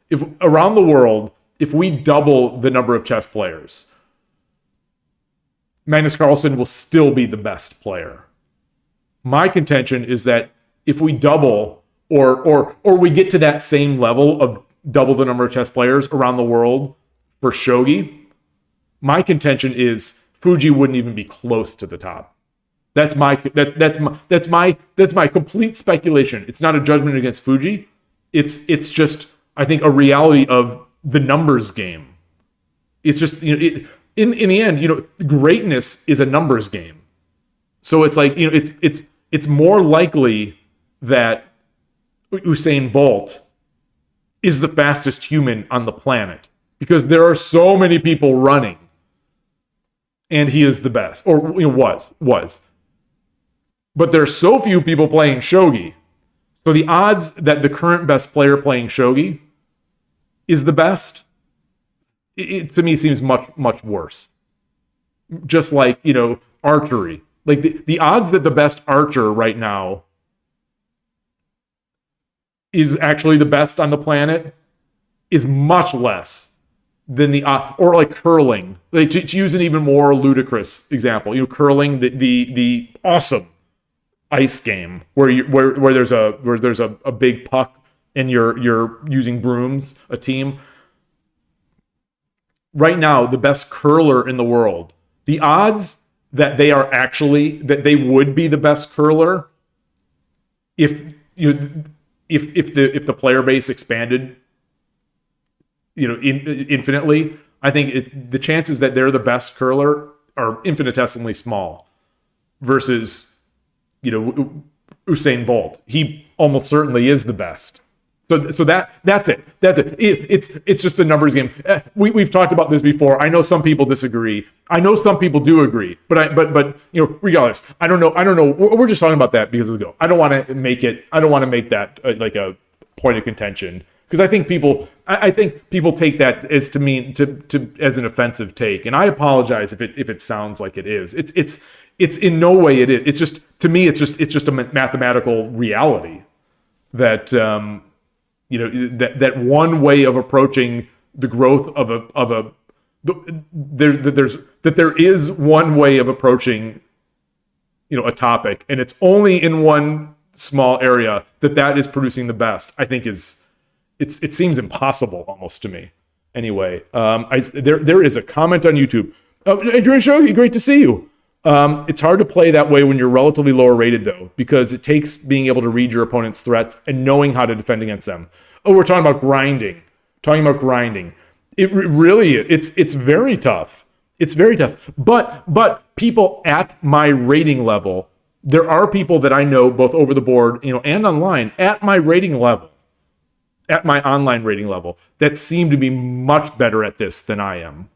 if around the world, if we double the number of chess players, Magnus Carlsen will still be the best player. My contention is that if we double or we get to that same level of double the number of chess players around the world for Shogi, my contention is Fuji wouldn't even be close to the top. That's my complete speculation. It's not a judgment against Fuji. It's just, I think, a reality of the numbers game. It's just, in the end, greatness is a numbers game. So it's like, it's more likely that Usain Bolt is the fastest human on the planet because there are so many people running, and he is the best, or was. But there are so few people playing Shogi, so the odds that the current best player playing Shogi is the best, it to me seems much worse. Just like, archery. Like the odds that the best archer right now is actually the best on the planet is much less than or like curling. Like to use an even more ludicrous example, curling, the awesome ice game where there's a big puck and you're using brooms, a team. Right now, the best curler in the world, the odds that they would be the best curler if the player base expanded, infinitely, I think the chances that they're the best curler are infinitesimally small versus, Usain Bolt. He almost certainly is the best. So that's it. It's just a numbers game. We've talked about this before. I know some people disagree. I know some people do agree. But regardless, I don't know. We're just talking about that because of the Go. I don't want to make that like a point of contention, because I think people take that as to mean to as an offensive take, and I apologize if it sounds like it is. It's in no way it is. It's just, to me, it's just a mathematical reality that that one way of approaching the growth there is one way of approaching a topic, and it's only in one small area that is producing the best, I think it seems impossible almost to me. Anyway, there is a comment on YouTube. Oh, Shogi, great to see you. It's hard to play that way when you're relatively lower rated, though, because it takes being able to read your opponent's threats and knowing how to defend against them. Oh, we're talking about grinding. It really is. It's very tough. It's very tough. But people at my rating level, there are people that I know both over the board, and online at my rating level, at my online rating level, that seem to be much better at this than I am.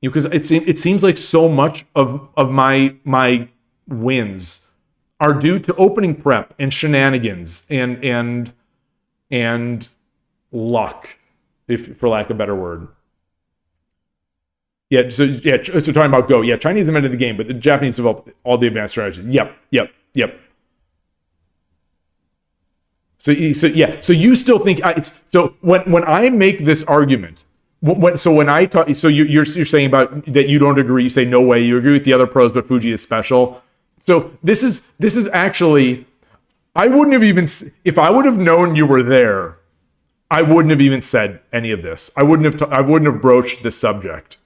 Because it seems like so much of my wins are due to opening prep and shenanigans and luck, if for lack of a better word. So talking about Go. Yeah, Chinese invented the game, but the Japanese developed all the advanced strategies. Yep. So you still think when I make this argument. When I talk, so you're saying about that you don't agree. You say no way. You agree with the other pros, but Fuji is special. So this is actually, I wouldn't have even, if I would have known you were there, I wouldn't have even said any of this. I wouldn't have broached this subject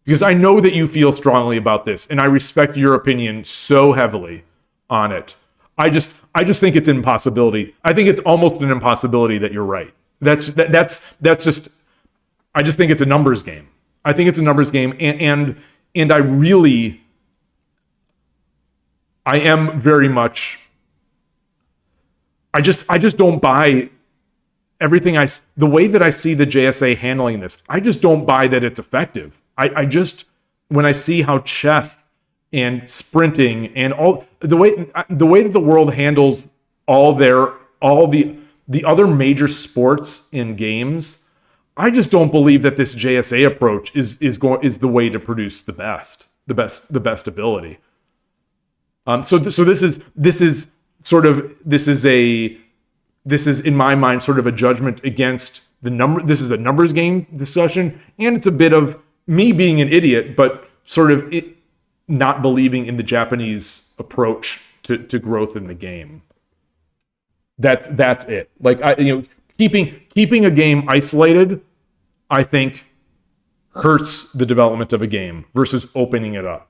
because I know that you feel strongly about this, and I respect your opinion so heavily on it. I just think it's an impossibility. I think it's almost an impossibility that you're right. That's just. I just think it's a numbers game. I think it's a numbers game, and I am very much. I just don't buy everything the way that I see the JSA handling this. I just don't buy that it's effective. I just, when I see how chess and sprinting and all the way that the world handles all the other major sports in games. I just don't believe that this JSA approach is the way to produce the best ability. So this is in my mind sort of a judgment against the number. This is a numbers game discussion, and it's a bit of me being an idiot, but sort of not believing in the Japanese approach to growth in the game. That's it. Like Keeping a game isolated, I think, hurts the development of a game versus opening it up.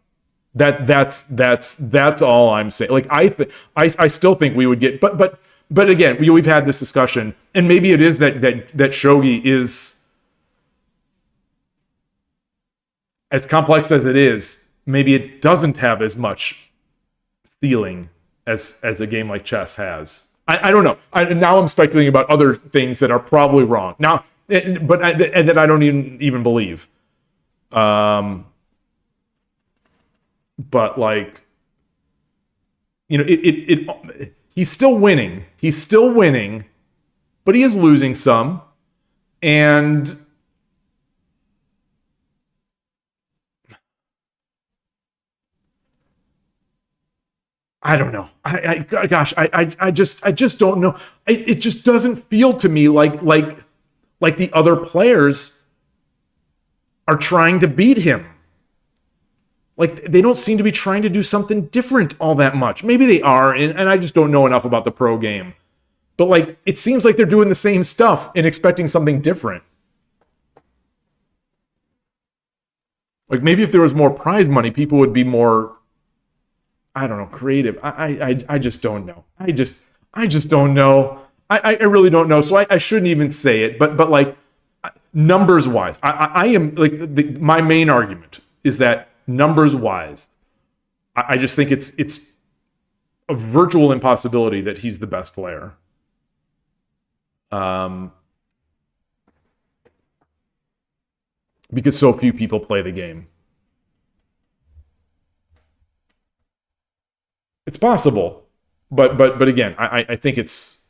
That's all I'm saying. Like I still think we would get, but again, we've had this discussion, and maybe it is that Shogi is as complex as it is. Maybe it doesn't have as much ceiling as a game like chess has. I don't know. Now I'm speculating about other things that are probably wrong. Now, but that I don't even believe. But like, he's still winning. He's still winning, but he is losing some. And I don't know. I just don't know. It just doesn't feel to me like the other players are trying to beat him. Like they don't seem to be trying to do something different all that much. Maybe they are, and I just don't know enough about the pro game. But like it seems like they're doing the same stuff and expecting something different. Like maybe if there was more prize money, people would be more, I don't know, creative. I just don't know. I just don't know. I really don't know. So I shouldn't even say it. But like numbers wise, I am like my main argument is that numbers wise, I just think it's a virtual impossibility that he's the best player. Because so few people play the game. It's possible, but again, I think it's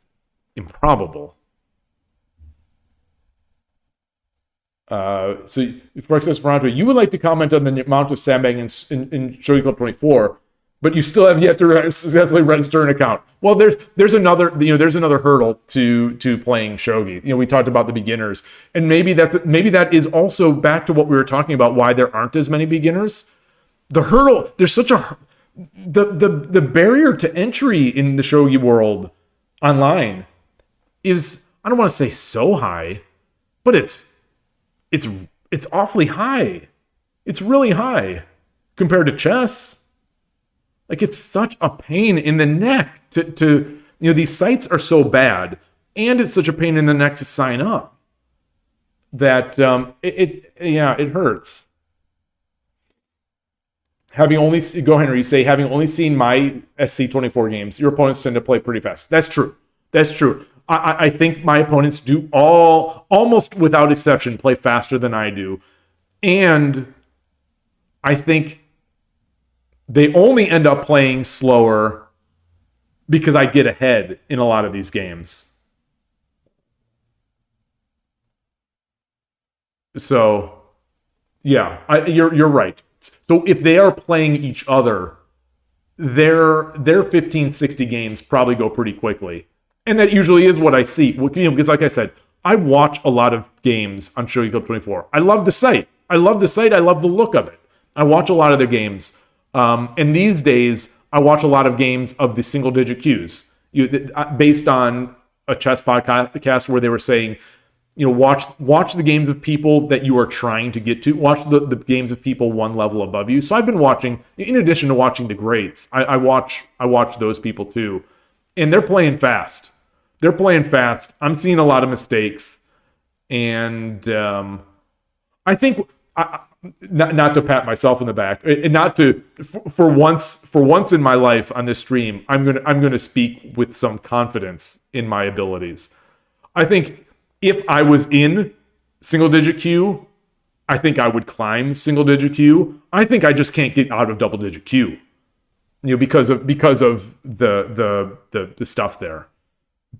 improbable. So, for Esperanto, you would like to comment on the amount of sandbagging in Shogi Club 24, but you still have yet to successfully register an account. Well, there's another hurdle to playing Shogi. We talked about the beginners, and maybe that is also back to what we were talking about. Why there aren't as many beginners. The hurdle, the barrier to entry in the shogi world online is, I don't want to say so high, but it's awfully high. It's really high compared to chess. Like, it's such a pain in the neck to these sites are so bad, and it's such a pain in the neck to sign up that it hurts. Go Henry, you say, having only seen my SC24 games, your opponents tend to play pretty fast. That's true. I think my opponents do almost without exception, play faster than I do. And I think they only end up playing slower because I get ahead in a lot of these games. So, yeah, you're right. So if they are playing each other, their 15, 60 games probably go pretty quickly. And that usually is what I see. Because like I said, I watch a lot of games on Shogi Club 24. I love the site. I love the look of it. I watch a lot of their games. And these days, I watch a lot of games of the single-digit queues. Based on a chess podcast where they were saying, watch the games of people that you are trying to get to. Watch the games of people one level above you. So I've been watching, in addition to watching the greats, I watch those people too. And they're playing fast. I'm seeing a lot of mistakes. And I think, not to pat myself in the back, and not to, for once in my life on this stream, I'm gonna speak with some confidence in my abilities. I think if I was in single-digit queue, I think I would climb single-digit queue. I think I just can't get out of double-digit queue, because of the stuff there.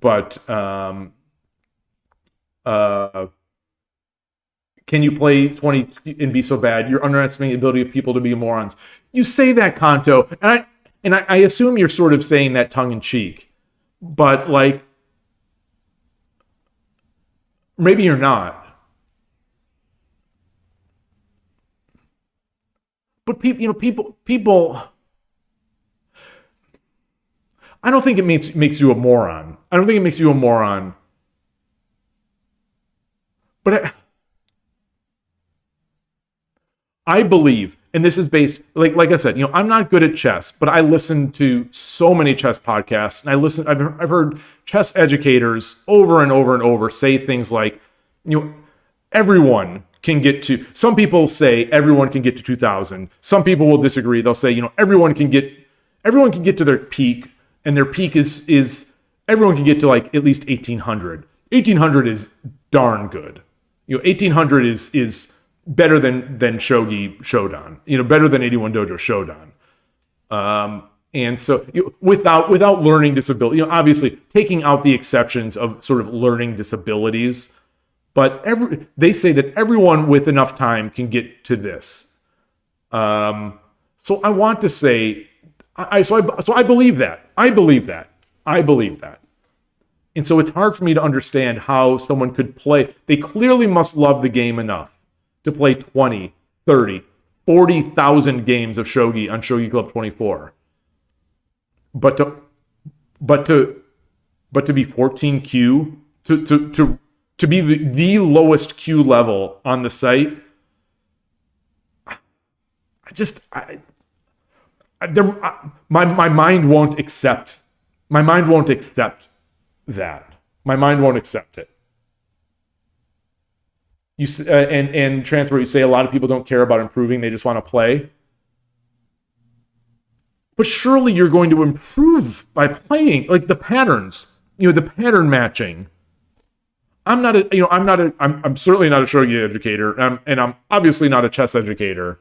But can you play 20 and be so bad? You're underestimating the ability of people to be morons. You say that, Kanto, and I assume you're sort of saying that tongue in cheek, but like, maybe you're not. But people. I don't think it makes you a moron. But I believe, and this is based, like I said, I'm not good at chess, but I listen to so many chess podcasts, and I've heard chess educators over and over and over say things like, everyone can get to. Some people say everyone can get to 2000. Some people will disagree. They'll say, everyone can get to their peak, and their peak is everyone can get to like at least 1800. 1800 is darn good. 1800 is better than Shogi Shodan, better than 81 Dojo Shodan. And so without learning disability, obviously taking out the exceptions of sort of learning disabilities, but they say that everyone with enough time can get to this. So I want to say, I believe that. I believe that. And so it's hard for me to understand how someone could play. They clearly must love the game enough to play 20, 30, 40,000 games of Shogi on Shogi Club 24. But to be 14Q, to be the lowest Q level on the site, my mind won't accept. My mind won't accept that. My mind won't accept it. And Transport, you say a lot of people don't care about improving, they just want to play. But surely you're going to improve by playing, like the patterns, the pattern matching. I'm certainly not a shogi educator, and I'm obviously not a chess educator.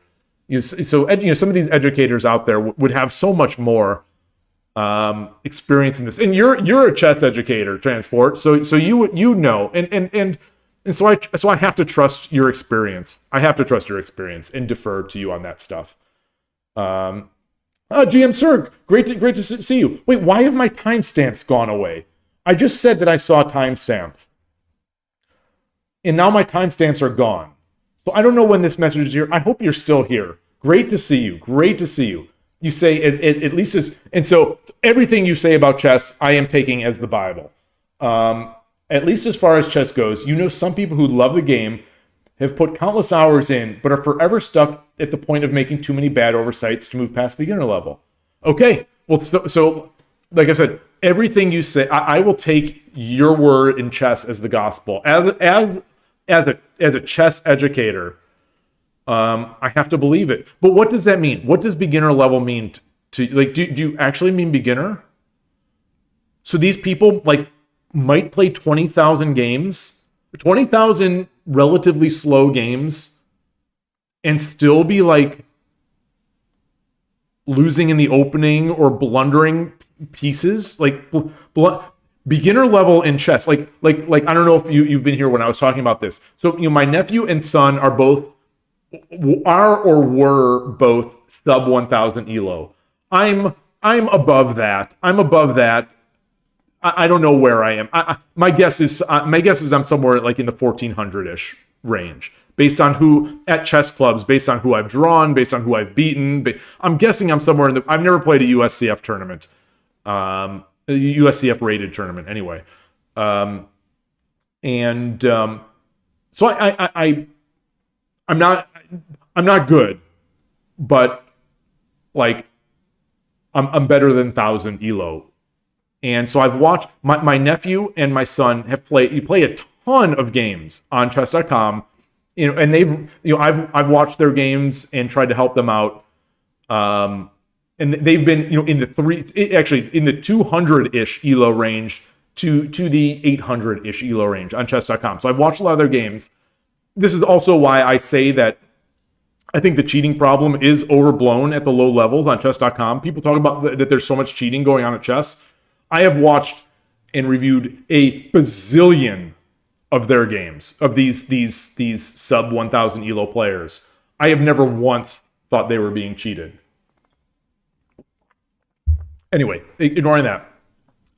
So some of these educators out there would have so much more experience in this. And you're a chess educator, Transport. So you know, and so I have to trust your experience. And defer to you on that stuff. GM Sir, great to see you. Wait, why have my timestamps gone away? I just said that I saw timestamps, and now my timestamps are gone. So I don't know when this message is here. I hope you're still here. Great to see you. You say at least is, and so everything you say about chess, I am taking as the Bible. At least as far as chess goes, some people who love the game, have put countless hours in, but are forever stuck at the point of making too many bad oversights to move past beginner level. Okay, well, so like I said, everything you say, I will take your word in chess as the gospel. As a chess educator, I have to believe it. But what does that mean? What does beginner level mean to like? Do you actually mean beginner? So these people might play 20,000 games, 20,000 relatively slow games, and still be losing in the opening or blundering pieces, beginner level in chess. I don't know if you've been here when I was talking about this. So my nephew and son are or were both sub 1,000 elo. I'm above that. I don't know where I am. My guess is I'm somewhere in the 1,400-ish range, based on who at chess clubs, based on who I've drawn, based on who I've beaten. I'm guessing I'm somewhere in the. I've never played a USCF tournament, a USCF rated tournament anyway, so I'm not good, but I'm better than 1,000 elo. And so I've watched my nephew and my son play a ton of games on chess.com, and I've watched their games and tried to help them out. And they've been, in the 200-ish elo range to the 800-ish elo range on chess.com. So I've watched a lot of their games. This is also why I say that I think the cheating problem is overblown at the low levels on chess.com. People talk about that there's so much cheating going on at chess. I have watched and reviewed a bazillion of their games, of these sub 1,000 elo players. I have never once thought they were being cheated. Anyway, ignoring that.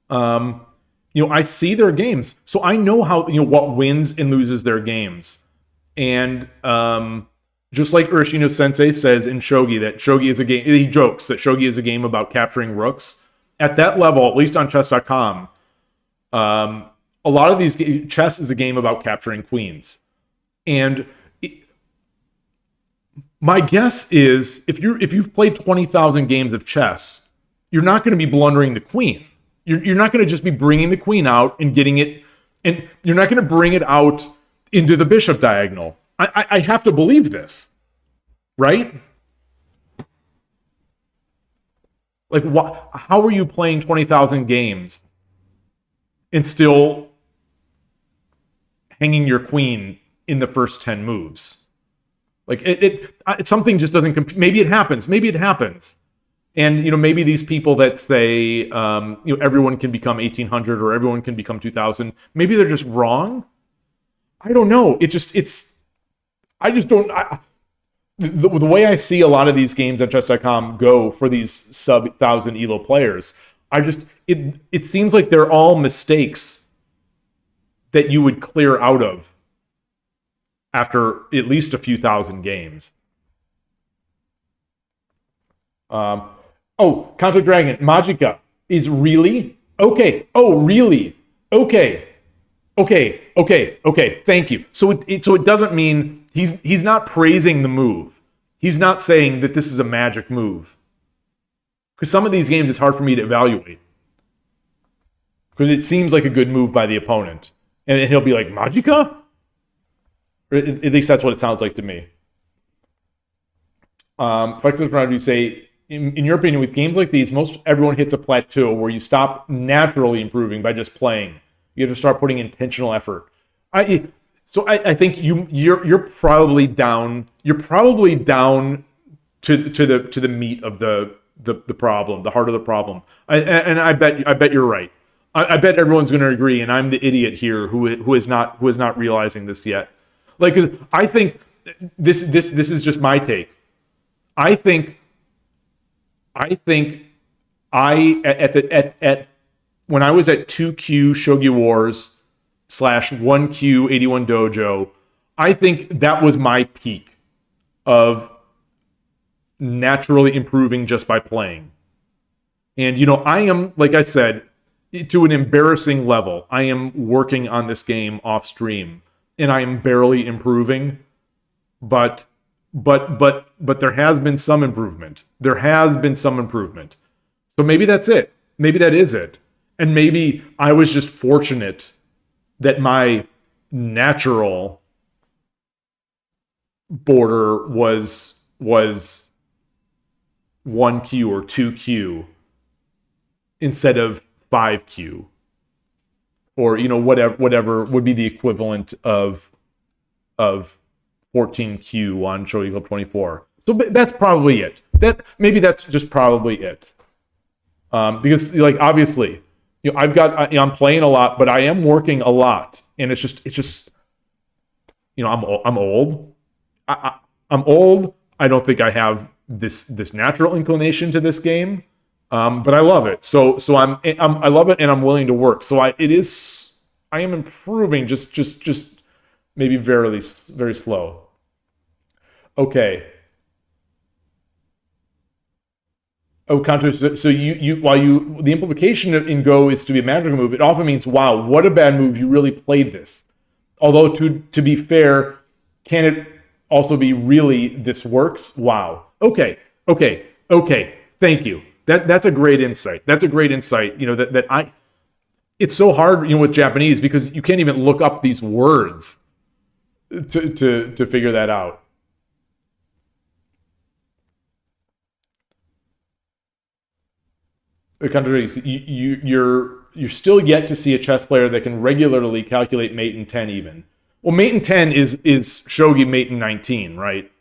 I see their games, so I know how what wins and loses their games. And just like Urashino Sensei says in Shogi, that Shogi is a game. He jokes that Shogi is a game about capturing rooks. At that level, at least on chess.com, a lot of these chess is a game about capturing queens. And my guess is if you've played 20,000 games of chess, you're not going to be blundering the queen. You're not going to just be bringing the queen out and getting it, and you're not going to bring it out into the bishop diagonal. I have to believe this, right? How are you playing 20,000 games and still hanging your queen in the first 10 moves? Something just doesn't. Maybe it happens. And maybe these people that say everyone can become 1,800 or everyone can become 2,000. Maybe they're just wrong. I don't know. I just don't. The way I see a lot of these games on chess.com go for these sub 1,000 elo players, it seems like they're all mistakes that you would clear out of after at least a few thousand games. Counter Dragon Magica is really okay. Oh, really? Okay. Thank you. So it doesn't mean he's not praising the move. He's not saying that this is a magic move. Because some of these games it's hard for me to evaluate. Because it seems like a good move by the opponent. And he'll be like, Magica? Or at least that's what it sounds like to me. Flexible Round, you say, in your opinion, with games like these, most everyone hits a plateau where you stop naturally improving by just playing. You have to start putting intentional effort. I think you're probably down. You're probably down to the meat of the problem, the heart of the problem. I bet you're right. I bet everyone's going to agree, and I'm the idiot here who is not realizing this yet. 'Cause I think this is just my take. I think when I was at 2Q Shogi Wars / 1Q 81 Dojo, I think that was my peak of naturally improving just by playing. And, I am, like I said, to an embarrassing level. I am working on this game off stream, and I am barely improving, but there has been some improvement. There has been some improvement. So maybe that's it. Maybe that is it. And maybe I was just fortunate that my natural border was 1Q or 2Q instead of 5Q, or whatever would be the equivalent of 14Q on Shogi Club 24. So that's probably it. Maybe that's just probably it. Because obviously, I'm playing a lot, but I am working a lot, and it's just I'm old. I'm old. I don't think I have this natural inclination to this game, but I love it. So I love it, and I'm willing to work. So I am improving, just maybe very slow. Okay. Oh, counter. So the implication in Go is to be a magical move. It often means, wow, what a bad move. You really played this. Although to be fair, can it also be really this works? Wow. Okay. Thank you. That's a great insight. That's a great insight. It's so hard, with Japanese, because you can't even look up these words to figure that out. You're still yet to see a chess player that can regularly calculate mate in 10 even. Well, mate in 10 is shogi mate in 19, right?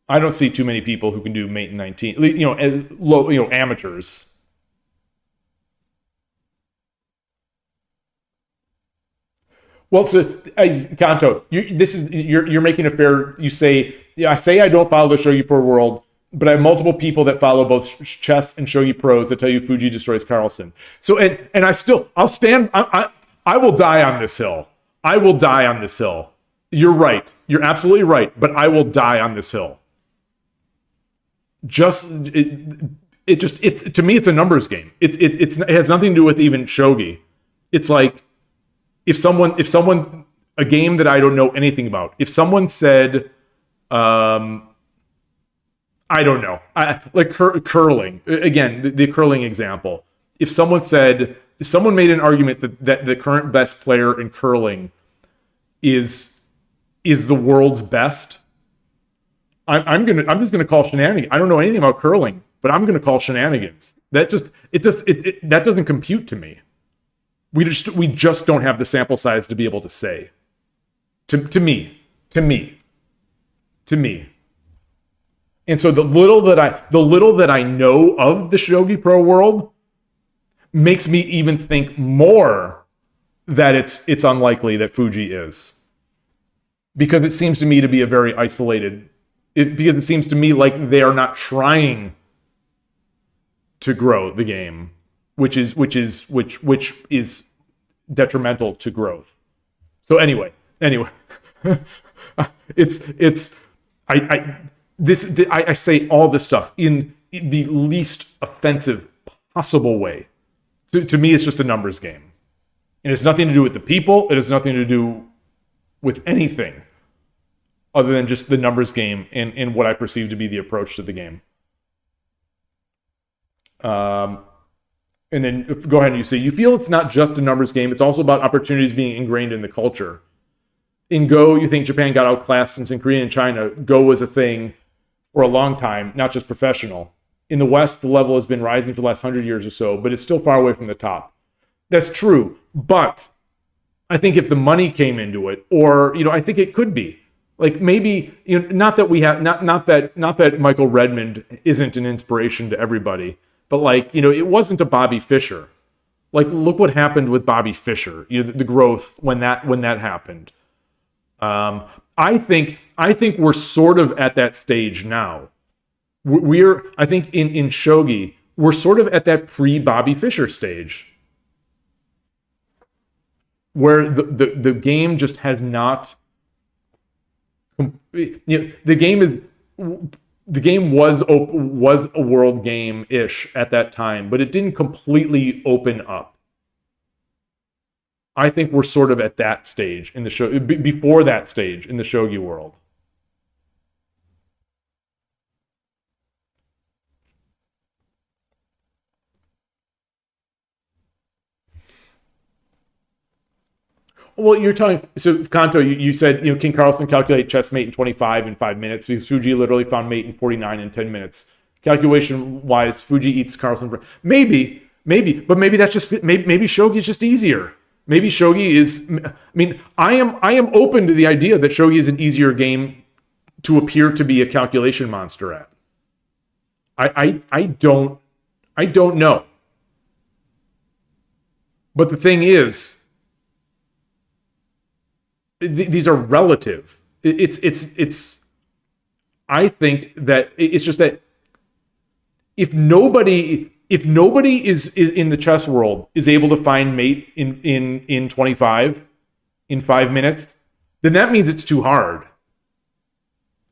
I don't see too many people who can do mate in 19. Amateurs. Well, so Kanto, you're making a fair. You say, I say I don't follow the Shogi Pro world, but I have multiple people that follow both chess and shogi pros that tell you Fuji destroys Carlsen. So and I'll stand. I will die on this hill. I will die on this hill. You're right. You're absolutely right. But I will die on this hill. It's to me it's a numbers game. It has nothing to do with even shogi. It's like if someone a game that I don't know anything about. If someone said, I don't know. Curling. Again, the curling example. If someone made an argument that the current best player in curling is the world's best, I'm just gonna call shenanigans. I don't know anything about curling, but I'm gonna call shenanigans. That doesn't compute to me. We just don't have the sample size to be able to say. To me. And so the little that I know of the Shogi Pro world makes me even think more that it's unlikely that Fuji is, because it seems to me to be a very isolated. Because it seems to me like they are not trying to grow the game, which is detrimental to growth. So anyway, I say all this stuff in the least offensive possible way. To me, it's just a numbers game. And it's nothing to do with the people. It has nothing to do with anything other than just the numbers game and what I perceive to be the approach to the game. And then go ahead and you say, you feel it's not just a numbers game. It's also about opportunities being ingrained in the culture. In Go, you think Japan got outclassed, since in Korea and China, Go was a thing for a long time, not just professional. In the West, the level has been rising for the last 100 years or so, but it's still far away from the top. That's true, but I think if the money came into it, or I think it could be. Like maybe not that Michael Redmond isn't an inspiration to everybody, but it wasn't a Bobby Fischer. Like look what happened with Bobby Fischer. The growth when that happened. I think we're sort of at that stage now. I think in shogi we're sort of at that pre-Bobby Fischer stage, where the game just has not The game was a world game-ish at that time, but it didn't completely open up. I think we're sort of at that stage in the show, before that stage in the shogi world. Well, you're telling, so Kanto, you said, King Carlson calculate chess mate in 25 in 5 minutes because Fuji literally found mate in 49 in 10 minutes. Calculation wise, Fuji eats Carlson for maybe, but maybe that's just maybe shogi is just easier. Maybe shogi is. I mean, I am open to the idea that shogi is an easier game to appear to be a calculation monster at. I don't know. But the thing is, these are relative. It's. I think that it's just that if nobody is in the chess world is able to find mate in 25 in 5 minutes, then that means it's too hard.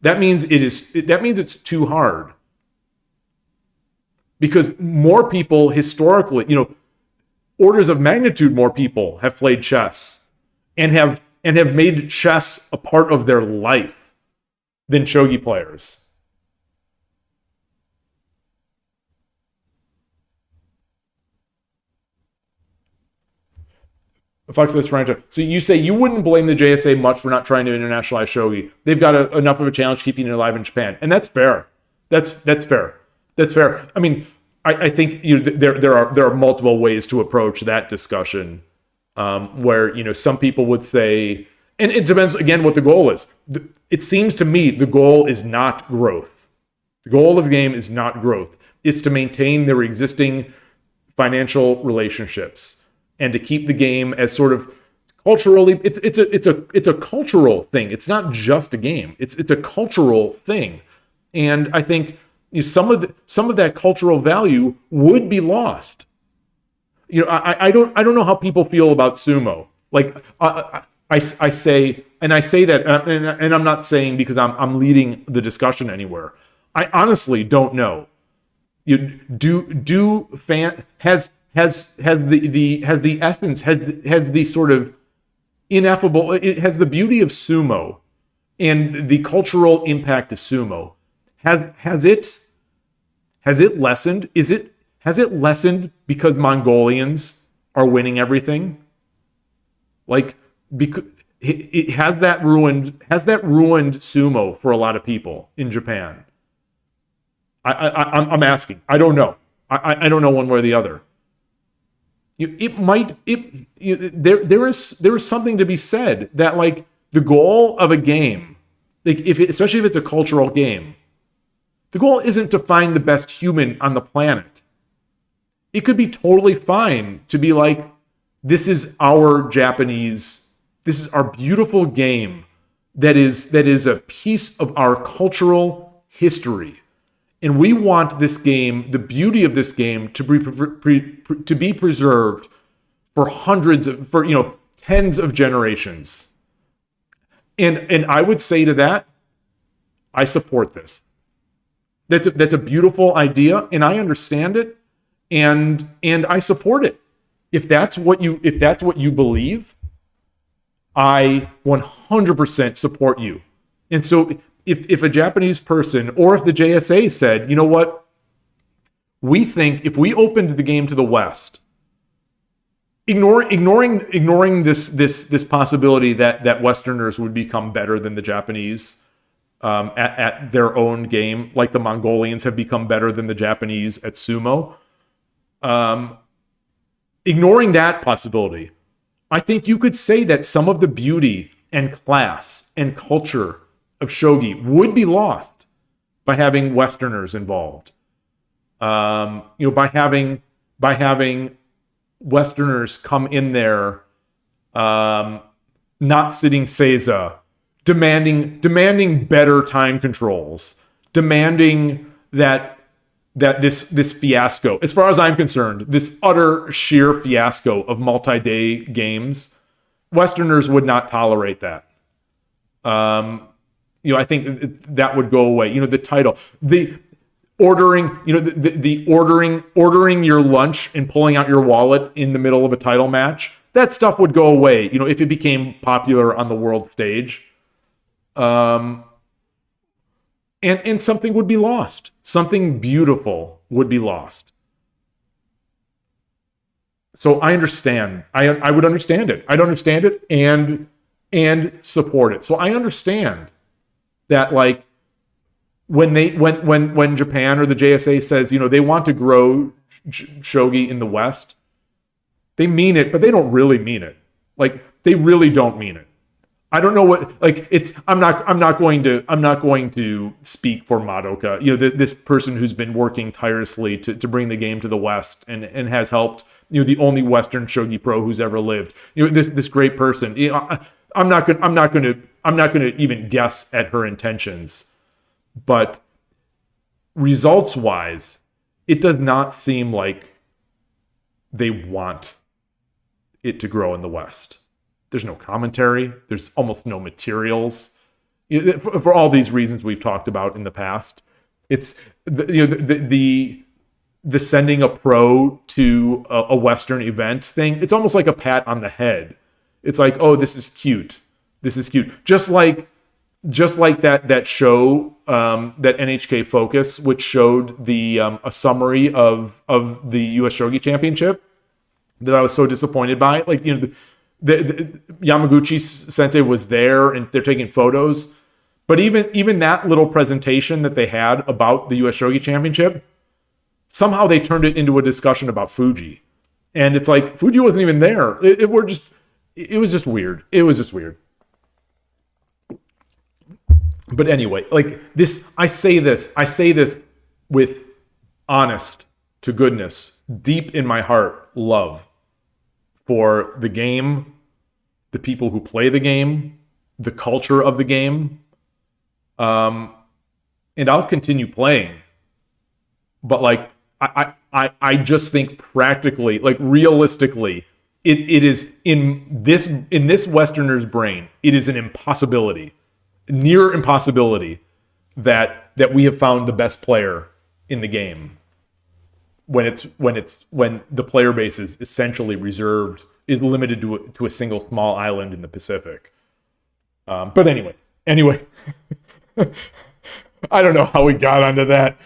That means it's too hard. Because more people historically, orders of magnitude more people have played chess and have made chess a part of their life than shogi players. Foxless Rancher. So you say you wouldn't blame the JSA much for not trying to internationalize shogi. They've got enough of a challenge keeping it alive in Japan, and that's fair. That's fair. That's fair. I mean, I think there are multiple ways to approach that discussion. Where some people would say, and it depends again what the goal is. It seems to me the goal is not growth. The goal of the game is not growth. It's to maintain their existing financial relationships and to keep the game as sort of culturally. It's a cultural thing. It's not just a game. It's a cultural thing, and I think some of that cultural value would be lost. I don't know how people feel about sumo. Like I say that, and I'm not saying because I'm leading the discussion anywhere. I honestly don't know. Has the essence, has the sort of ineffable, it has the beauty of sumo and the cultural impact of sumo. Has it lessened? Has it lessened because Mongolians are winning everything? Like, because has that ruined sumo for a lot of people in Japan? I'm asking. I don't know. I don't know one way or the other. There is something to be said that, like, the goal of a game, like especially if it's a cultural game, the goal isn't to find the best human on the planet. It could be totally fine to be like, this is our beautiful game that is a piece of our cultural history. And we want this game, the beauty of this game, to be preserved for tens of generations. And I would say to that, I support this. That's a beautiful idea, and I understand it, and I support it. If that's what you believe, I 100% support you. And so if a Japanese person or if the JSA said, you know what, we think if we opened the game to the West, ignoring this possibility that Westerners would become better than the Japanese at their own game, like the Mongolians have become better than the Japanese at sumo. Ignoring that possibility, I think you could say that some of the beauty and class and culture of shogi would be lost by having Westerners involved. By having Westerners come in there, not sitting seiza, demanding better time controls, demanding that this fiasco, as far as I'm concerned, this utter sheer fiasco of multi-day games, Westerners would not tolerate that. I think that would go away. The title, the ordering, the ordering your lunch and pulling out your wallet in the middle of a title match, that stuff would go away, if it became popular on the world stage. And something would be lost. Something beautiful would be lost. So I understand. I would understand it. I'd understand it and support it. So I understand that, like, when Japan or the JSA says, they want to grow shogi in the West, they mean it, but they don't really mean it. Like, they really don't mean it. I don't know what, like, I'm not going to speak for Madoka, this person who's been working tirelessly to bring the game to the West and has helped, the only Western shogi pro who's ever lived. This great person. I'm not going to even guess at her intentions. But results-wise, it does not seem like they want it to grow in the West. There's no commentary. There's almost no materials. For all these reasons we've talked about in the past, it's the sending a pro to a Western event thing. It's almost like a pat on the head. It's like, oh, this is cute. This is cute. Just like that show, that NHK Focus, which showed the a summary of the U.S. Shogi Championship that I was so disappointed by. Like, the Yamaguchi sensei was there and they're taking photos, but even that little presentation that they had about the U.S. Shogi Championship, somehow they turned it into a discussion about Fuji, and it's like Fuji wasn't even there. It was just weird. It was just weird. But anyway, like this, I say this with honest to goodness, deep in my heart, love for the game, the people who play the game, the culture of the game. And I'll continue playing. But like, I just think practically, like realistically, it is in this Westerner's brain, it is an impossibility. Near impossibility that we have found the best player in the game when the player base is essentially is limited to a single small island in the Pacific. But anyway, I don't know how we got onto that.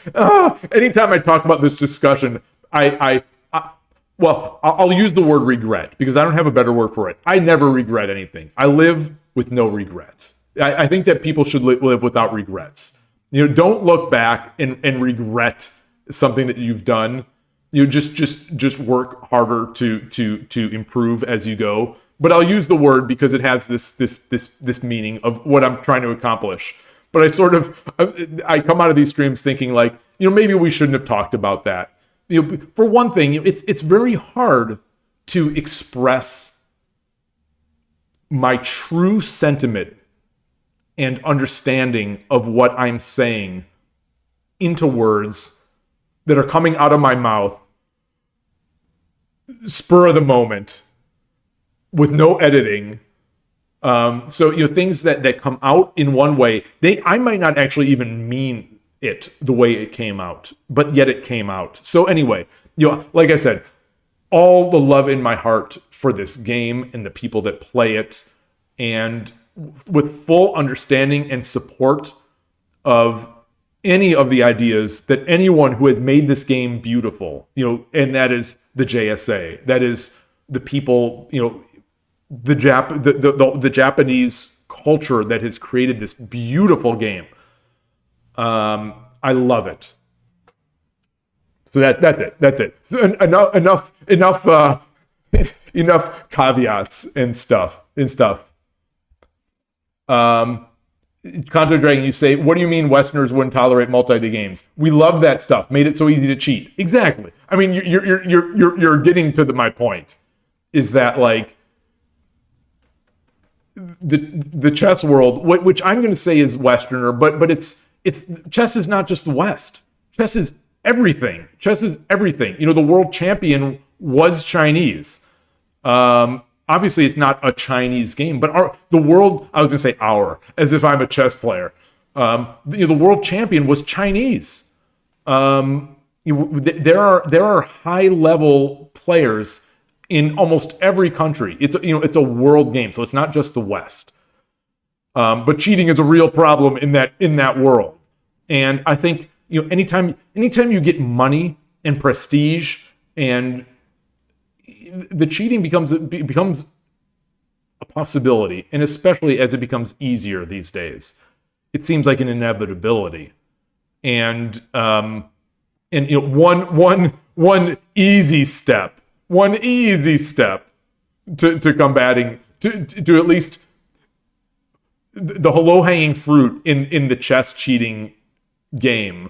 Anytime I talk about this discussion, I'll use the word regret because I don't have a better word for it. I never regret anything. I live with no regrets. I think that people should live without regrets. Don't look back and regret something that you've done. Just work harder to improve as you go. But I'll use the word because it has this meaning of what I'm trying to accomplish. But I come out of these streams thinking like, maybe we shouldn't have talked about that. For one thing, it's very hard to express my true sentiment and understanding of what I'm saying into words that are coming out of my mouth, spur of the moment, with no editing. So things that come out in one way, I might not actually even mean it the way it came out, but yet it came out. So anyway, like I said, all the love in my heart for this game and the people that play it, and with full understanding and support of any of the ideas that anyone who has made this game beautiful, and that is the JSA, that is the people, the Japanese culture that has created this beautiful game. I love it. So that's it. So enough caveats and stuff. Conto Dragon, you say, what do you mean Westerners wouldn't tolerate multi-day games? We love that stuff. Made it so easy to cheat. Exactly. I mean, you're getting to my point. Is that like the chess world, which I'm going to say is Westerner, but it's chess is not just the West. Chess is everything. The world champion was Chinese. Obviously, it's not a Chinese game, but the world, I was going to say our, as if I'm a chess player. The world champion was Chinese. There are high level players in almost every country. It's a world game, so it's not just the West. But cheating is a real problem in that world. And I think anytime you get money and prestige, and the cheating becomes a possibility, and especially as it becomes easier these days, it seems like an inevitability. And one easy step to combating to at least the low-hanging fruit in the chess cheating game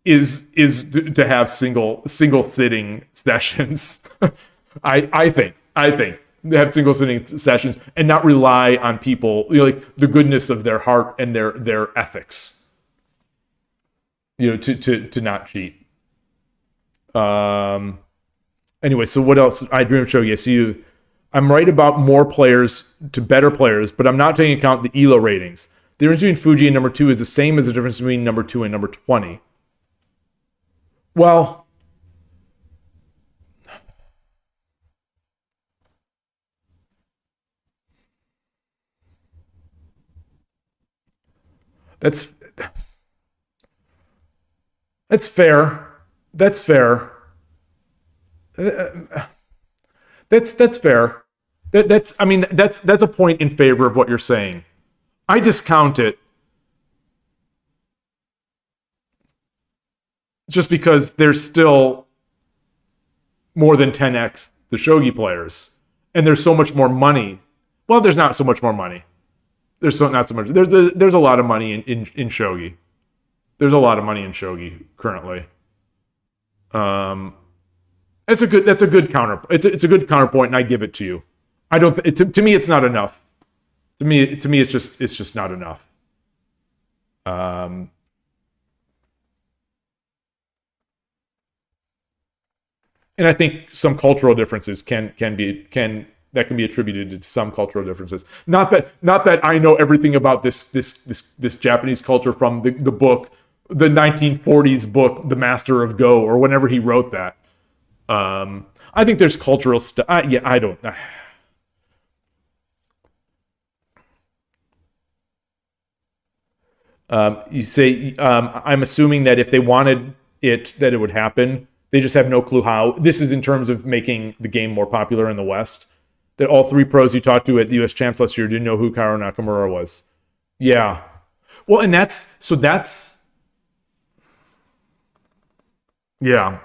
is to have single sitting sessions. I think they have single sitting sessions and not rely on people, like the goodness of their heart and their ethics, to not cheat. Anyway, so what else? I dream of Shogi. I see you. I'm right about more players to better players, but I'm not taking account the ELO ratings. The difference between Fuji and number 2 is the same as the difference between number 2 and number 20. Well, that's fair. That's fair. That's fair. That's a point in favor of what you're saying. I discount it just because there's still more than 10x the shogi players, and there's so much more money. Well, there's not so much more money. There's not so much. There's a lot of money in shogi. There's a lot of money in shogi currently. That's a good counter. It's a good counterpoint, and I give it to you. I don't. To me, it's not enough. To me, it's just not enough. And I think some cultural differences can be attributed to some cultural differences. Not that I know everything about this Japanese culture from the book, the 1940s book, The Master of Go, or whenever he wrote that. I think there's cultural stuff. I don't. You say, I'm assuming that if they wanted it, that it would happen. They just have no clue how. This is in terms of making the game more popular in the West. That all 3 pros you talked to at the US Champs last year didn't know who Karo Nakamura was. Yeah. Well, and that's... Yeah.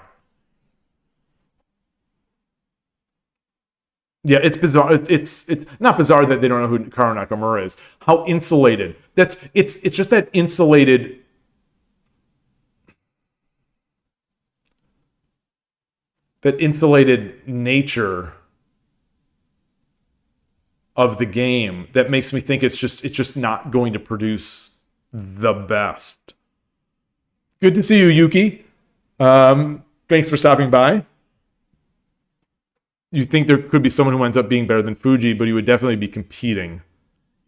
Yeah, it's bizarre. It's not bizarre that they don't know who Karo Nakamura is. How insulated. It's just that insulated... That insulated nature of the game that makes me think it's just not going to produce the best. Good to see you, Yuki. Thanks for stopping by. You think there could be someone who ends up being better than Fuji, but he would definitely be competing,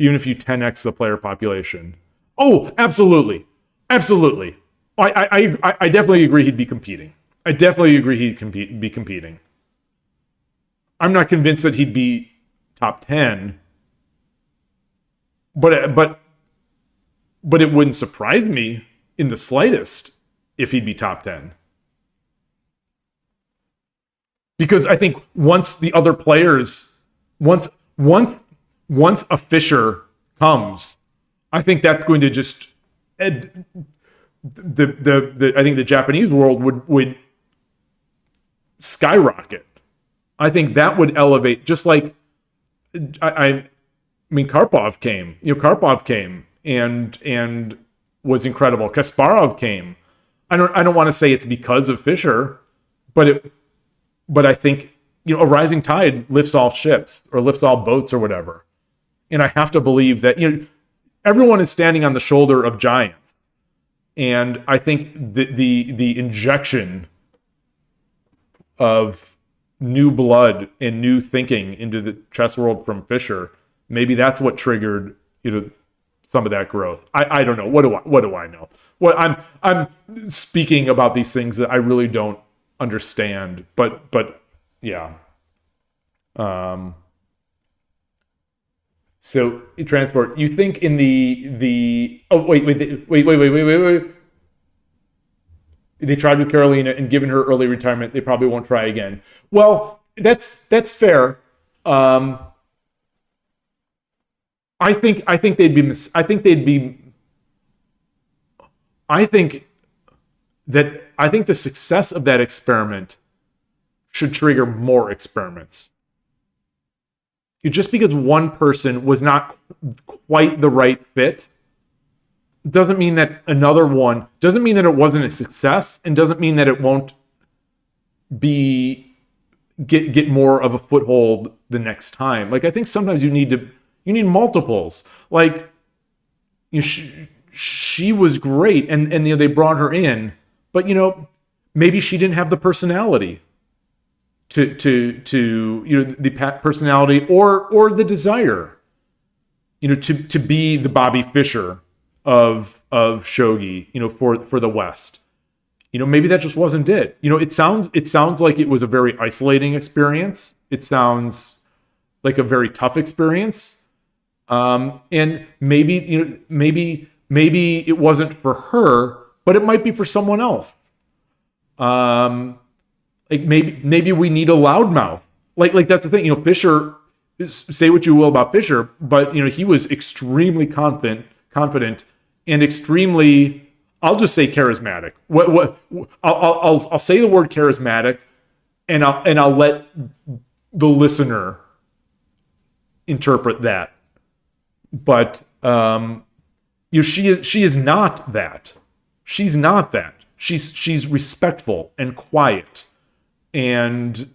even if you 10x the player population. Oh, absolutely. Absolutely. I definitely agree he'd be competing. I definitely agree he'd be competing. I'm not convinced that he'd be top 10, but it wouldn't surprise me in the slightest if he'd be top 10. Because I think once the other players, once a Fischer comes, I think that's going to just I think the Japanese world would skyrocket. I think that would elevate, just like I mean Karpov came. Karpov came and was incredible. Kasparov came. I don't want to say it's because of Fischer, but I think, a rising tide lifts all ships or lifts all boats or whatever. And I have to believe that, everyone is standing on the shoulder of giants. And I think the injection of new blood and new thinking into the chess world from Fischer, maybe that's what triggered, some of that growth. I don't know. What do I know? I'm speaking about these things that I really don't understand. But yeah. So transport. You think in the oh wait. They tried with Carolina, and given her early retirement, they probably won't try again. Well, that's fair. I think the success of that experiment should trigger more experiments. Just because one person was not quite the right fit doesn't mean that another one, doesn't mean that it wasn't a success, and doesn't mean that it won't get more of a foothold the next time. Like, I think sometimes you need multiples. Like, she was great, and they brought her in, but maybe she didn't have the personality to the personality or the desire, to be the Bobby Fischer of shogi, for the West. Maybe that just wasn't it. It sounds like it was a very isolating experience. It sounds like a very tough experience. And maybe it wasn't for her, but it might be for someone else. Like maybe we need a loudmouth. Like that's the thing. Fischer, say what you will about Fischer, but he was extremely confident and extremely, I'll just say charismatic. I'll say the word charismatic, and I'll let the listener interpret that. But she is not that. She's not that. She's respectful and quiet and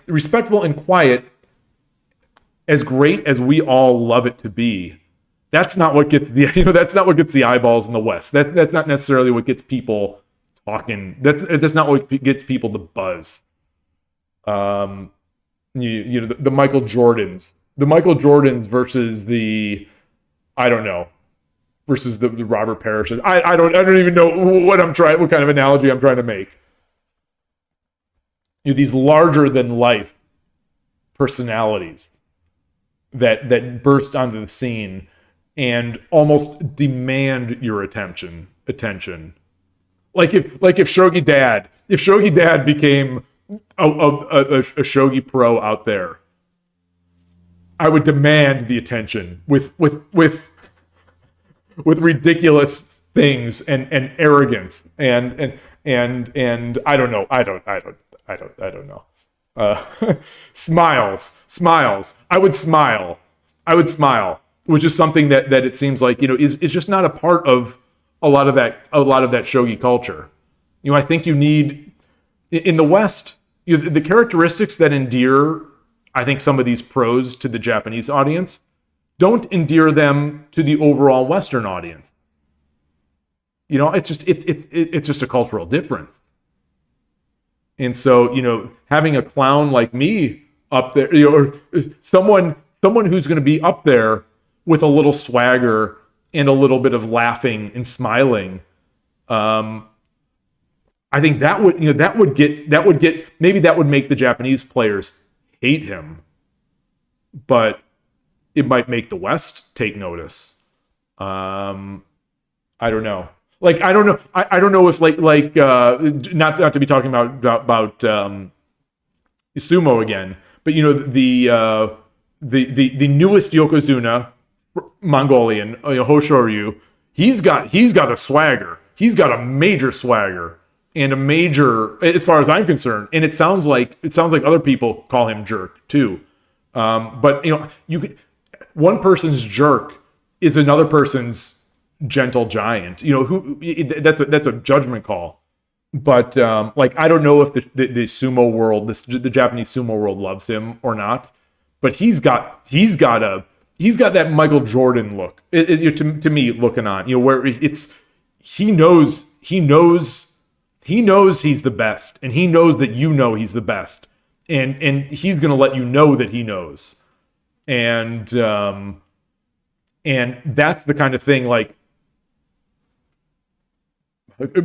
respectful and quiet, as great as we all love it to be. That's not what gets the eyeballs in the West. That's not necessarily what gets people talking. That's not what gets people to buzz. The Michael Jordans versus the versus the Robert Parishes. I don't even know what kind of analogy I'm trying to make. These larger than life personalities that burst onto the scene and almost demand your attention. Like if Shogi Dad became a shogi pro out there, I would demand the attention with ridiculous things and arrogance and I don't know. Smiles. I would smile, which is something that it seems like is just not a part of a lot of that shogi culture. I think you need in the West the characteristics that endear, I think, some of these pros to the Japanese audience don't endear them to the overall Western audience. It's just a cultural difference. And so, having a clown like me up there, or someone who's going to be up there with a little swagger and a little bit of laughing and smiling, I think that would make the Japanese players hate him, but it might make the West take notice. I don't know. Like, I don't know. I don't know if not to be talking about sumo again, but the newest Yokozuna, Mongolian, Hoshoryu, he's got a swagger. He's got a major swagger and a major, as far as I'm concerned. And it sounds like other people call him jerk too. But one person's jerk is another person's gentle giant. That's a judgment call. But I don't know if the sumo world, the Japanese sumo world, loves him or not. But he's got that Michael Jordan look. To me, looking on, where he knows he's the best, and he knows that he's the best, and he's gonna let you know that he knows. And that's the kind of thing, like,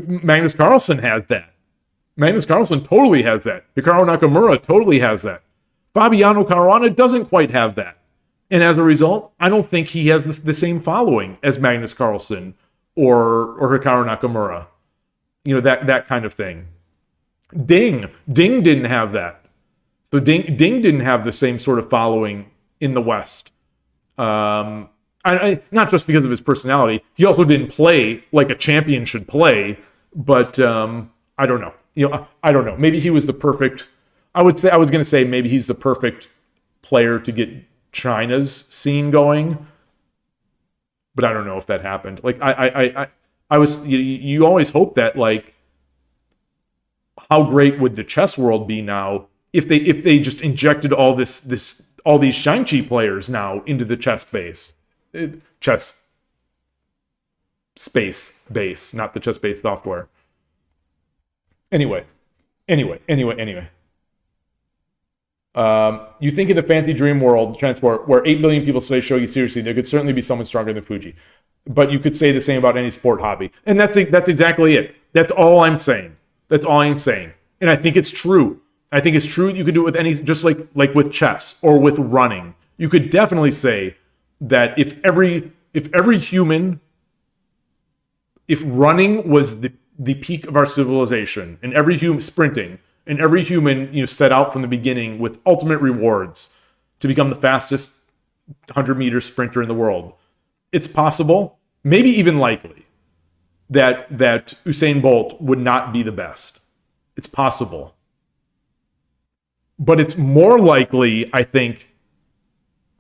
Magnus Carlsen has that. Magnus Carlsen totally has that. Hikaru Nakamura totally has that. Fabiano Caruana doesn't quite have that. And as a result, I don't think he has the same following as Magnus Carlsen or Hikaru Nakamura. That kind of thing. Ding didn't have that. So Ding didn't have the same sort of following in the West. Not just because of his personality. He also didn't play like a champion should play. But I don't know. I don't know. Maybe he was the perfect. I was going to say maybe he's the perfect player to get China's scene going. But I don't know if that happened. Like I was. You always hope that, like, how great would the chess world be now if they just injected all these Shang-Chi players now into the chess space base, not the chess-based software. Anyway. You think in the fancy dream world, Transport, where 8 billion people play Shogi seriously, there could certainly be someone stronger than Fuji. But you could say the same about any sport hobby. And that's exactly it. That's all I'm saying. And I think it's true. I think it's true that you could do it with any, just like with chess or with running. You could definitely say that if every human, if running was the peak of our civilization, and every human sprinting, and every human set out from the beginning with ultimate rewards to become the fastest 100-meter sprinter in the world, it's possible, maybe even likely, that Usain Bolt would not be the best. It's possible. But it's more likely, I think,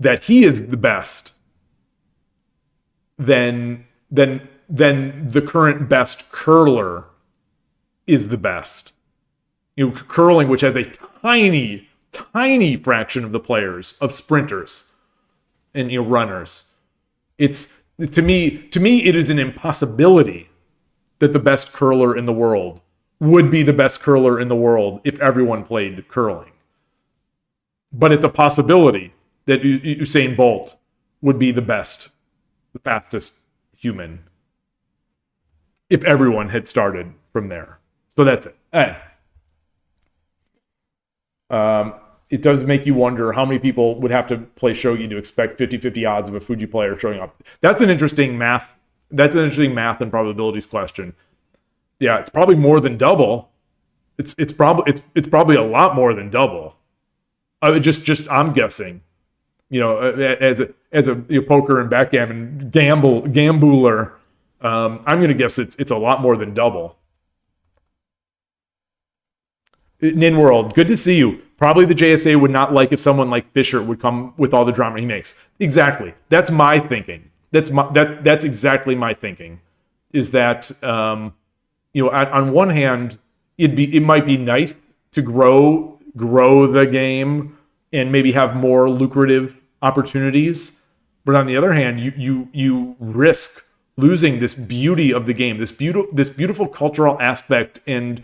that he is the best than the current best curler is the best. Curling, which has a tiny, tiny fraction of the players, of sprinters and runners. It's to me, it is an impossibility that the best curler in the world would be the best curler in the world if everyone played curling. But it's a possibility that Usain Bolt would be the best, the fastest human if everyone had started from there. So that's it. It does make you wonder how many people would have to play Shogi to expect 50-50 odds of a Fuji player showing up. That's an interesting math. That's an interesting math and probabilities question. Yeah, it's probably more than double. It's probably a lot more than double. I'm guessing. As a poker and backgammon gambler, I'm going to guess it's a lot more than double. Nin World, good to see you. Probably the JSA would not like if someone like Fischer would come with all the drama he makes. Exactly. That's my thinking. That's exactly my thinking. Is that on one hand, it might be nice to grow the game and maybe have more lucrative opportunities, but on the other hand, you risk losing this beauty of the game, this beautiful cultural aspect and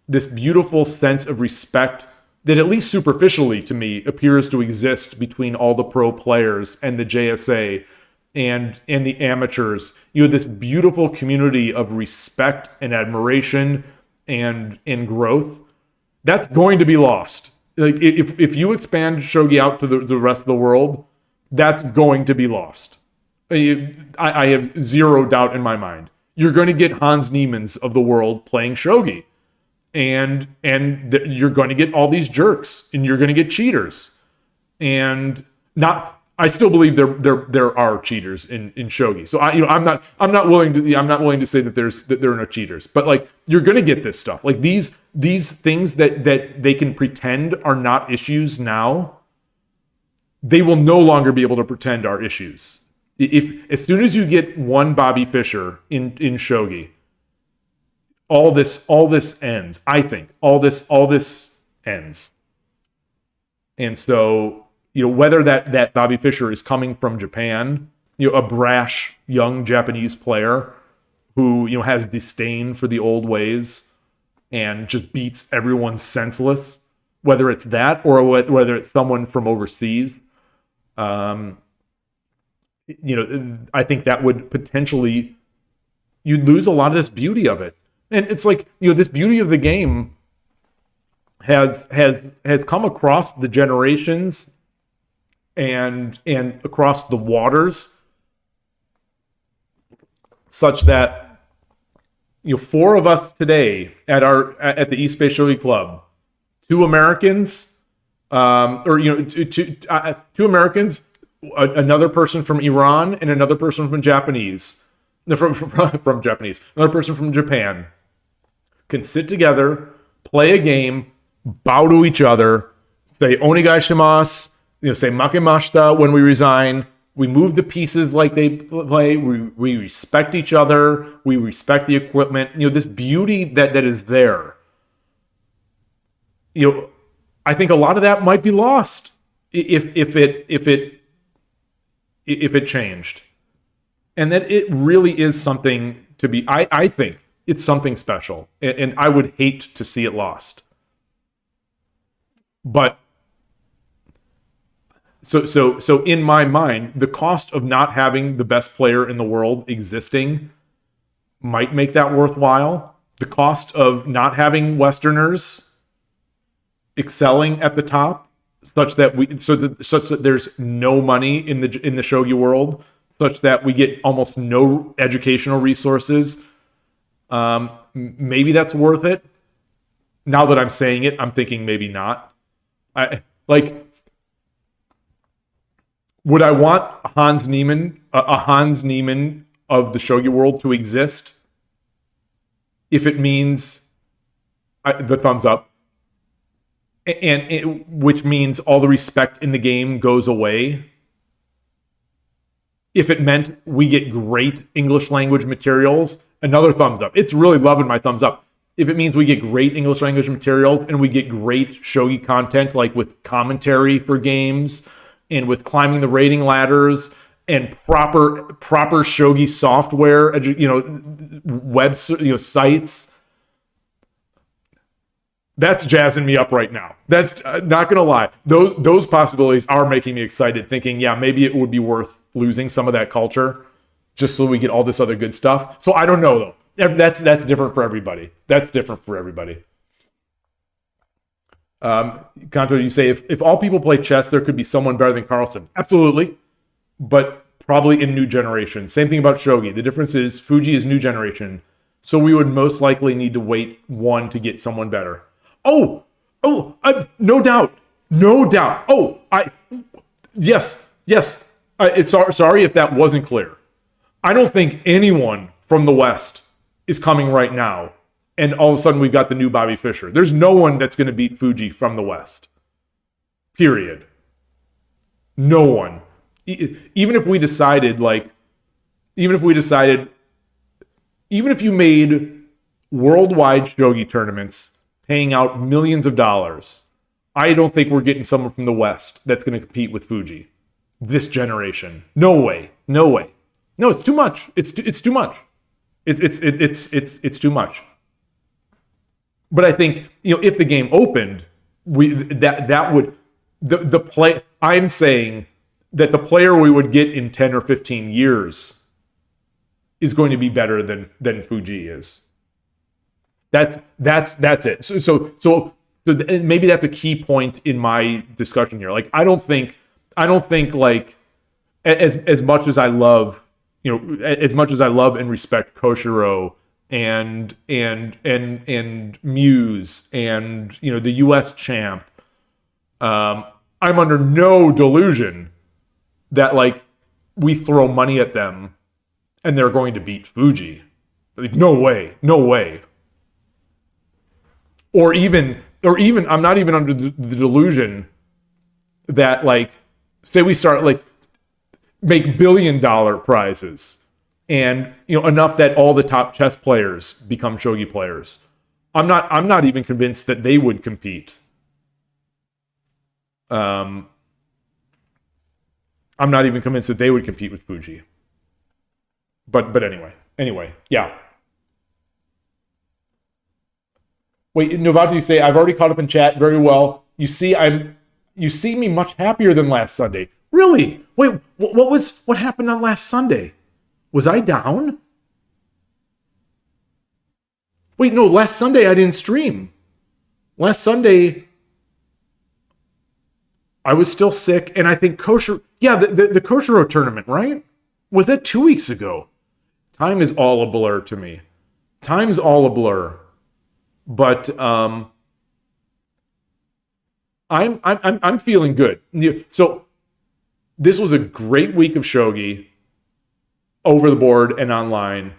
this beautiful sense of respect that, at least superficially to me, appears to exist between all the pro players and the JSA and the amateurs. This beautiful community of respect and admiration and growth, that's going to be lost. Like, if you expand Shogi out to the rest of the world, that's going to be lost. I have zero doubt in my mind. You're going to get Hans Niemanns of the world playing Shogi. And you're going to get all these jerks, and you're going to get cheaters, and I still believe there are cheaters in Shogi. So I'm not willing to say that there are no cheaters, but like, you're going to get this stuff, like these things that they can pretend are not issues now. They will no longer be able to pretend are issues. If as soon as you get one Bobby Fischer in Shogi, all this ends. I think all this ends. And so, whether that Bobby Fischer is coming from Japan, a brash young Japanese player who has disdain for the old ways and just beats everyone senseless, whether it's that or whether it's someone from overseas, I think that would potentially, you'd lose a lot of this beauty of it. And it's like, this beauty of the game has come across the generations and across the waters, such that 4 of us today at the East Bay Shogi Club, 2 Americans, two Americans, another person from Iran, and another person from Japanese, from Japanese, another person from Japan, can sit together, play a game, bow to each other, say onegaishimasu, say makemashita when we resign. We move the pieces like they play. We respect each other. We respect the equipment. This beauty that is there. I think a lot of that might be lost if it changed, and that it really is something to be. I think it's something special, and I would hate to see it lost. But so in my mind, the cost of not having the best player in the world existing might make that worthwhile. The cost of not having Westerners excelling at the top, such that there's no money in the shogi world, such that we get almost no educational resources. Maybe that's worth it. Now that I'm saying it, I'm thinking maybe not. Would I want Hans Niemann, a Hans Niemann of the shogi world to exist? If it means the thumbs up, which means all the respect in the game goes away. If it meant we get great English language materials, another thumbs up. It's really loving my thumbs up. If it means we get great English language materials and we get great shogi content, like with commentary for games and with climbing the rating ladders and proper shogi software, web sites, that's jazzing me up right now. That's not gonna lie. Those possibilities are making me excited, thinking, yeah, maybe it would be worth losing some of that culture just so we get all this other good stuff. So I don't know though. That's different for everybody. Kanto, you say if all people play chess, there could be someone better than Carlsen. Absolutely, but probably in new generation. Same thing about shogi. The difference is Fuji is new generation, so we would most likely need to wait one to get someone better. No doubt. Yes. Sorry if that wasn't clear. I don't think anyone from the West is coming right now, and all of a sudden we've got the new Bobby Fischer. There's no one that's going to beat Fuji from the West. Period. No one. Even if you made worldwide shogi tournaments paying out millions of dollars, I don't think we're getting someone from the West that's going to compete with Fuji this generation. No way. No, it's too much. It's too much. It's too much. But I think, if the game opened, I'm saying that the player we would get in 10 or 15 years is going to be better than Fuji is. That's it. So maybe that's a key point in my discussion here. Like, I don't think like as much as I love, as much as I love and respect Koshiro and Muse and the US champ, I'm under no delusion that like we throw money at them and they're going to beat Fuji. Like, no way. Or even I'm not even under the delusion that like, say we start like make $1 billion prizes and enough that all the top chess players become shogi players. I'm not even convinced that they would compete. I'm not even convinced that they would compete with Fuji. But anyway, yeah. Wait, Novato, you say, I've already caught up in chat very well. You see me much happier than last Sunday. Really? Wait, what happened on last Sunday? Was I down? Wait, no, last Sunday I didn't stream. Last Sunday I was still sick, and I think the Koshiro tournament, right? Was that 2 weeks ago? Time is all a blur to me. Time's all a blur. But I'm feeling good. So this was a great week of shogi, over the board and online.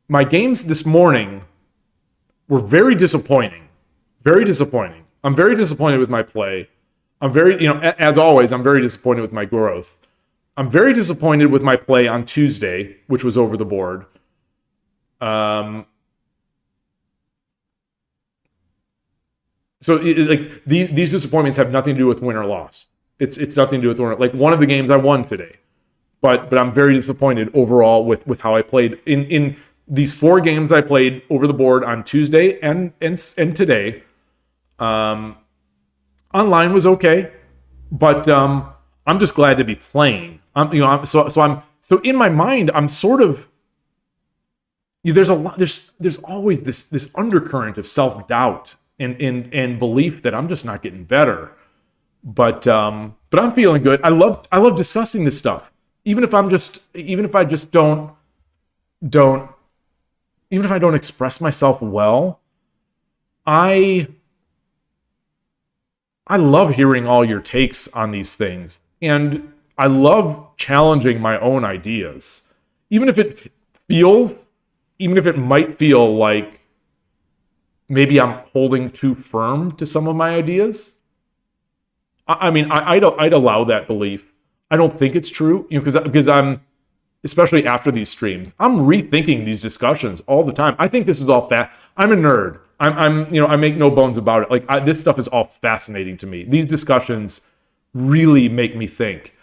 My games this morning were very disappointing. Very disappointing. I'm very disappointed with my play. I'm very, as always, I'm very disappointed with my growth. I'm very disappointed with my play on Tuesday, which was over the board. So like these disappointments have nothing to do with win or loss. It's nothing to do with win. Like one of the games I won today, but I'm very disappointed overall with how I played in these 4 games I played over the board on Tuesday and today. Online was okay, but I'm just glad to be playing. So in my mind I'm sort of, there's always this undercurrent of self-doubt and belief that I'm just not getting better. But I'm feeling good. I love discussing this stuff. Even if I don't express myself well, I love hearing all your takes on these things. And I love challenging my own ideas. Even if it might feel like maybe I'm holding too firm to some of my ideas. I'd allow that belief. I don't think it's true, because I'm, especially after these streams, I'm rethinking these discussions all the time. I think this is all I'm a nerd. I make no bones about it. Like this stuff is all fascinating to me. These discussions really make me think,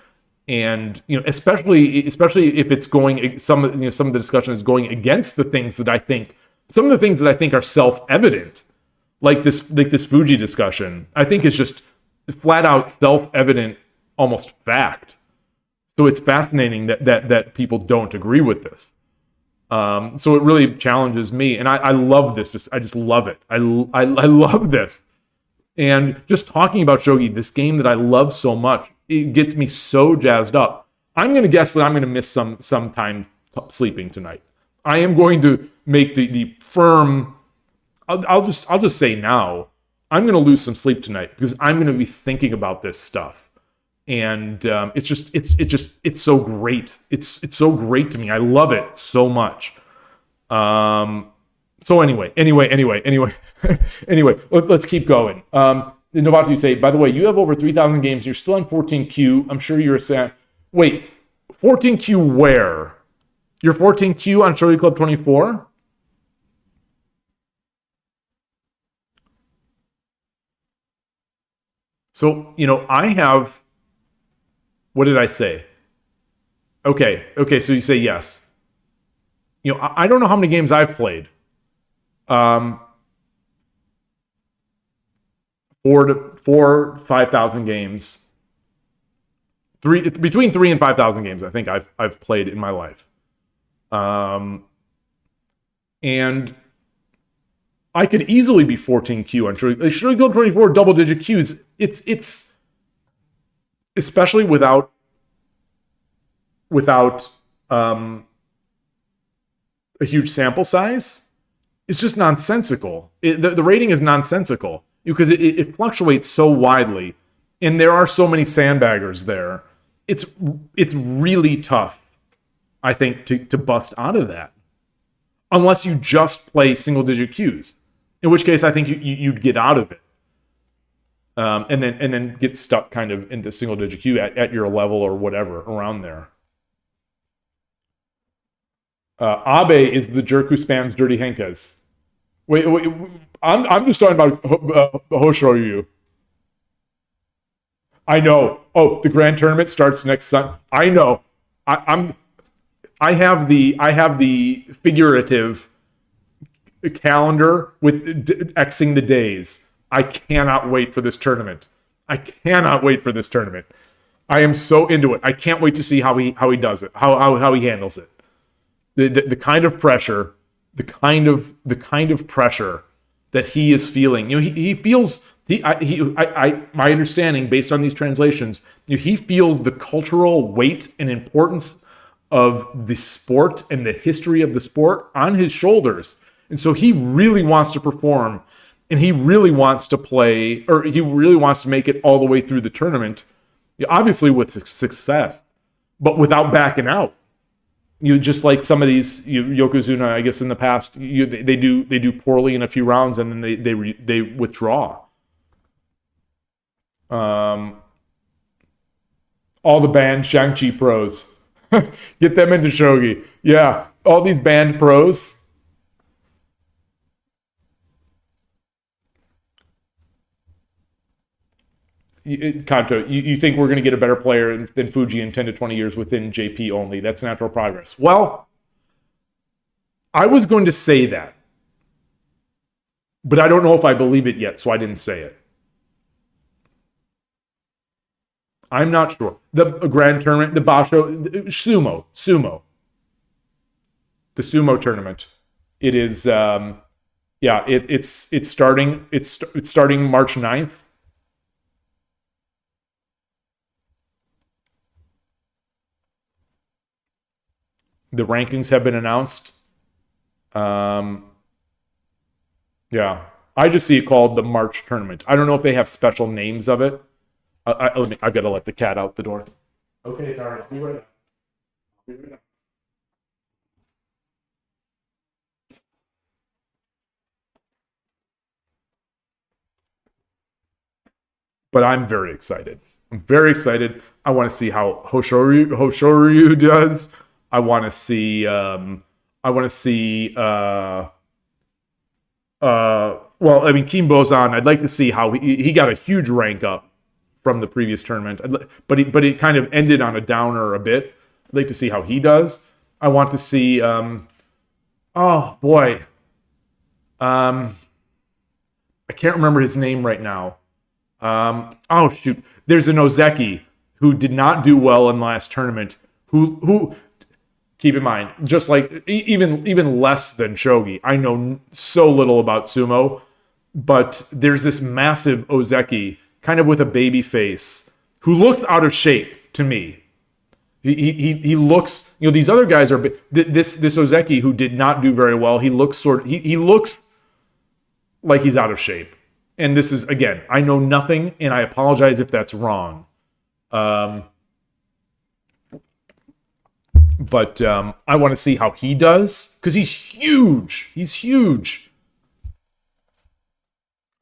and especially if it's going some of the discussion is going against the things that I think. Some of the things that I think are self-evident, like this Fuji discussion, I think is just flat out self-evident, almost fact. So it's fascinating that people don't agree with this. So it really challenges me, and I love this. I just love it. I love this, and just talking about shogi, this game that I love so much, it gets me so jazzed up. I'm going to guess that I'm going to miss some time sleeping tonight. I am going to make the firm. I'll just say now, I'm going to lose some sleep tonight because I'm going to be thinking about this stuff, and it's so great. It's so great to me. I love it so much. So anyway, let's keep going. Novato, you say, by the way, you have over 3,000 games. You're still on 14Q. I'm sure you're saying, wait, 14Q where? You're 14Q on Shogi Club 24? So, I have, what did I say? Okay, so you say yes. I don't know how many games I've played. 5,000 games. Between 3,000 and 5,000 games, I think I've played in my life. And I could easily be 14Q on Shogi Club 24 double-digit Qs. It's especially without a huge sample size. It's just nonsensical. The rating is nonsensical because it fluctuates so widely, and there are so many sandbaggers there. It's really tough, I think, to bust out of that, unless you just play single-digit Qs. In which case, I think you'd get out of it, and then get stuck kind of into single-digit Q at your level or whatever around there. Abe is the jerk who spams dirty henkas. Wait, I'm just talking about Hoshoyu. I know. Oh, the grand tournament starts next Sunday. I know. I have the figurative calendar with Xing the days. I cannot wait for this tournament. I am so into it. I can't wait to see how he does it, how he handles it. The kind of pressure, the kind of pressure that he is feeling. He feels my understanding based on these translations, he feels the cultural weight and importance of the sport and the history of the sport on his shoulders. And so he really wants to perform, and he really wants to play, or he really wants to make it all the way through the tournament, obviously with success, but without backing out. Just like some of these Yokozuna, I guess in the past, they do poorly in a few rounds and then they withdraw. All the banned Shang-Chi pros. Get them into Shogi. Yeah, all these banned pros. Kanto, you think we're going to get a better player than Fuji in 10 to 20 years within JP only? That's natural progress. Well, I was going to say that, but I don't know if I believe it yet, so I didn't say it. I'm not sure. The grand tournament, the Basho, sumo. The sumo tournament. It is, it's starting March 9th. The rankings have been announced. Yeah, I just see it called the March tournament. I don't know if they have special names of it. I've got to let the cat out the door. Okay, sorry. Be right back. But I'm very excited. I'm very excited. I want to see how Hoshoryu does. I want to see. Well, I mean, Kim Bozan. I'd like to see how he got a huge rank up from the previous tournament, but it kind of ended on a downer a bit. I'd like to see how he does. I want to see. Oh boy. I can't remember his name right now. Oh shoot. There's an Ozeki who did not do well in the last tournament. Who keep in mind, just like even less than Shogi. I know so little about sumo, but there's this massive Ozeki, kind of with a baby face, who looks out of shape to me. He looks, these other guys are this Ozeki who did not do very well. He looks he looks like he's out of shape. And this is, again, I know nothing, and I apologize if that's wrong. But I want to see how he does, because he's huge. He's huge.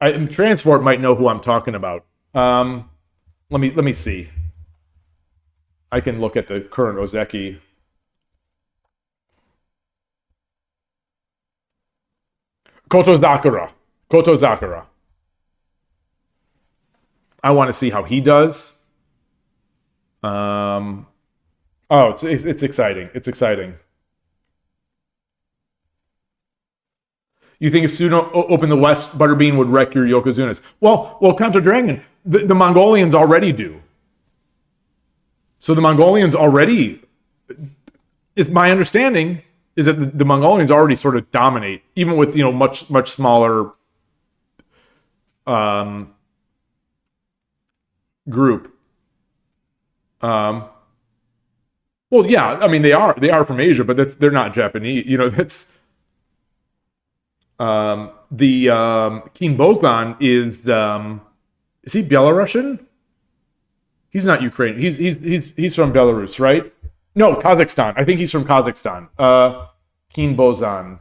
Transport might know who I'm talking about. Let me see. I can look at the current Ozeki. Koto Zakura. I want to see how he does. Oh, it's exciting. It's exciting. You think if Suno opened the West, Butterbean would wreck your Yokozunas? Well, Kanto Dragon, the Mongolians already do. So the Mongolians already, is my understanding, is that the Mongolians already sort of dominate, even with much smaller group. Well, yeah, I mean they are from Asia, but they're not Japanese. That's the King Bozan is he Belarusian? He's not Ukrainian. He's from Belarus, right? No, Kazakhstan. I think he's from Kazakhstan. King Bozan.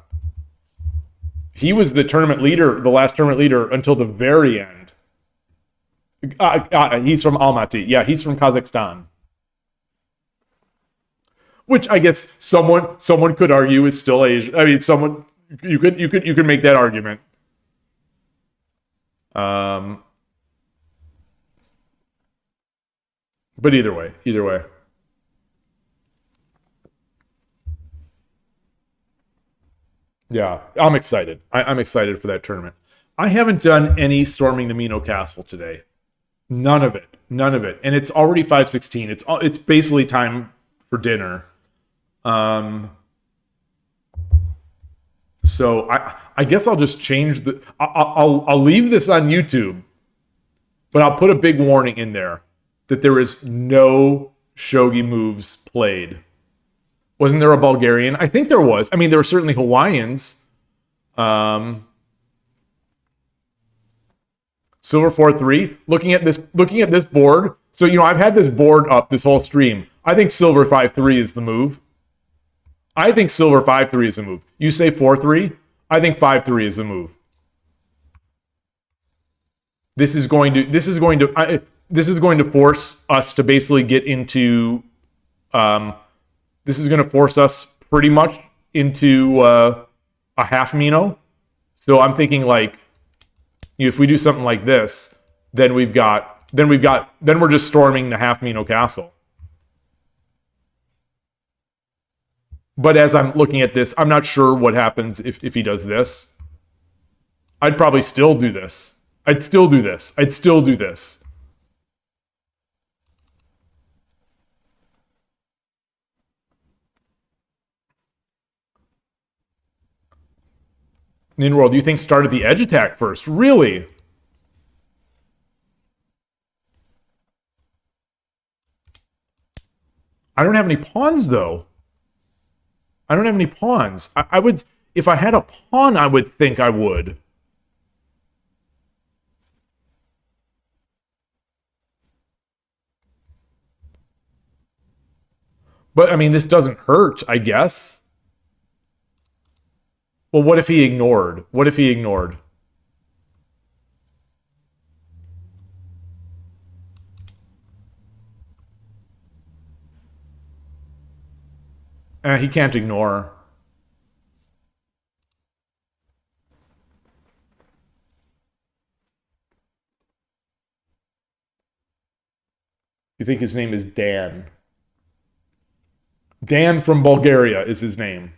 He was the last tournament leader until the very end. He's from Almaty. Yeah, he's from Kazakhstan. Which I guess someone could argue is still Asian. I mean, you could make that argument. But either way. Yeah, I'm excited. I'm excited for that tournament. I haven't done any storming the Mino Castle today. None of it. None of it. And it's already 5:16. It's basically time for dinner. So I guess I'll just change the I'll leave this on YouTube, but I'll put a big warning in there that there is no shogi moves played. Wasn't there a Bulgarian? I think there was. I mean, there were certainly Hawaiians. Silver 4-3. Looking at this board. So, I've had this board up this whole stream. I think Silver 5-3 is the move. I think Silver 5-3 is the move. You say 4-3. I think 5-3 is the move. This is going to force us to basically get into. This is going to force us pretty much into a half Mino. So I'm thinking like, if we do something like this, then we're just storming the half Mino Castle. But as I'm looking at this, I'm not sure what happens if he does this. I'd probably still do this. I'd still do this. Ninworld, do you think start at the edge attack first? Really? I don't have any pawns, though. I don't have any pawns. I would, if I had a pawn, I would think I would. But, I mean, this doesn't hurt, I guess. Well, what if he ignored? What if he ignored? He can't ignore. You think his name is Dan? Dan from Bulgaria is his name.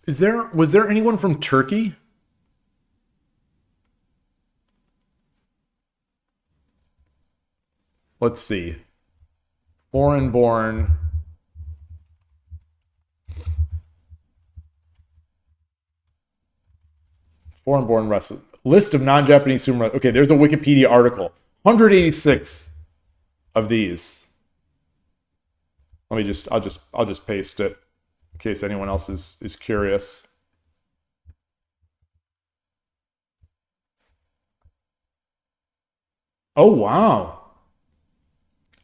Was there anyone from Turkey? Let's see. Foreign-born. Foreign-born wrestler. List of non-Japanese sumo. Okay, there's a Wikipedia article. 186 of these. I'll just paste it in case anyone else is curious. Oh wow.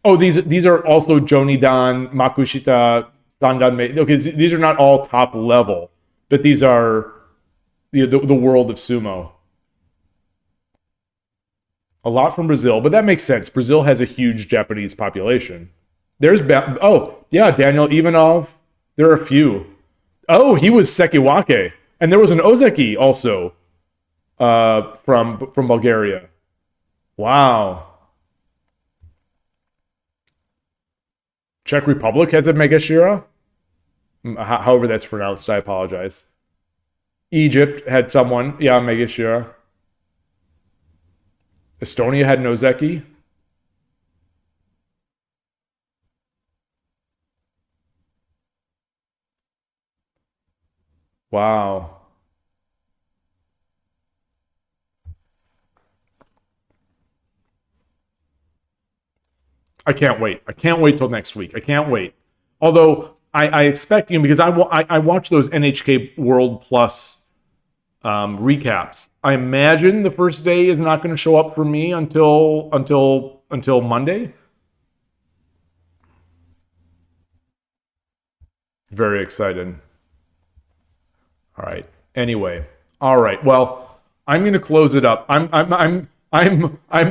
Oh, these are also Jonidan, Makushita, Sandan. Okay, these are not all top level, but these are the world of sumo. A lot from Brazil, but that makes sense. Brazil has a huge Japanese population. Oh yeah, Daniel Ivanov. There are a few. Oh, he was Sekiwake, and there was an Ozeki also from Bulgaria. Wow. Czech Republic has a Megashira. However that's pronounced, I apologize. Egypt had someone, yeah, Megashira. Estonia had an Ozeki. Wow. I can't wait. I can't wait till next week. I can't wait. Although I expect, because I watch those NHK World Plus recaps. I imagine the first day is not going to show up for me until Monday. Very excited. All right. Anyway. All right. Well, I'm going to close it up. I'm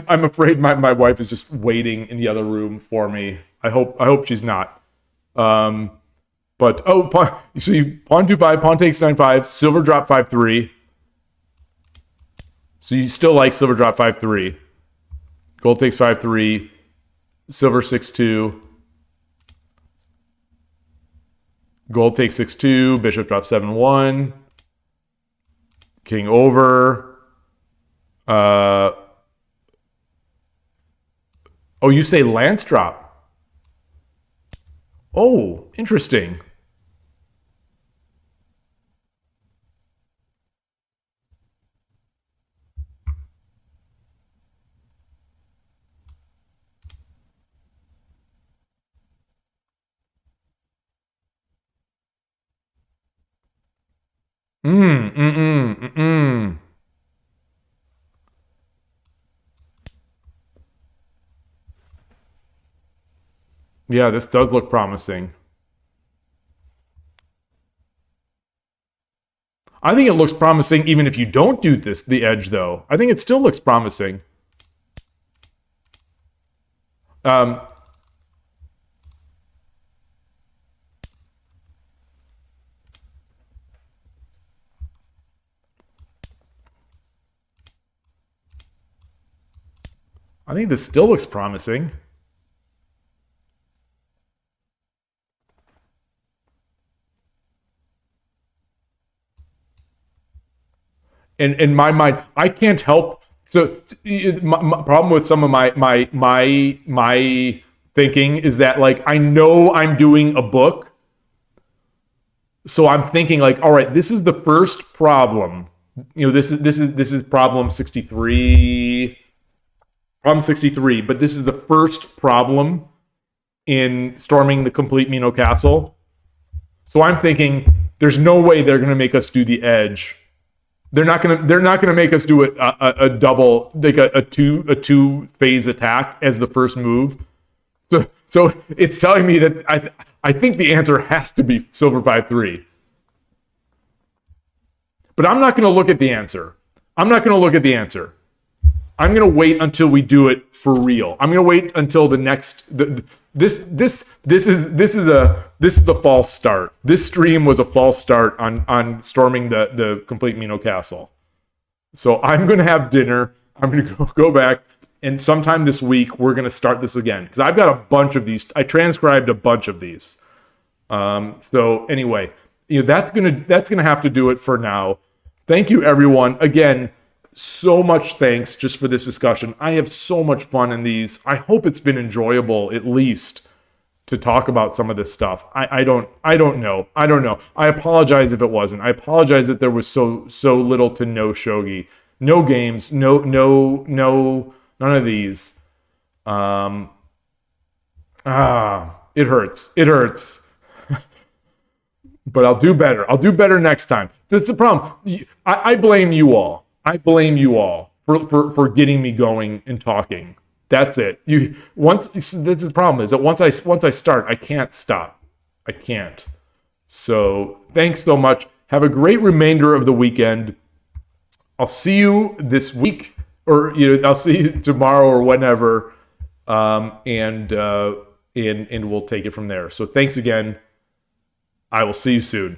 afraid my wife is just waiting in the other room for me. I hope she's not. But you see, pawn 2-5, pawn takes 9-5, silver drop 5-3. So you still like silver drop 5-3. Gold takes 5-3, silver 6-2. Gold takes 6-2. Bishop drops 7-1. King over. Oh, you say lance drop. Oh, interesting. Yeah, this does look promising. I think it looks promising even if you don't do this, the edge, though. I think it still looks promising. I think this still looks promising. And in my mind, I can't help. So my problem with some of my thinking is that, like, I know I'm doing a book, so I'm thinking like, all right, this is the first problem. You know, this is problem 63. Problem 63, but this is the first problem in storming the complete Mino Castle. So I'm thinking there's no way they're going to make us do the edge. They're not gonna make us do a double, like a two phase attack as the first move. So it's telling me that I think the answer has to be silver 5-3. But I'm not gonna look at the answer. I'm gonna wait until we do it for real. I'm gonna wait until the next. This is a false start. This stream was a false start on storming the complete Mino Castle. So I'm gonna have dinner. I'm gonna go back, and sometime this week we're gonna start this again because I've got a bunch of these. I transcribed a bunch of these. So anyway, you know, that's gonna have to do it for now. Thank you, everyone. Again, so much thanks just for this discussion. I have so much fun in these. I hope it's been enjoyable, at least, to talk about some of this stuff. I don't know. I apologize if it wasn't. I apologize that there was so little to no shogi, no games, no none of these. It hurts. But I'll do better next time. That's the problem. I blame you all. For getting me going and talking. That's it. That's the problem, is that once I start, I can't stop. I can't. So thanks so much. Have a great remainder of the weekend. I'll see you this week, or I'll see you tomorrow or whenever, and we'll take it from there. So thanks again. I will see you soon.